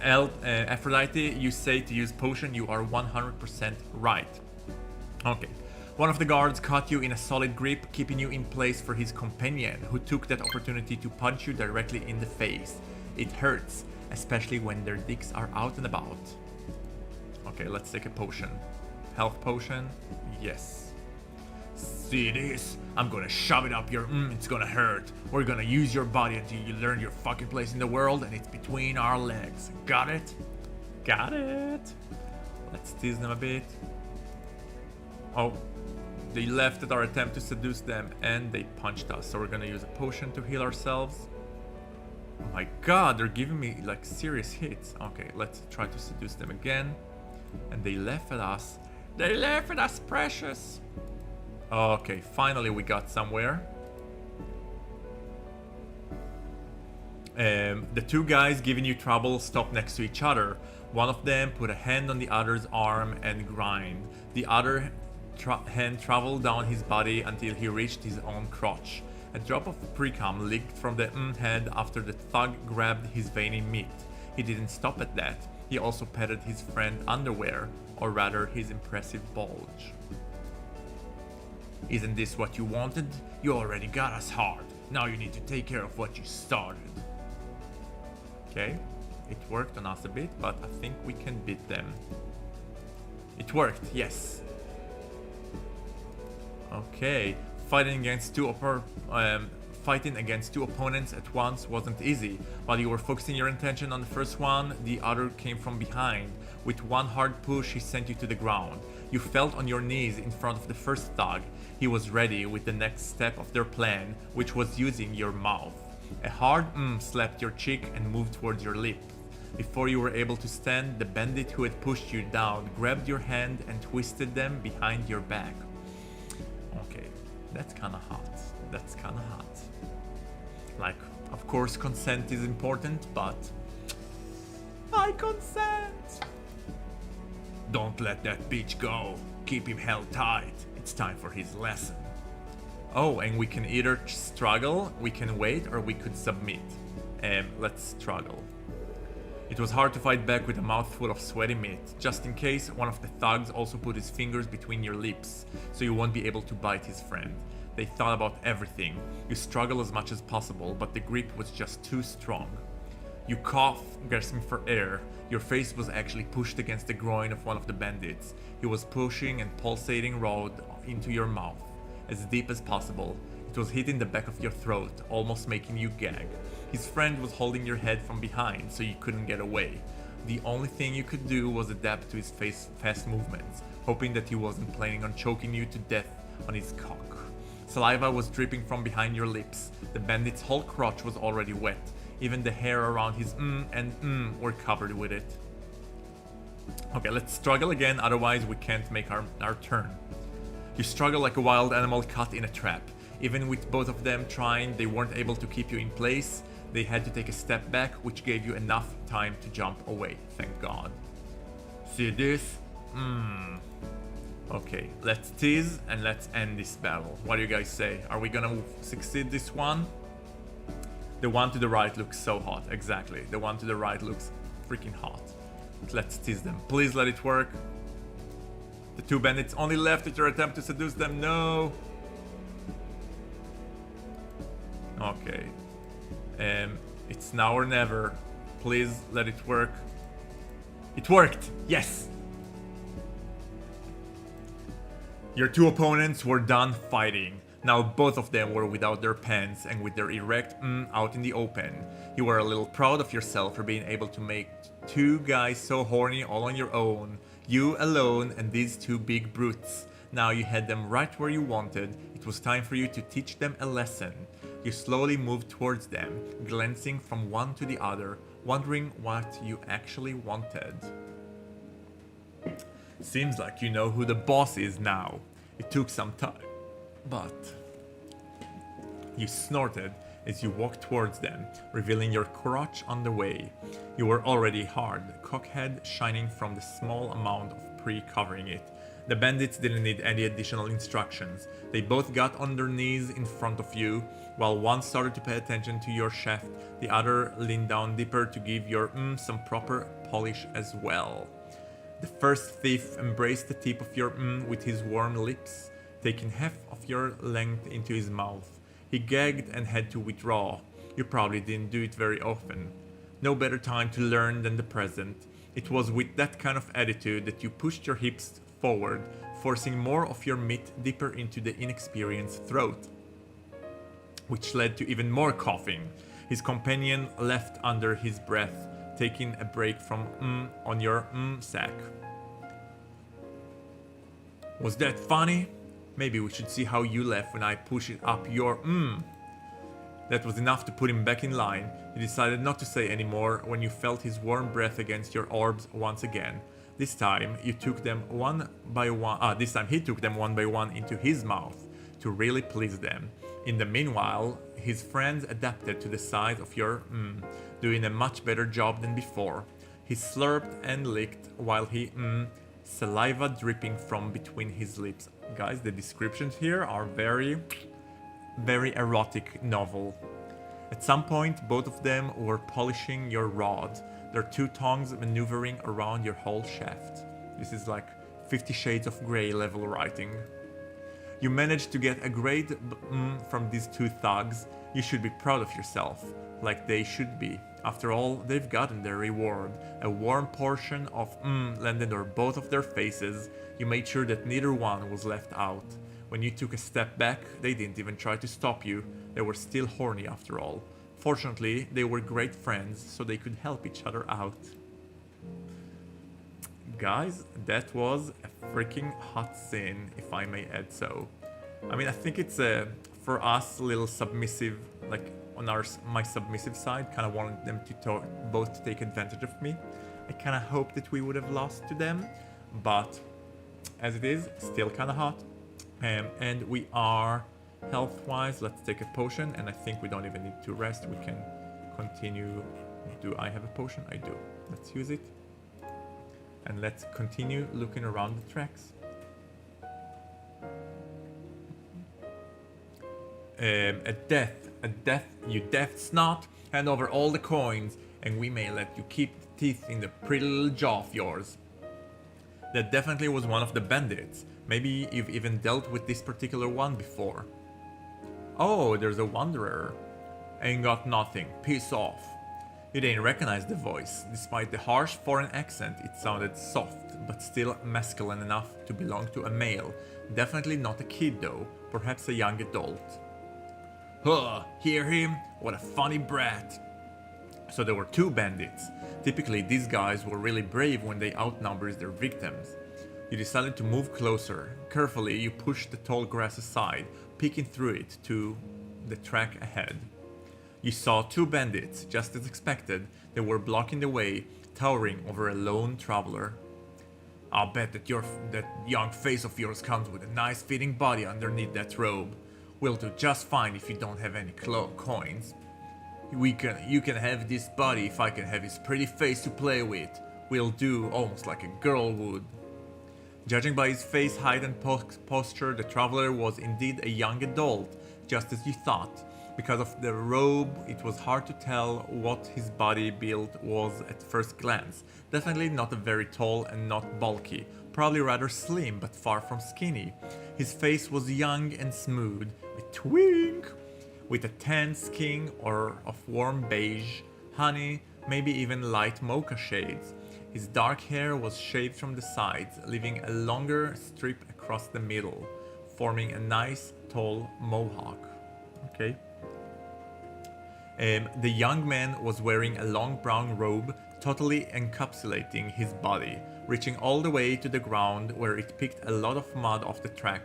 Aphrodite, you say to use potion. You are 100% right. Okay. One of the guards caught you in a solid grip, keeping you in place for his companion, who took that opportunity to punch you directly in the face. It hurts, especially when their dicks are out and about. Okay, let's take a potion. Health potion? Yes. See this? I'm gonna shove it up your it's gonna hurt. We're gonna use your body until you learn your fucking place in the world, and it's between our legs. Got it? Got it. Let's tease them a bit. Oh, they left at our attempt to seduce them and they punched us. So we're gonna use a potion to heal ourselves. Oh my god, they're giving me like serious hits. Okay, let's try to seduce them again. And they laugh at us. They laugh at us, precious. Okay, finally we got somewhere. The two guys giving you trouble stopped next to each other. One of them put a hand on the other's arm and grind. The other hand traveled down his body until he reached his own crotch. A drop of precum leaked from the head after the thug grabbed his veiny meat. He didn't stop at that. He also petted his friend's underwear, or rather his impressive bulge. Isn't this what you wanted? You already got us hard. Now you need to take care of what you started. Okay, it worked on us a bit, but I think we can beat them. It worked, yes. Okay, fighting against two opponents at once wasn't easy. While you were focusing your attention on the first one, the other came from behind. With one hard push, he sent you to the ground. You fell on your knees in front of the first thug. He was ready with the next step of their plan, which was using your mouth. A hard slapped your cheek and moved towards your lip. Before you were able to stand, the bandit who had pushed you down grabbed your hand and twisted them behind your back. Okay, that's kinda hot. That's kinda hot. Like, of course consent is important, but I consent. Don't let that bitch go. Keep him held tight. It's time for his lesson. Oh, and we can either struggle, we can wait, or we could submit. Let's struggle. It was hard to fight back with a mouthful of sweaty meat. Just in case, one of the thugs also put his fingers between your lips, so you won't be able to bite his friend. They thought about everything. You struggle as much as possible, but the grip was just too strong. You cough, gasping for air. Your face was actually pushed against the groin of one of the bandits. He was pushing and pulsating rod into your mouth, as deep as possible. It was hitting the back of your throat, almost making you gag. His friend was holding your head from behind, so you couldn't get away. The only thing you could do was adapt to his fast movements, hoping that he wasn't planning on choking you to death on his cock. Saliva was dripping from behind your lips. The bandit's whole crotch was already wet. Even the hair around his and were covered with it. Okay, let's struggle again, otherwise we can't make our turn. You struggle like a wild animal caught in a trap. Even with both of them trying, they weren't able to keep you in place. They had to take a step back, which gave you enough time to jump away, thank God. See this? Okay, let's tease and let's end this battle. What do you guys say? Are we gonna succeed this one? The one to the right looks so hot, exactly. The one to the right looks freaking hot. Let's tease them. Please let it work. The two bandits only left at your attempt to seduce them. No. Okay. It's now or never. Please let it work. It worked. Yes. Your two opponents were done fighting. Now both of them were without their pants and with their erect out in the open. You were a little proud of yourself for being able to make two guys so horny all on your own. You alone and these two big brutes. Now you had them right where you wanted. It was time for you to teach them a lesson. You slowly moved towards them, glancing from one to the other, wondering what you actually wanted. Seems like you know who the boss is now. It took some time, but you snorted as you walked towards them, revealing your crotch on the way. You were already hard, cockhead shining from the small amount of covering it. The bandits didn't need any additional instructions. They both got on their knees in front of you. While one started to pay attention to your shaft, the other leaned down deeper to give your some proper polish as well. The first thief embraced the tip of your with his warm lips, taking half of your length into his mouth. He gagged and had to withdraw. You probably didn't do it very often. No better time to learn than the present. It was with that kind of attitude that you pushed your hips forward, forcing more of your meat deeper into the inexperienced throat, which led to even more coughing. His companion left under his breath, taking a break from on your sack. Was that funny? Maybe we should see how you left when I push it up your That was enough to put him back in line. You decided not to say any more when you felt his warm breath against your orbs once again. This time you took them one by one. This time he took them one by one into his mouth to really please them. In the meanwhile, his friends adapted to the size of your doing a much better job than before. He slurped and licked while he saliva dripping from between his lips. Guys, the descriptions here are very erotic novel. At some point, both of them were polishing your rod, their two tongues maneuvering around your whole shaft. This is like 50 Shades of Grey level writing. You managed to get a great from these two thugs. You should be proud of yourself, like they should be. After all, they've gotten their reward. A warm portion of landed on both of their faces. You made sure that neither one was left out. When you took a step back, they didn't even try to stop you. They were still horny after all. Fortunately, they were great friends, so they could help each other out. Guys, that was a freaking hot scene, if I may add so. I mean, I think it's for us a little submissive, like on my submissive side, kind of wanted them to both take advantage of me. I kind of hoped that we would have lost to them, but as it is, still kind of hot. And we are health-wise. Let's take a potion, and I think we don't even need to rest. We can continue. Do I have a potion? I do. Let's use it. And let's continue looking around the tracks. A death, you deaf snot. Hand over all the coins, and we may let you keep the teeth in the pretty little jaw of yours. That definitely was one of the bandits. Maybe you've even dealt with this particular one before. Oh, there's a wanderer. Ain't got nothing. Piss off. You didn't recognize the voice. Despite the harsh foreign accent, it sounded soft, but still masculine enough to belong to a male. Definitely not a kid though, perhaps a young adult. Huh, hear him? What a funny brat. So there were two bandits. Typically these guys were really brave when they outnumbered their victims. You decided to move closer. Carefully you pushed the tall grass aside, peeking through it to the track ahead. You saw two bandits, just as expected. They were blocking the way, towering over a lone traveler. I'll bet that that young face of yours comes with a nice fitting body underneath that robe. We'll do just fine if you don't have any coins. You can have this body if I can have his pretty face to play with. We'll do almost like a girl would. Judging by his face, height and posture, the traveler was indeed a young adult, just as you thought. Because of the robe, it was hard to tell what his body build was at first glance. Definitely not very tall and not bulky, probably rather slim but far from skinny. His face was young and smooth, with twink, with a tan skin or of warm beige, honey, maybe even light mocha shades. His dark hair was shaved from the sides, leaving a longer strip across the middle, forming a nice tall mohawk. Okay. The young man was wearing a long brown robe, totally encapsulating his body, reaching all the way to the ground where it picked a lot of mud off the track.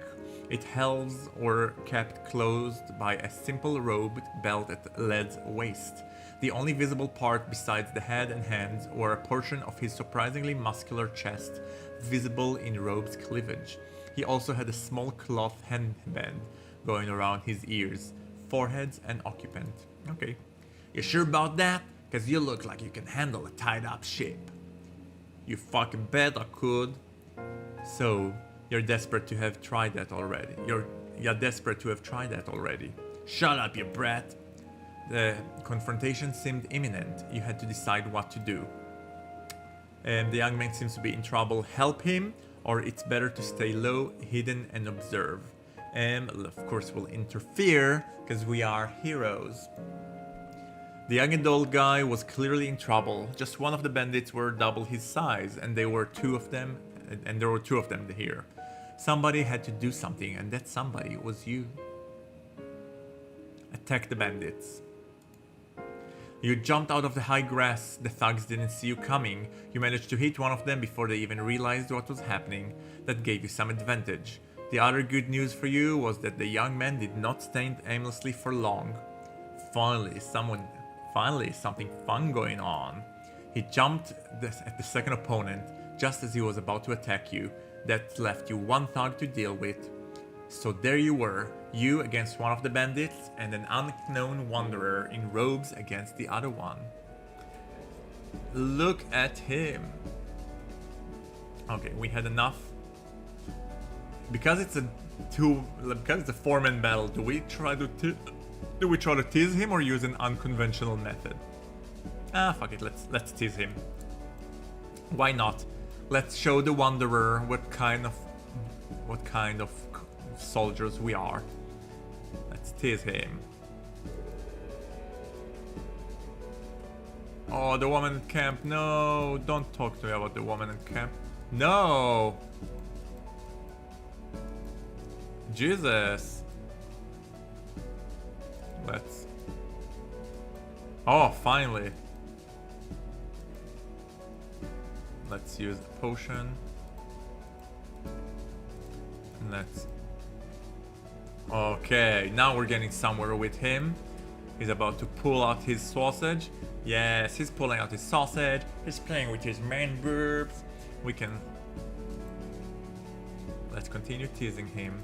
Its halves were kept closed by a simple robe belt at Led's waist. The only visible part besides the head and hands were a portion of his surprisingly muscular chest, visible in robe's cleavage. He also had a small cloth headband going around his ears, foreheads, and occupant. Okay. You sure about that? Cause you look like you can handle a tied-up ship. You fucking bet I could. So, you're desperate to have tried that already. You're desperate to have tried that already. Shut up, you brat. The confrontation seemed imminent. You had to decide what to do. The young man seems to be in trouble. Help him, or it's better to stay low, hidden, and observe. Of course, we'll interfere, because we are heroes. The young adult guy was clearly in trouble. Just one of the bandits were double his size, and there were two of them here. Somebody had to do something, and that somebody was you. Attack the bandits. You jumped out of the high grass, the thugs didn't see you coming, you managed to hit one of them before they even realized what was happening. That gave you some advantage. The other good news for you was that the young man did not stand aimlessly for long. Finally, something fun going on. He jumped at the second opponent, just as he was about to attack you. That left you one thug to deal with. So there you were, you against one of the bandits, and an unknown wanderer in robes against the other one. Look at him. Okay, we had enough. Because it's a four-man battle, do we try to tease him or use an unconventional method? Ah, fuck it, let's tease him. Why not? Let's show the wanderer what kind of soldiers we are. Let's tease him. Oh, the woman in camp. No, don't talk to me about the woman in camp. No. Jesus. Let's. Oh, finally. Let's use a potion. Let's. Okay, now we're getting somewhere with him. He's about to pull out his sausage. Yes, he's pulling out his sausage. He's playing with his man boobs. We can. Let's continue teasing him.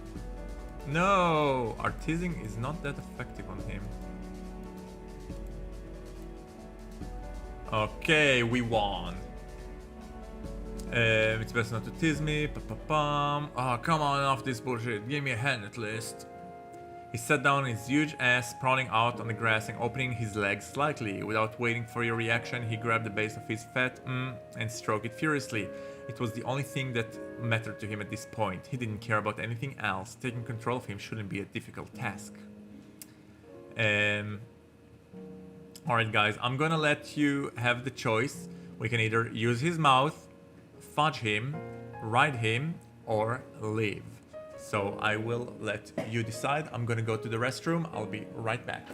No, our teasing is not that effective on him. Okay, we won. It's best not to tease me. Oh, come on, off this bullshit. Give me a hand at least. He sat down on his huge ass, sprawling out on the grass and opening his legs slightly. Without waiting for your reaction, he grabbed the base of his fat and stroked it furiously. It was the only thing that mattered to him at this point. He didn't care about anything else. Taking control of him shouldn't be a difficult task. Alright guys, I'm gonna let you have the choice. We can either use his mouth, fudge him, ride him, or leave. So I will let you decide. I'm gonna go to the restroom. I'll be right back.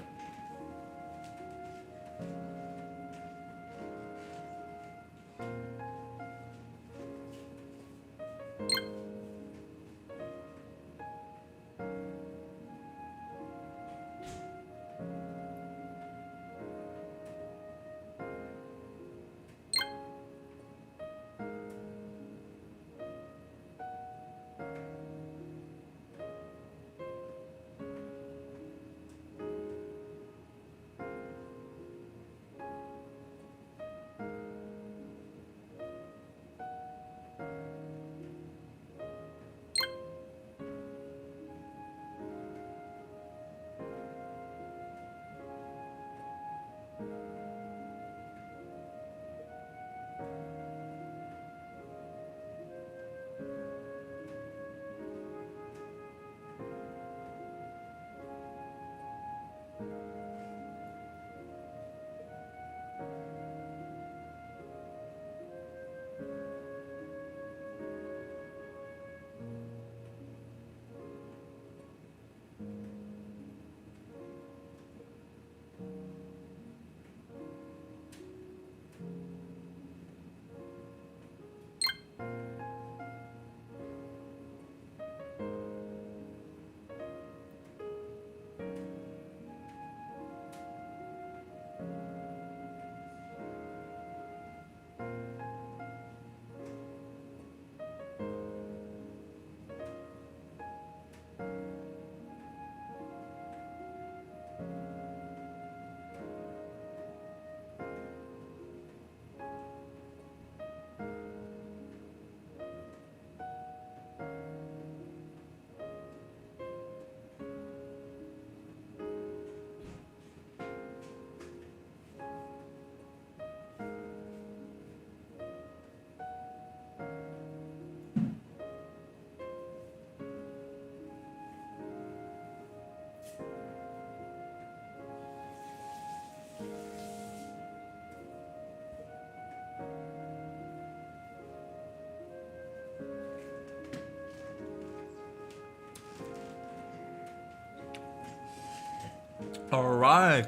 Alright,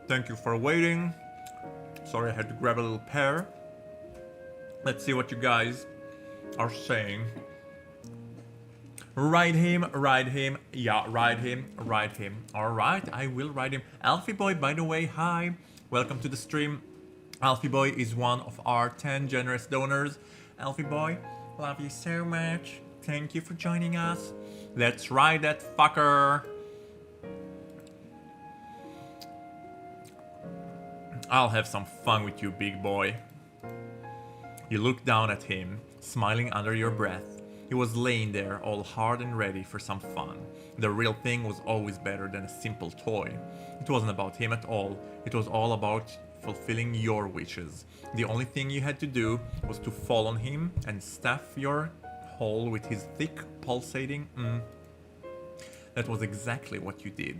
thank you for waiting. Sorry, I had to grab a little pear. Let's see what you guys are saying. Ride him, yeah, ride him. Alright, I will ride him. Alfie Boy, by the way, hi. Welcome to the stream. Alfie Boy is one of our 10 generous donors. Alfie Boy, love you so much. Thank you for joining us. Let's ride that fucker. I'll have some fun with you, big boy. You look down at him, smiling under your breath. He was laying there, all hard and ready for some fun. The real thing was always better than a simple toy. It wasn't about him at all. It was all about fulfilling your wishes. The only thing you had to do was to fall on him and stuff your hole with his thick, pulsating That was exactly what you did.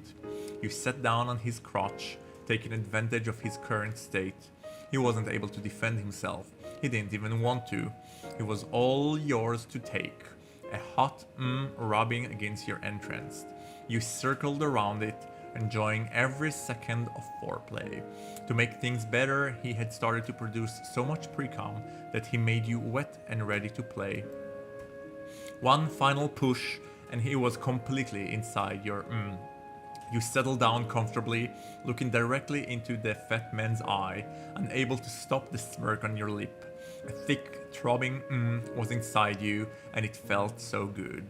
You sat down on his crotch, taking advantage of his current state. He wasn't able to defend himself. He didn't even want to. It was all yours to take. A hot rubbing against your entrance. You circled around it, enjoying every second of foreplay. To make things better, he had started to produce so much pre-cum that he made you wet and ready to play. One final push, and he was completely inside your You settled down comfortably, looking directly into the fat man's eye, unable to stop the smirk on your lip. A thick, throbbing was inside you, and it felt so good.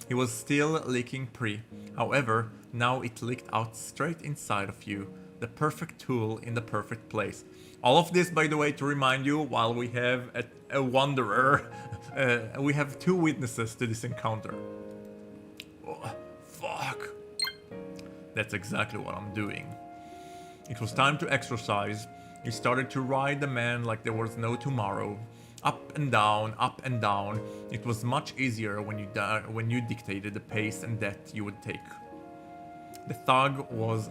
He was still licking pre. However, now it licked out straight inside of you. The perfect tool in the perfect place. All of this, by the way, to remind you, while we have a wanderer, we have 2 witnesses to this encounter. Oh, fuck. That's exactly what I'm doing. It was time to exercise. You started to ride the man like there was no tomorrow. Up and down, up and down. It was much easier when you dictated the pace and depth you would take. The thug was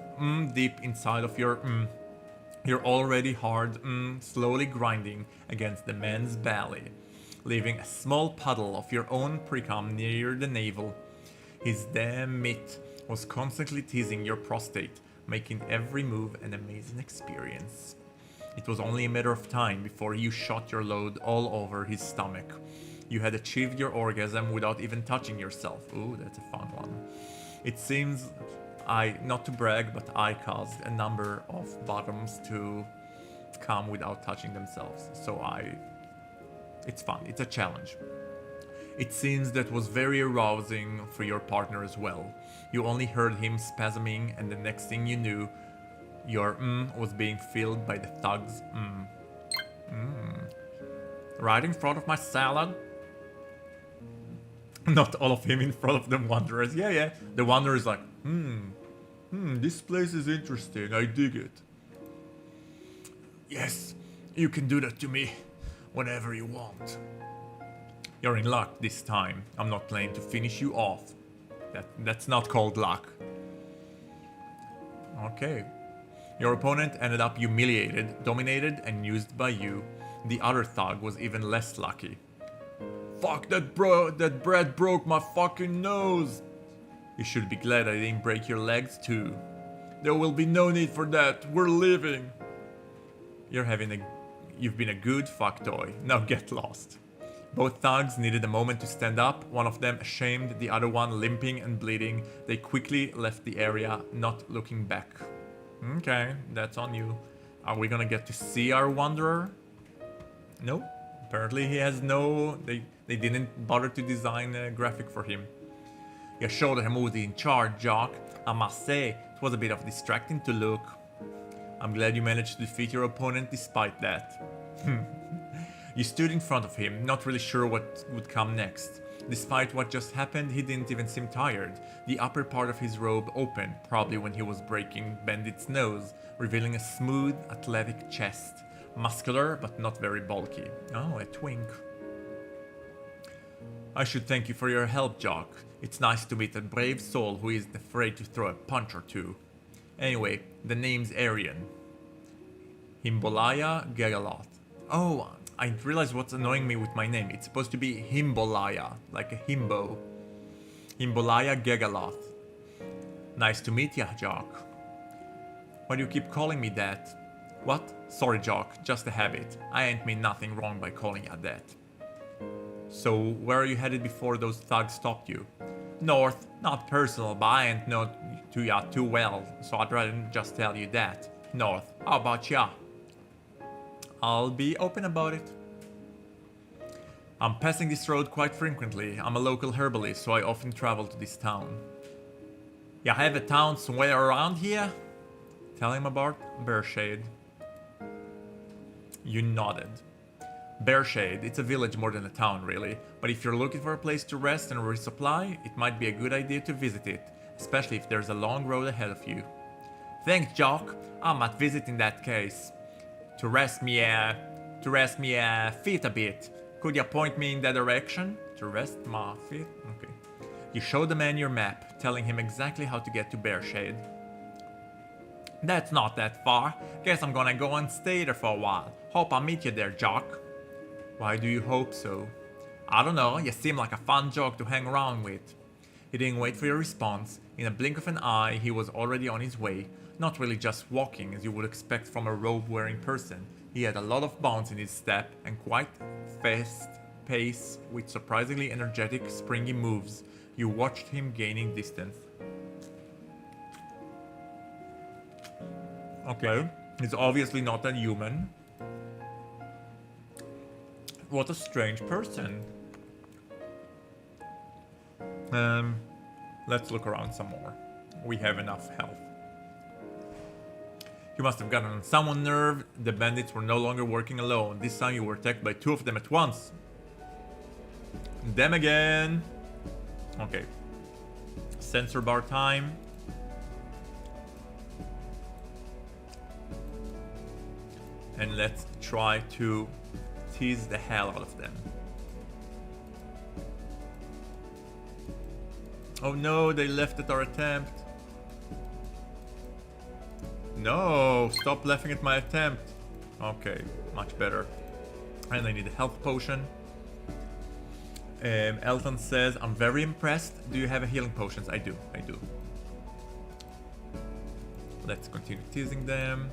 deep inside of your You're already hard slowly grinding against the man's belly, leaving a small puddle of your own pre-cum near the navel. His damn meat was constantly teasing your prostate, making every move an amazing experience. It was only a matter of time before you shot your load all over his stomach. You had achieved your orgasm without even touching yourself. Ooh, that's a fun one. It seems not to brag, but I caused a number of bottoms to come without touching themselves. So it's fun, it's a challenge. It seems that was very arousing for your partner as well. You only heard him spasming, and the next thing you knew, your was being filled by the thug's Right in front of my salad? Not all of him in front of the wanderers. Yeah. The wanderer's like, this place is interesting, I dig it. Yes, you can do that to me whenever you want. You're in luck this time. I'm not playing to finish you off. That's not called luck. Okay. Your opponent ended up humiliated, dominated, and used by you. The other thug was even less lucky. Fuck, that bread broke my fucking nose. You should be glad I didn't break your legs too. There will be no need for that. We're leaving. You've been a good fuck toy. Now get lost. Both thugs needed a moment to stand up, one of them ashamed, the other one limping and bleeding. They quickly left the area, not looking back. Okay, that's on you. Are we gonna get to see our wanderer? Nope. Apparently he has they didn't bother to design a graphic for him. You showed him who's in charge, Jock. I must say, it was a bit of distracting to look. I'm glad you managed to defeat your opponent despite that. You stood in front of him, not really sure what would come next. Despite what just happened, he didn't even seem tired. The upper part of his robe opened, probably when he was breaking Bandit's nose, revealing a smooth, athletic chest. Muscular, but not very bulky. Oh, a twink. I should thank you for your help, Jock. It's nice to meet a brave soul who isn't afraid to throw a punch or two. Anyway, the name's Aryan. Himbolaya Gegaloth. Oh, I realized what's annoying me with my name. It's supposed to be Himbolaya, like a himbo. Himbolaya Gegaloth. Nice to meet ya, Jock. Why do you keep calling me that? What? Sorry, Jock, just a habit. I ain't mean nothing wrong by calling ya that. So, where are you headed before those thugs stopped you? North. Not personal, but I ain't know to ya too well, so I'd rather just tell you that. North. How about ya? I'll be open about it. I'm passing this road quite frequently. I'm a local herbalist, so I often travel to this town. Ya have a town somewhere around here? Tell him about Bearshade. You nodded. Bearshade, it's a village more than a town really, but if you're looking for a place to rest and resupply, it might be a good idea to visit it, especially if there's a long road ahead of you. Thanks, Jock. I might visit in that case. To rest me feet a bit. Could you point me in that direction? To rest my feet? Okay. You show the man your map, telling him exactly how to get to Bearshade. That's not that far. Guess I'm gonna go and stay there for a while. Hope I'll meet you there, Jock. Why do you hope so? I don't know, you seem like a fun joke to hang around with. He didn't wait for your response. In a blink of an eye, he was already on his way. Not really just walking as you would expect from a robe-wearing person. He had a lot of bounce in his step and quite fast pace with surprisingly energetic, springy moves. You watched him gaining distance. Okay, he's obviously not a human. What a strange person. Let's look around some more. We have enough health. You must have gotten on someone's nerve. The bandits were no longer working alone. This time you were attacked by 2 of them at once. Them again. Okay. Sensor bar time. And let's try to tease the hell out of them. Oh no, they left at our attempt. No, stop laughing at my attempt. Okay, much better. And I need a health potion. Elton says, I'm very impressed. Do you have a healing potions? I do. Let's continue teasing them.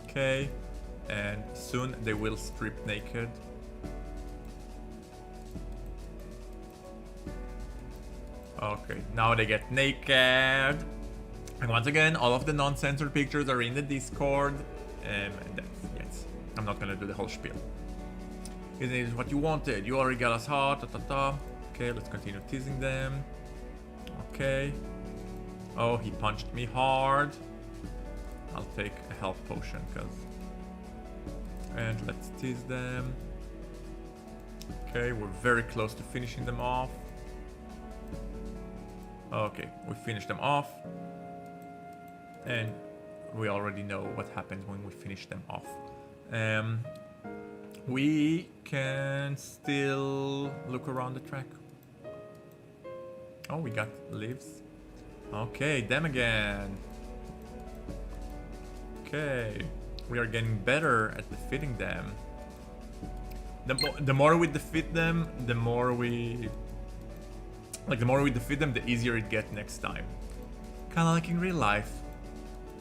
Okay. And soon they will strip naked. Okay, now they get naked. And once again, all of the non-censored pictures are in the Discord. And that's, yes, I'm not gonna do the whole spiel. Isn't it what you wanted? You already got us hot, Okay, let's continue teasing them. Okay. Oh, he punched me hard. I'll take a health potion, cause... And let's tease them. Okay, we're very close to finishing them off. Okay, we finished them off. And we already know what happens when we finish them off. We can still look around the track. Oh, we got lives. Okay, them again. Okay. We are getting better at defeating them. The more we defeat them, the more we defeat them, the easier it gets next time. Kinda like in real life.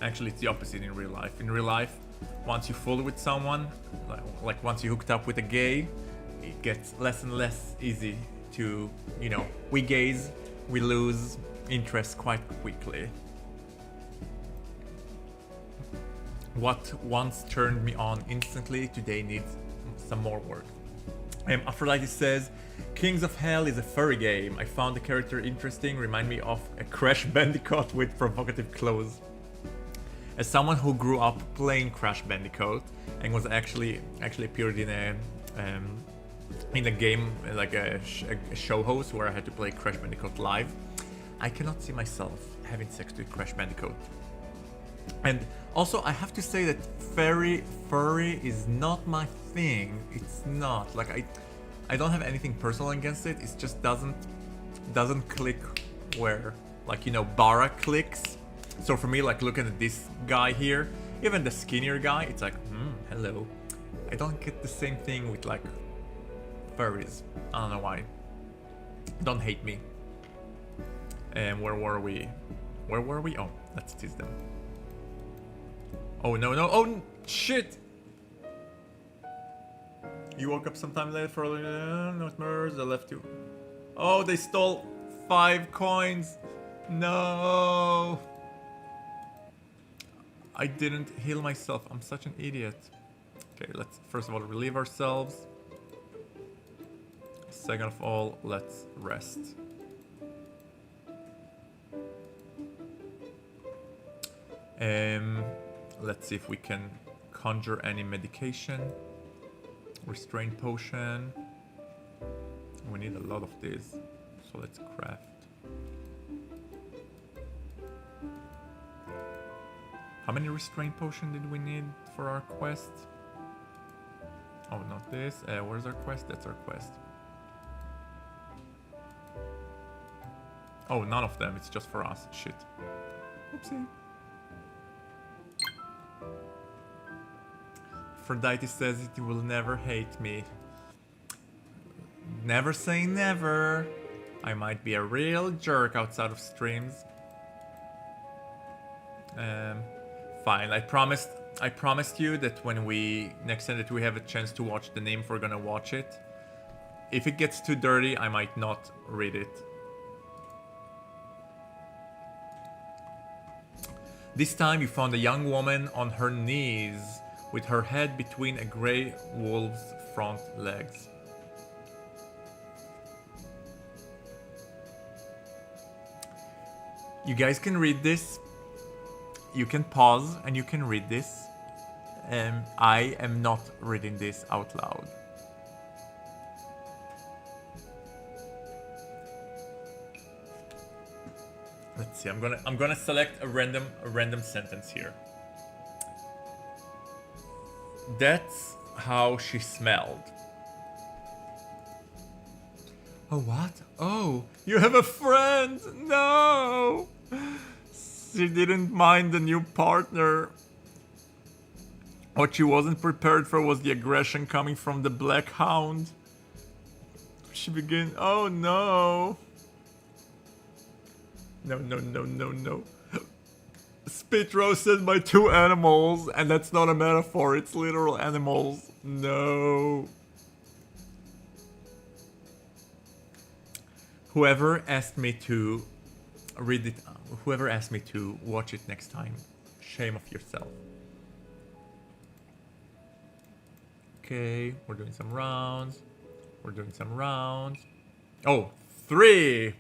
Actually, it's the opposite in real life. In real life, once you fool with someone, like once you hooked up with a gay, it gets less and less easy to, you know, we gays, we lose interest quite quickly. What once turned me on instantly, today needs some more work. Aphrodite says, Kings of Hell is a furry game. I found the character interesting, remind me of a Crash Bandicoot with provocative clothes. As someone who grew up playing Crash Bandicoot and was actually appeared in a game, like a show host where I had to play Crash Bandicoot live, I cannot see myself having sex with Crash Bandicoot. And also, I have to say that furry is not my thing. It's not like I don't have anything personal against it. It just doesn't click where, like, you know, Bara clicks. So for me, like, looking at this guy here, even the skinnier guy, it's like, hello. I don't get the same thing with like furries. I don't know why. Don't hate me. And where were we? Oh, let's tease them. Oh no! Shit! You woke up sometime late for nightmares. I left you. Oh, they stole 5 coins. No. I didn't heal myself. I'm such an idiot. Okay, let's first of all relieve ourselves. Second of all, let's rest. Let's see if we can conjure any medication. Restrain potion. We need a lot of these, so let's craft. How many restraint potion did we need for our quest? Oh, not this. Where's our quest? That's our quest. Oh, none of them. It's just for us. Shit. Oopsie. Aphrodite says it will never hate me. Never say never. I might be a real jerk outside of streams. Fine. I promised you that when we next time that we have a chance to watch the nymph, we're gonna watch it. If it gets too dirty, I might not read it. This time you found a young woman on her knees with her head between a grey wolf's front legs. You guys can read this. You can pause and you can read this. I am not reading this out loud. Let's see. I'm gonna select a random sentence here. That's how she smelled. Oh, what? Oh, you have a friend! No! She didn't mind the new partner. What she wasn't prepared for was the aggression coming from the Black Hound. She began. Oh no! No, no, no, no, no. Spit roasted by 2 animals, and that's not a metaphor, it's literal animals. No. Whoever asked me to read it, whoever asked me to watch it next time, shame of yourself. Okay, we're doing some rounds. We're doing some rounds. Oh, 3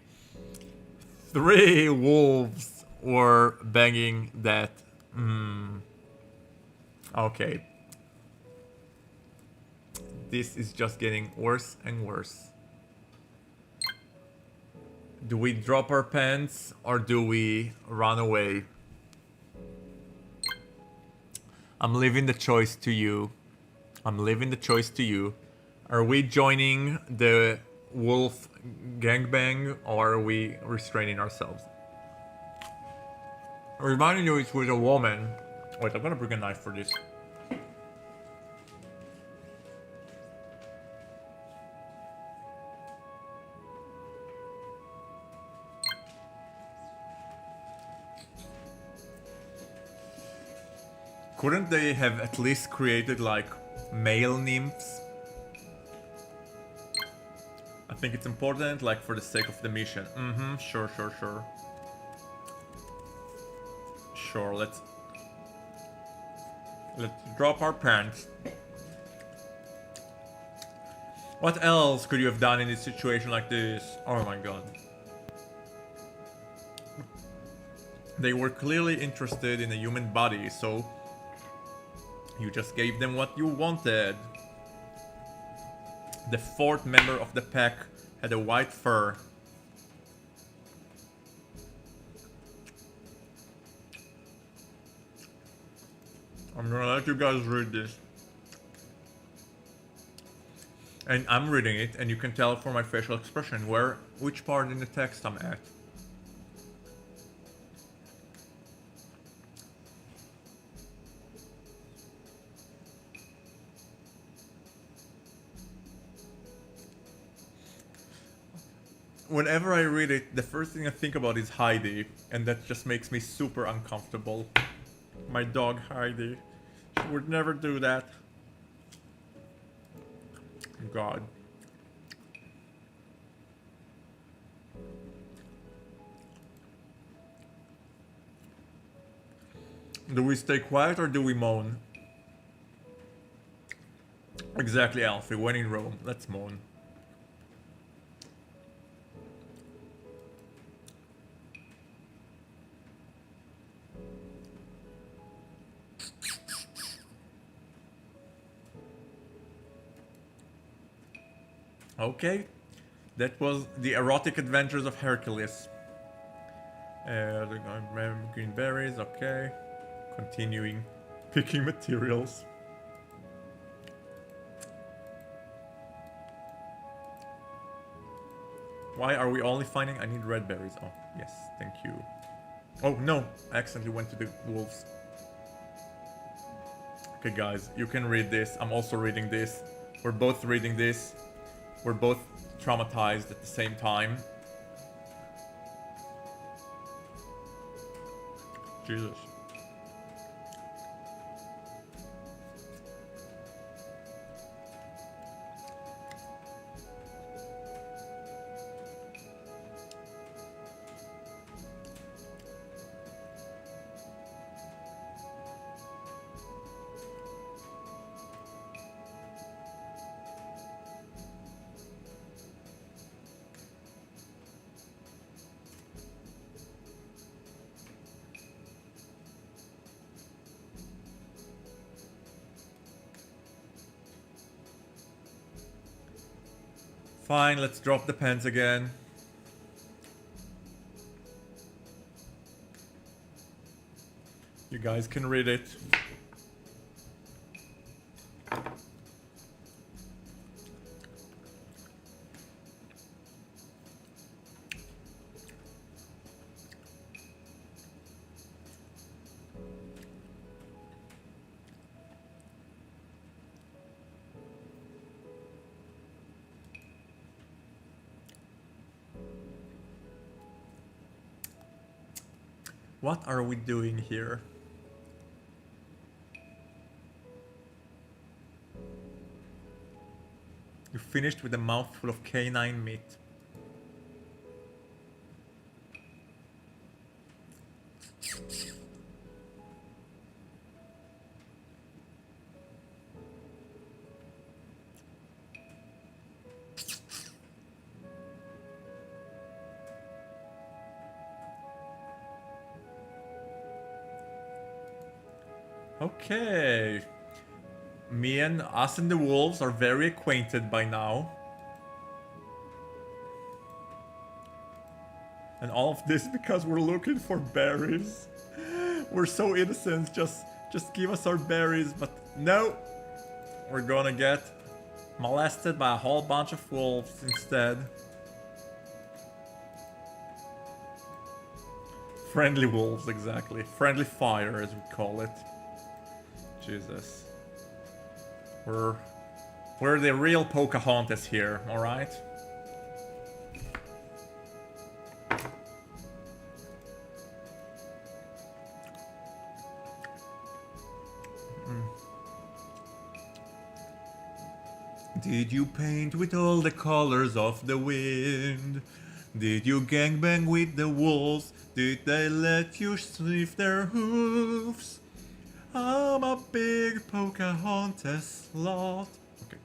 wolves were banging that. Okay. This is just getting worse and worse. Do we drop our pants or do we run away? I'm leaving the choice to you. I'm leaving the choice to you. Are we joining the wolf gangbang or are we restraining ourselves? Reminding you it's with a woman. Wait, I'm gonna bring a knife for this. Couldn't they have at least created like male nymphs? I think it's important, like for the sake of the mission. Sure. Sure, let's drop our pants. What else could you have done in a situation like this? Oh my god. They were clearly interested in a human body, so you just gave them what you wanted. The 4th member of the pack had a white fur. I'm gonna let you guys read this. And I'm reading it, and you can tell from my facial expression which part in the text I'm at. Whenever I read it, the first thing I think about is Heidi, and that just makes me super uncomfortable. My dog Heidi. Would never do that. God. Do we stay quiet or do we moan? Exactly, Alfie. When in Rome, let's moan. Okay, that was the erotic adventures of Hercules. Green berries, okay. Continuing picking materials. Why are we only finding? I need red berries. Oh, yes, thank you. Oh no, I accidentally went to the wolves. Okay, guys, you can read this. I'm also reading this. We're both reading this. We're both traumatized at the same time. Jesus. Fine, let's drop the pens again. You guys can read it. What are we doing here? You finished with a mouthful of canine meat. Okay. Me and us and the wolves are very acquainted by now. And all of this because we're looking for berries. We're so innocent, just give us our berries, but no. We're gonna get molested by a whole bunch of wolves instead. Friendly wolves, exactly. Friendly fire, as we call it. Jesus. We're the real Pocahontas here, alright? Did you paint with all the colors of the wind? Did you gangbang with the wolves? Did they let you sniff their hoofs? I'm a big Pocahontas lot. Okay.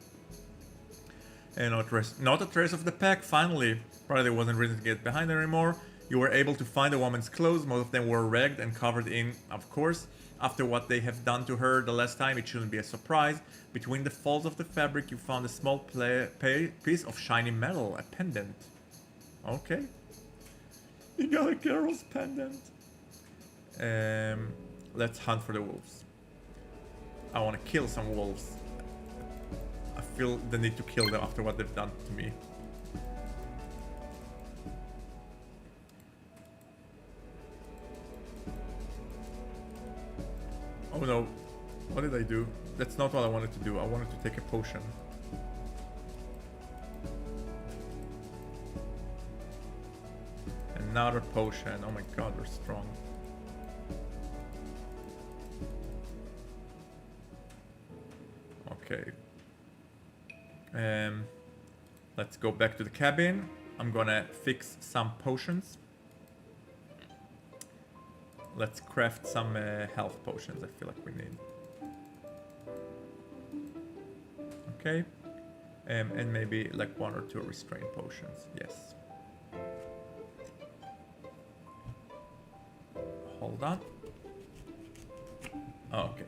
And not a trace of the pack, finally. Probably there wasn't reason to get behind them anymore. You were able to find the woman's clothes. Most of them were ragged and covered in, of course. After what they have done to her the last time, it shouldn't be a surprise. Between the folds of the fabric, you found a small piece of shiny metal, a pendant. Okay. You got a girl's pendant. Let's hunt for the wolves. I want to kill some wolves. I feel the need to kill them after what they've done to me. Oh no, what did I do? That's not what I wanted to do. I wanted to take a potion. Another potion. Oh my god, we're strong. Let's go back to the cabin. I'm gonna fix some potions. Let's craft some health potions. I feel like we need. Okay. And maybe like 1 or 2 restraint potions. Yes. Hold on. Oh, okay.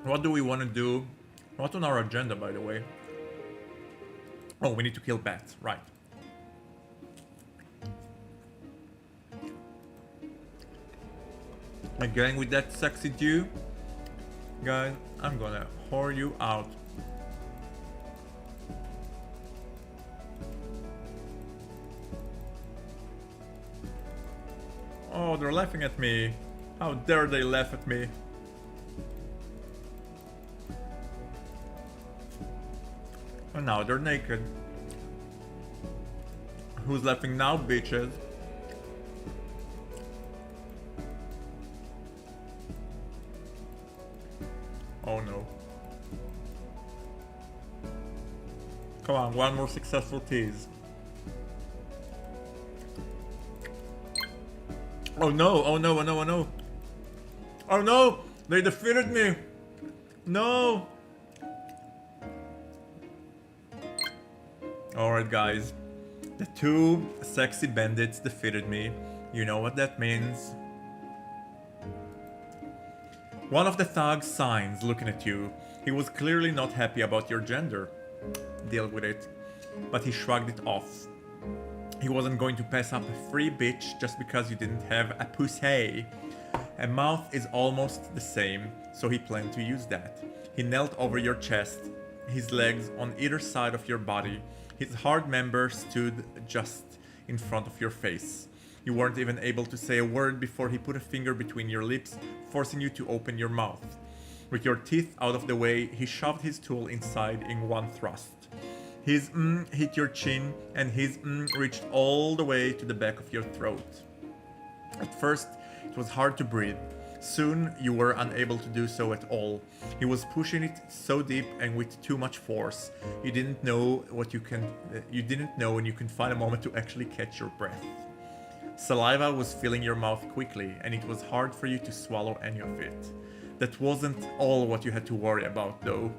What do we want to do? What's on our agenda, by the way? Oh, we need to kill bats, right. Again with that sexy dew. Guys, I'm gonna whore you out. Oh, they're laughing at me. How dare they laugh at me? And now they're naked. Who's laughing now, bitches? Oh no. Come on, one more successful tease. Oh no, oh no, oh no, oh no. Oh no! They defeated me! No! Alright guys. The 2 sexy bandits defeated me. You know what that means. One of the thugs signs looking at you. He was clearly not happy about your gender. Deal with it. But he shrugged it off. He wasn't going to pass up a free bitch just because you didn't have a pussy. A mouth is almost the same, so he planned to use that. He knelt over your chest, his legs on either side of your body. His hard member stood just in front of your face. You weren't even able to say a word before he put a finger between your lips, forcing you to open your mouth. With your teeth out of the way, he shoved his tool inside in one thrust. His hit your chin, and his reached all the way to the back of your throat. At first, it was hard to breathe. Soon, you were unable to do so at all. He was pushing it so deep and with too much force. You didn't know when you can find a moment to actually catch your breath. Saliva was filling your mouth quickly, and it was hard for you to swallow any of it. That wasn't all what you had to worry about, though.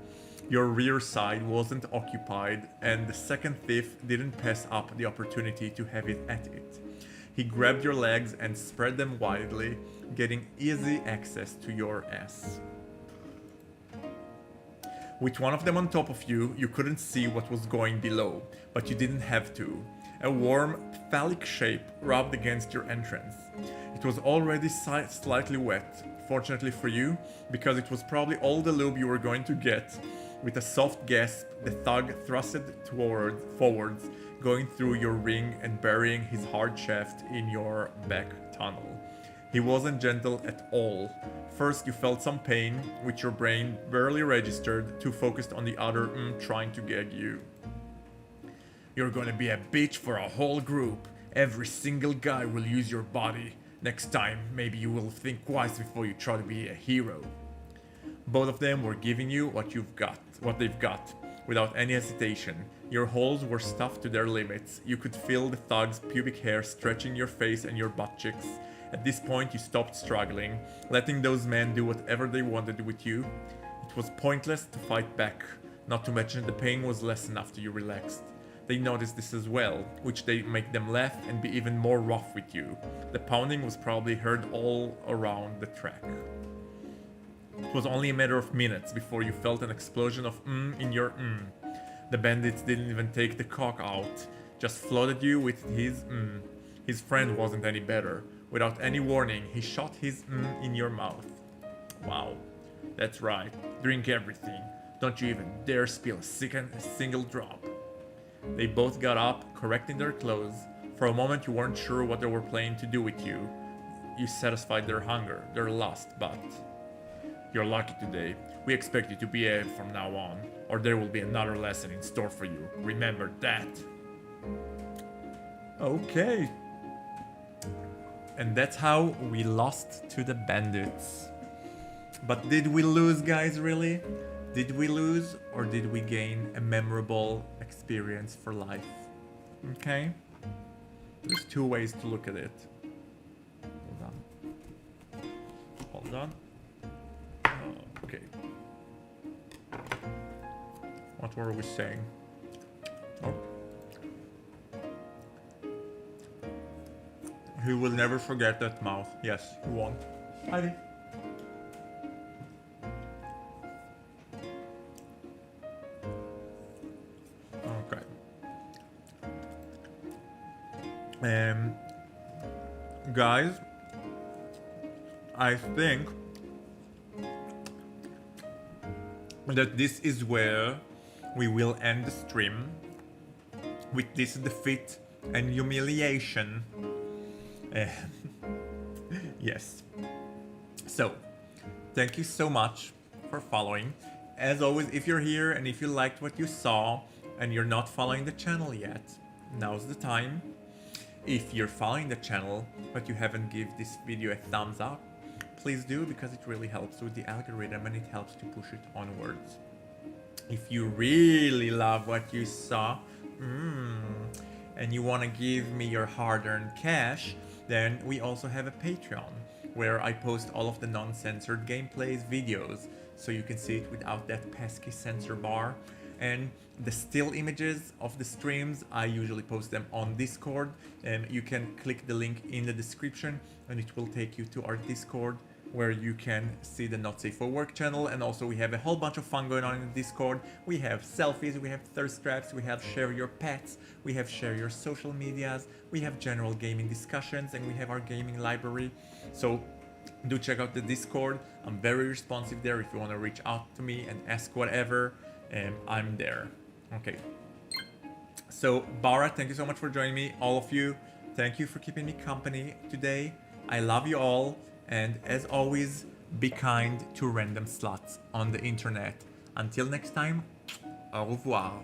Your rear side wasn't occupied, and the second thief didn't pass up the opportunity to have it at it. He grabbed your legs and spread them widely, getting easy access to your ass. With one of them on top of you, you couldn't see what was going below, but you didn't have to. A warm, phallic shape rubbed against your entrance. It was already slightly wet, fortunately for you, because it was probably all the lube you were going to get. With a soft gasp, the thug thrusted forwards, going through your ring and burying his hard shaft in your back tunnel. He wasn't gentle at all. First you felt some pain, which your brain barely registered, too focused on the other trying to gag you. You're gonna be a bitch for a whole group. Every single guy will use your body. Next time, maybe you will think twice before you try to be a hero. Both of them were giving you what they've got, without any hesitation. Your holes were stuffed to their limits. You could feel the thug's pubic hair stretching your face and your butt cheeks. At this point, you stopped struggling, letting those men do whatever they wanted with you. It was pointless to fight back, not to mention the pain was less than after you relaxed. They noticed this as well, which they make them laugh and be even more rough with you. The pounding was probably heard all around the track. It was only a matter of minutes before you felt an explosion of in your The bandits didn't even take the cock out, just flooded you with his His friend wasn't any better. Without any warning, he shot his in your mouth. Wow. That's right. Drink everything. Don't you even dare spill a single drop. They both got up, correcting their clothes. For a moment you weren't sure what they were planning to do with you. You satisfied their hunger, their lust, but... You're lucky today. We expect you to behave from now on, or there will be another lesson in store for you. Remember that. Okay. And that's how we lost to the bandits. But did we lose, guys, really? Did we lose, or did we gain a memorable experience for life? Okay? There's two ways to look at it. Hold on. Hold on. Okay. What were we saying? Oh. He will never forget that mouth. Yes, he won't. Ivy. Okay. Guys, I think that this is where we will end the stream with this defeat and humiliation. Yes. So, thank you so much for following. As always, if you're here and if you liked what you saw and you're not following the channel yet, now's the time. If you're following the channel but you haven't give this video a thumbs up, please do, because it really helps with the algorithm and it helps to push it onwards. If you really love what you saw, and you want to give me your hard-earned cash, then we also have a Patreon where I post all of the non-censored gameplays videos, so you can see it without that pesky censor bar. And the still images of the streams, I usually post them on Discord, and you can click the link in the description and it will take you to our Discord, where you can see the Not Safe for Work channel. And also we have a whole bunch of fun going on in the Discord. We have selfies, we have thirst traps, we have share your pets, we have share your social medias, we have general gaming discussions, and we have our gaming library. So do check out the Discord. I'm very responsive there. If you want to reach out to me and ask whatever, I'm there. Okay. So Bara, thank you so much for joining me. All of you, thank you for keeping me company today. I love you all. And as always, be kind to random sluts on the internet. Until next time, au revoir.